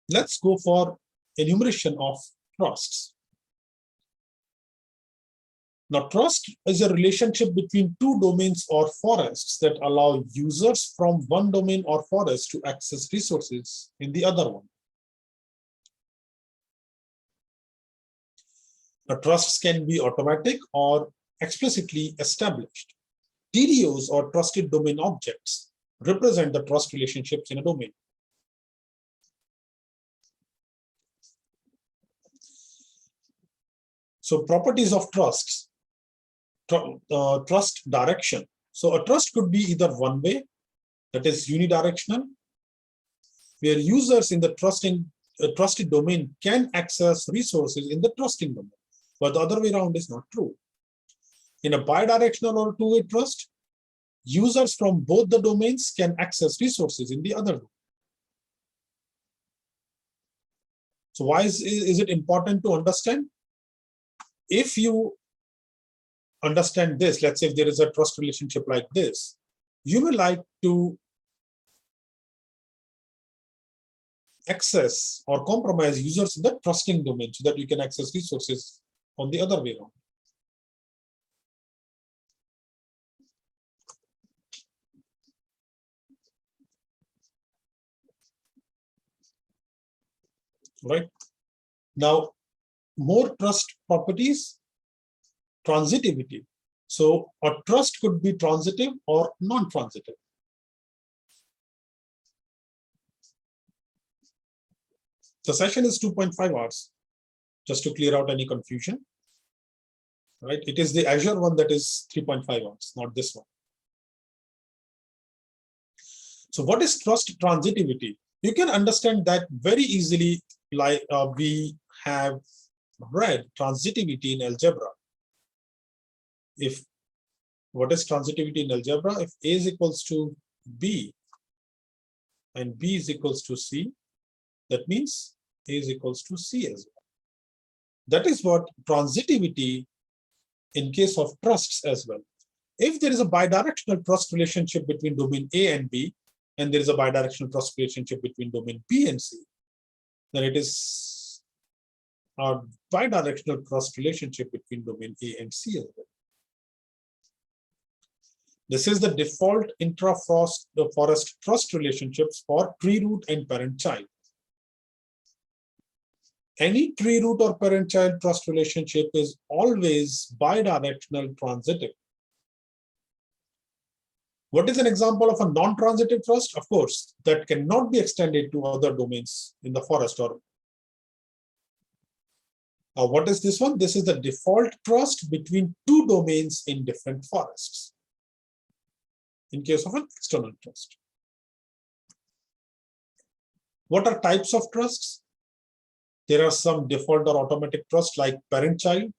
[SPEAKER 1] let's go for enumeration of trusts. Now, trust is a relationship between two domains or forests that allow users from one domain or forest to access resources in the other one. Now, trusts can be automatic or explicitly established. TDOs, or trusted domain objects, represent the trust relationships in a domain. So, properties of trusts. Trust direction. So a trust could be either one way, that is unidirectional, where users in the trusted domain can access resources in the trusting domain, but the other way around is not true. In a bidirectional or two-way trust, users from both the domains can access resources in the other domain. So why is it important to understand? If you understand this, let's say if there is a trust relationship like this, you will like to access or compromise users in the trusting domain so that you can access resources on the other way around. Right? Now, more trust properties, transitivity. So a trust could be transitive or non-transitive. The session is 2.5 hours, just to clear out any confusion. Right? It is the Azure one that is 3.5 hours, not this one. So what is trust transitivity? You can understand that very easily, like we have read transitivity in algebra. If what is transitivity in algebra? If A is equals to B and B is equals to C, that means A is equals to C as well. That is what transitivity in case of trusts as well. If there is a bidirectional trust relationship between domain A and B, and there is a bidirectional trust relationship between domain B and C, then it is a bidirectional trust relationship between domain A and C as well. This is the default intra-forest trust relationships for tree root and parent-child. Any tree root or parent-child trust relationship is always bidirectional transitive. What is an example of a non-transitive trust? Of course, that cannot be extended to other domains in the forest. Or what is this one? This is the default trust between two domains in different forests, in case of an external trust. What are types of trusts? There are some default or automatic trust like parent-child.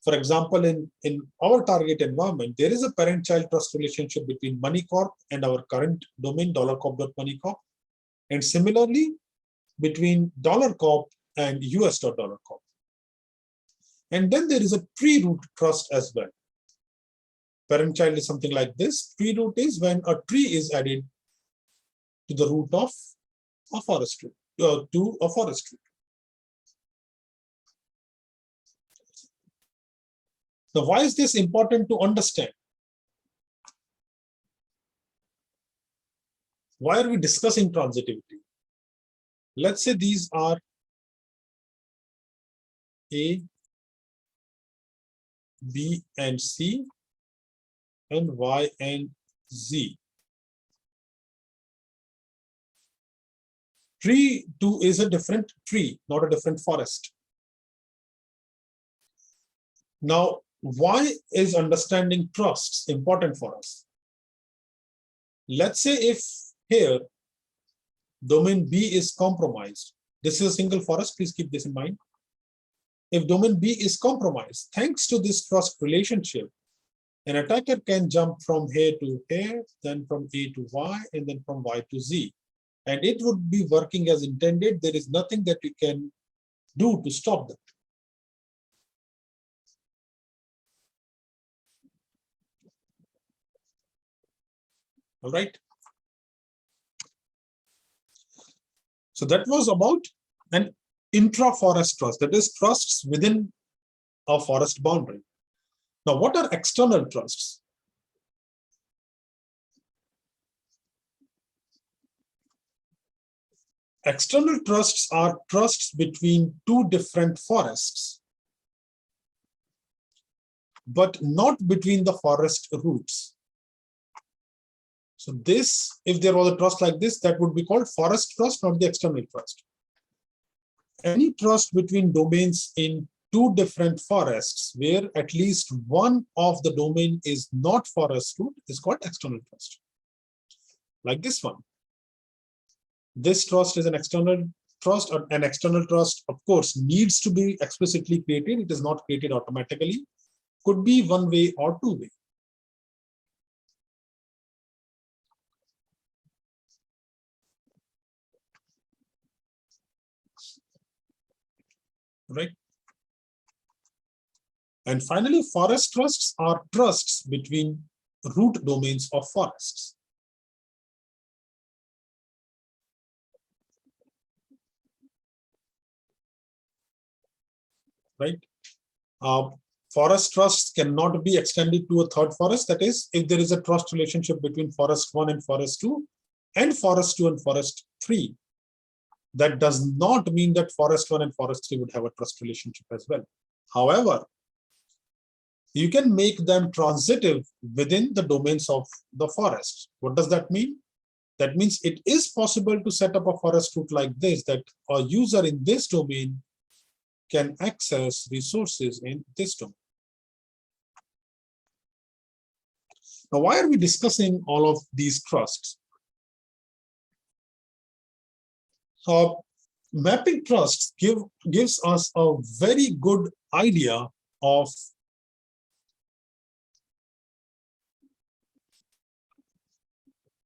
[SPEAKER 1] For example, in our target environment, there is a parent-child trust relationship between MoneyCorp and our current domain, $corp.moneycorp. And similarly, between $corp and US.$corp. And then there is a tree root trust as well. Parent-child is something like this. Tree root is when a tree is added to the root of a forest tree, to a forest tree. Now, why is this important to understand? Why are we discussing transitivity? Let's say these are A, B, and C, and Y and Z. Tree 2 is a different tree, not a different forest. Now, why is understanding trusts important for us? Let's say if here domain B is compromised. This is a single forest, please keep this in mind. If domain B is compromised, thanks to this trust relationship, an attacker can jump from here to here, then from A to Y, and then from Y to Z. And it would be working as intended. There is nothing that you can do to stop that. All right. So that was about an intra-forest trust, that is trusts within a forest boundary. Now, what are external trusts? External trusts are trusts between two different forests, but not between the forest roots. So this, if there was a trust like this, that would be called forest trust, not the external trust. Any trust between domains in two different forests where at least one of the domain is not forest root is called external trust. Like this one. This trust is an external trust. An external trust, of course, needs to be explicitly created. It is not created automatically. Could be one way or two way. Right? And finally, forest trusts are trusts between root domains of forests. Right? Forest trusts cannot be extended to a third forest. That is, if there is a trust relationship between forest 1 and forest 2, and forest 2 and forest 3, that does not mean that forest 1 and forest 3 would have a trust relationship as well. However, you can make them transitive within the domains of the forest. What does that mean? That means it is possible to set up a forest root like this, that a user in this domain can access resources in this domain. Now, why are we discussing all of these trusts? Mapping trusts gives us a very good idea of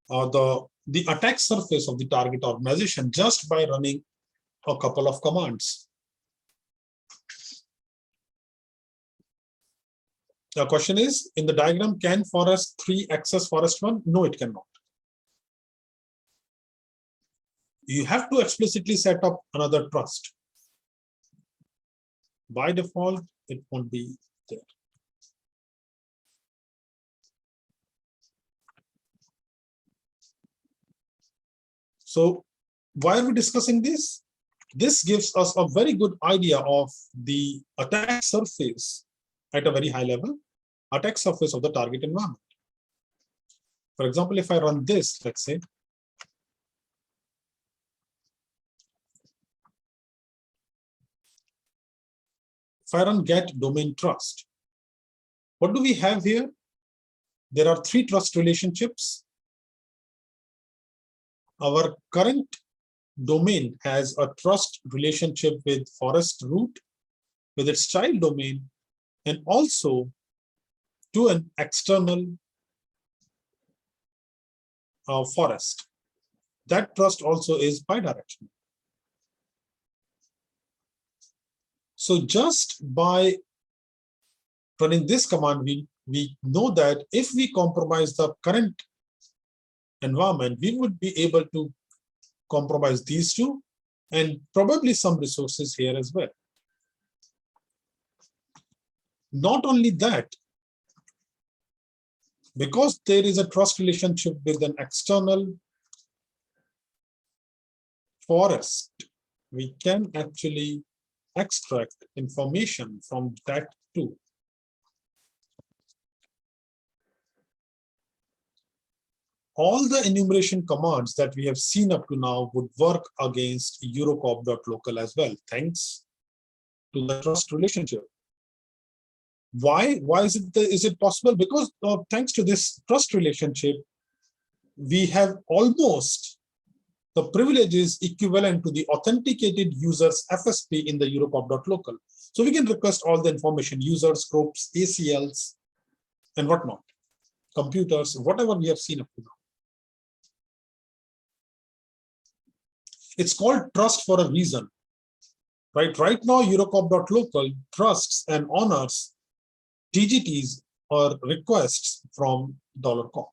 [SPEAKER 1] the attack surface of the target organization just by running a couple of commands. The question is, in the diagram, can forest 3 access forest 1? No, it cannot. You have to explicitly set up another trust. By default, it won't be there. So why are we discussing this? This gives us a very good idea of the attack surface at a very high level, attack surface of the target environment. For example, if I run this, let's say, if I run get domain trust, what do we have here? There are 3 trust relationships. Our current domain has a trust relationship with forest root, with its child domain, and also to an external forest. That trust also is bidirectional. So just by running this command, we know that if we compromise the current environment, we would be able to compromise these two and probably some resources here as well. Not only that, because there is a trust relationship with an external forest, we can actually extract information from that too. All the enumeration commands that we have seen up to now would work against Eurocop.local as well, thanks to the trust relationship. Why is it possible? Because thanks to this trust relationship, we have almost the privileges equivalent to the authenticated user's FSP in the Eurocop.local. So we can request all the information, users, groups, ACLs, and whatnot, computers, whatever we have seen up to now. It's called trust for a reason, right? Right now, Eurocop.local trusts and honors TGTs or requests from $COP.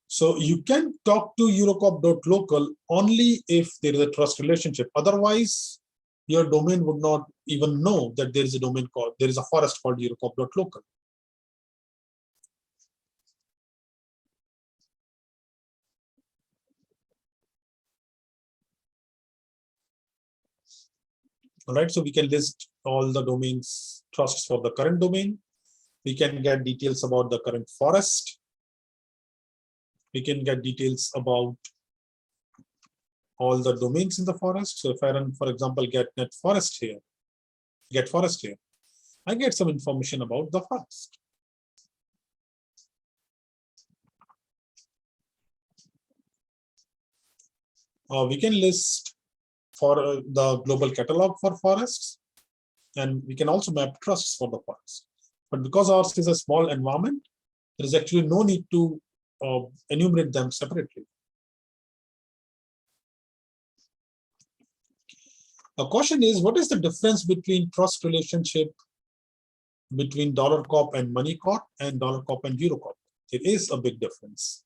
[SPEAKER 1] So you can talk to Eurocop.local only if there is a trust relationship. Otherwise, your domain would not even know that there is a domain called, there is a forest called Eurocop.local. All right, so we can list all the domains trusts for the current domain. We can get details about the current forest. We can get details about all the domains in the forest. So if I run, for example, get forest here, I get some information about the forest. We can list for the global catalog for forests, and we can also map trusts for the forest. But because ours is a small environment, there is actually no need to enumerate them separately. The question is, what is the difference between trust relationship between $COP and MoneyCorp and $COP and Eurocop? It is a big difference.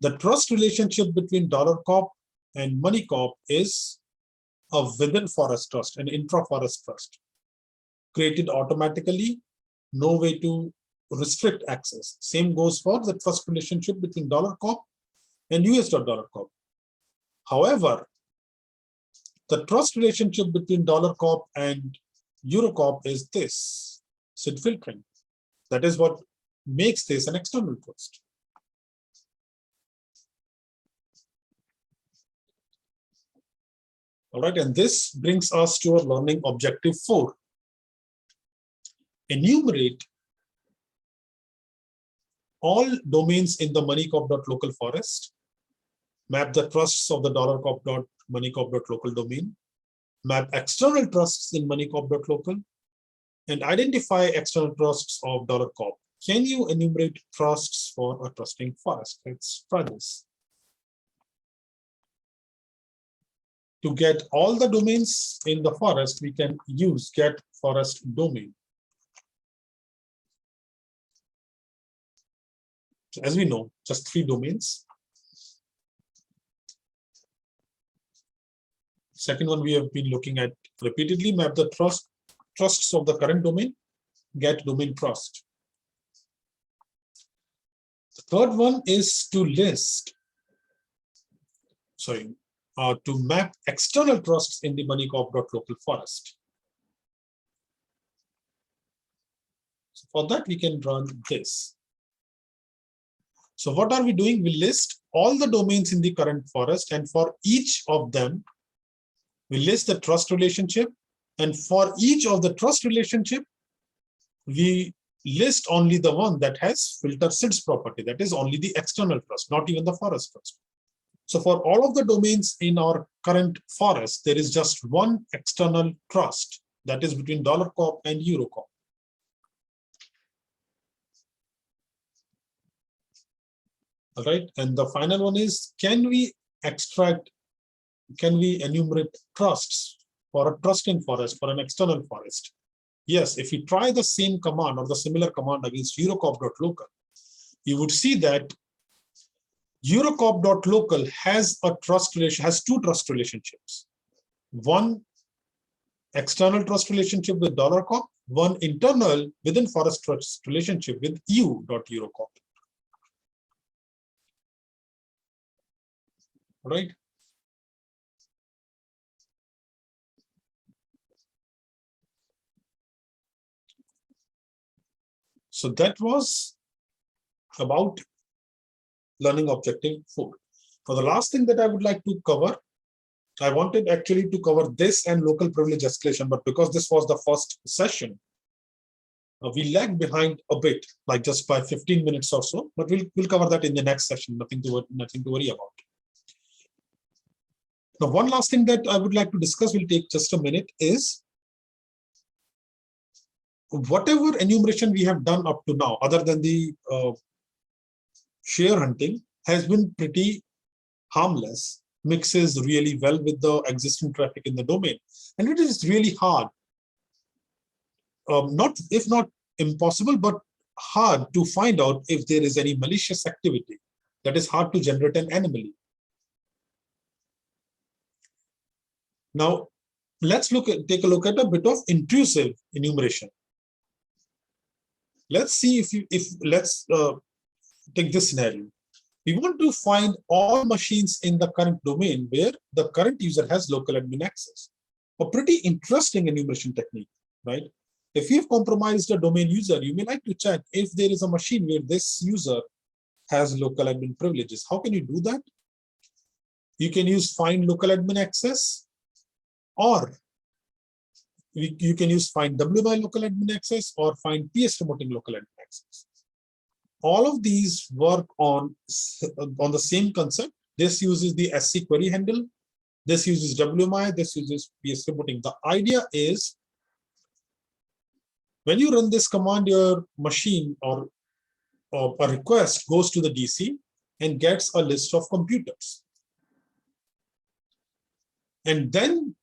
[SPEAKER 1] The trust relationship between $COP and MoneyCorp is a within forest trust, an intra-forest trust, created automatically, no way to restrict access. Same goes for the trust relationship between $COP and US.COP. However, the trust relationship between $COP and Eurocop is this, SID filtering. That is what makes this an external trust. All right, and this brings us to our learning objective 4. Enumerate all domains in the MoneyCorp.local forest, map the trusts of the $COP.MoneyCorp.local domain, map external trusts in MoneyCorp.local, and identify external trusts of $COP. Can you enumerate trusts for a trusting forest? Let's try this. To get all the domains in the forest, we can use get forest domain. So as we know, just 3 domains. Second one we have been looking at repeatedly, map the trusts of the current domain, get domain trust. The third one is to to map external trusts in the MoneyCorp.local forest. So for that, we can run this. So what are we doing? We list all the domains in the current forest, and for each of them, we list the trust relationship. And for each of the trust relationship, we list only the one that has filter SIDS property. That is only the external trust, not even the forest trust. So for all of the domains in our current forest, there is just one external trust that is between $COP and Eurocop. All right, and the final one is, can we enumerate trusts for a trusting forest, for an external forest? Yes, if you try the same command or the similar command against Eurocop.local, you would see that Eurocop.local has a trust relation, has 2 trust relationships. One external trust relationship with $COP, one internal within forest trust relationship with EU.Eurocop. Right? So that was about learning objective 4. Now, the last thing that I would like to cover I wanted actually to cover this and local privilege escalation, but because this was the first session, we lagged behind a bit, like just by 15 minutes or so, but we'll cover that in the next session. Nothing to worry about. Now, one last thing that I would like to discuss, will take just a minute, is whatever enumeration we have done up to now, other than the share hunting, has been pretty harmless, mixes really well with the existing traffic in the domain. And it is really hard, if not impossible, but hard to find out if there is any malicious activity. That is hard to generate an anomaly. Now, let's take a look at a bit of intrusive enumeration. Let's see let's take this scenario. We want to find all machines in the current domain where the current user has local admin access. A pretty interesting enumeration technique, right? If you've compromised a domain user, you may like to check if there is a machine where this user has local admin privileges. How can you do that? You can use find local admin access, or you can use find WMI local admin access, or find PS remoting local admin access. All of these work on the same concept. This uses the SC query handle. This uses WMI. This uses PS remoting. The idea is, when you run this command, your machine or a request goes to the DC and gets a list of computers. And then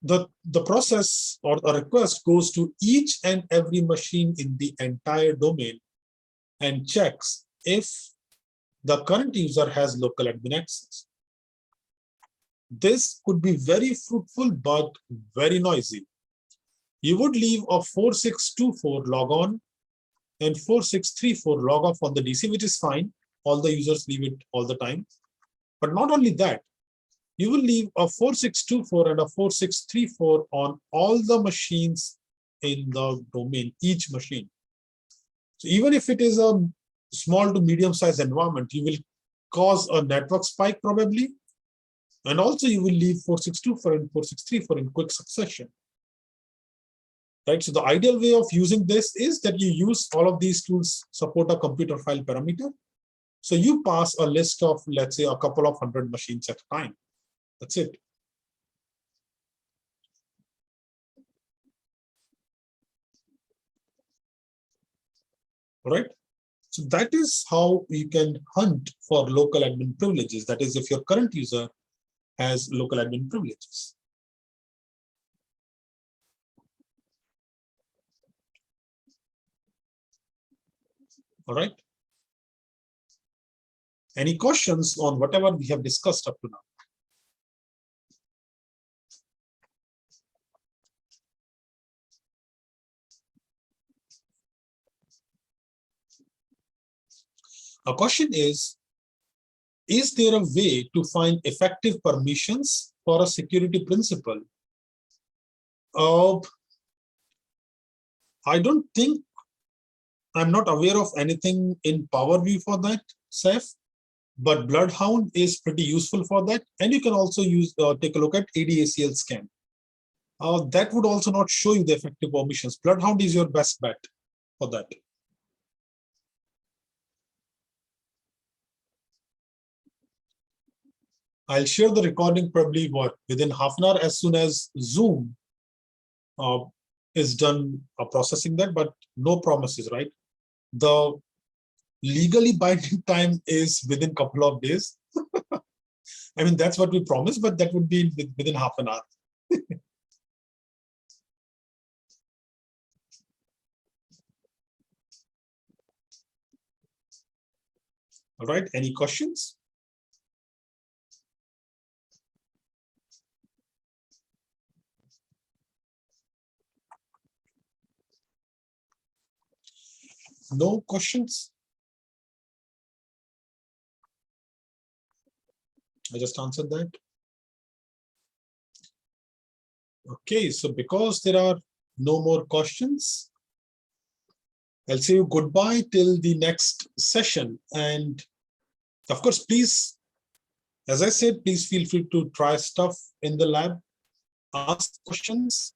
[SPEAKER 1] the process or a request goes to each and every machine in the entire domain and checks if the current user has local admin access. This could be very fruitful, but very noisy. You would leave a 4624 log on and 4634 log off on the DC, which is fine. All the users leave it all the time. But not only that, you will leave a 4624 and a 4634 on all the machines in the domain, each machine. So even if it is a small to medium sized environment, you will cause a network spike probably. And also you will leave 4624 and 4634 in quick succession. Right? So the ideal way of using this is that you use all of these tools support a computer file parameter. So you pass a list of, let's say, a couple of 100 machines at a time. That's it. All right. So that is how you can hunt for local admin privileges. That is, if your current user has local admin privileges. All right. Any questions on whatever we have discussed up to now? A question is there a way to find effective permissions for a security principal? I don't think, I'm not aware of anything in PowerView for that, Saif, but Bloodhound is pretty useful for that. And you can also use take a look at ADACL scan. That would also not show you the effective permissions. Bloodhound is your best bet for that. I'll share the recording probably within half an hour, as soon as Zoom is done processing that, but no promises, right? The legally binding time is within a couple of days. I mean, that's what we promised, but that would be within half an hour. All right, any questions? No questions? I just answered that. Okay, so because there are no more questions, I'll say you goodbye till the next session. And of course, please As I said, please feel free to try stuff in the lab, ask questions.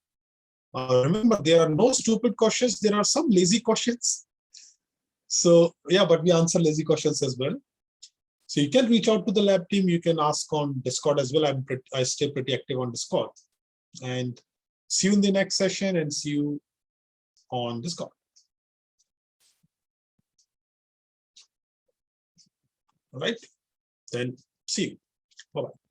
[SPEAKER 1] Remember, there are no stupid questions. There are some lazy questions. So yeah, but we answer lazy questions as well. So you can reach out to the lab team. You can ask on Discord as well. I stay pretty active on Discord. And see you in the next session and see you on Discord. All right, then see you. Bye-bye.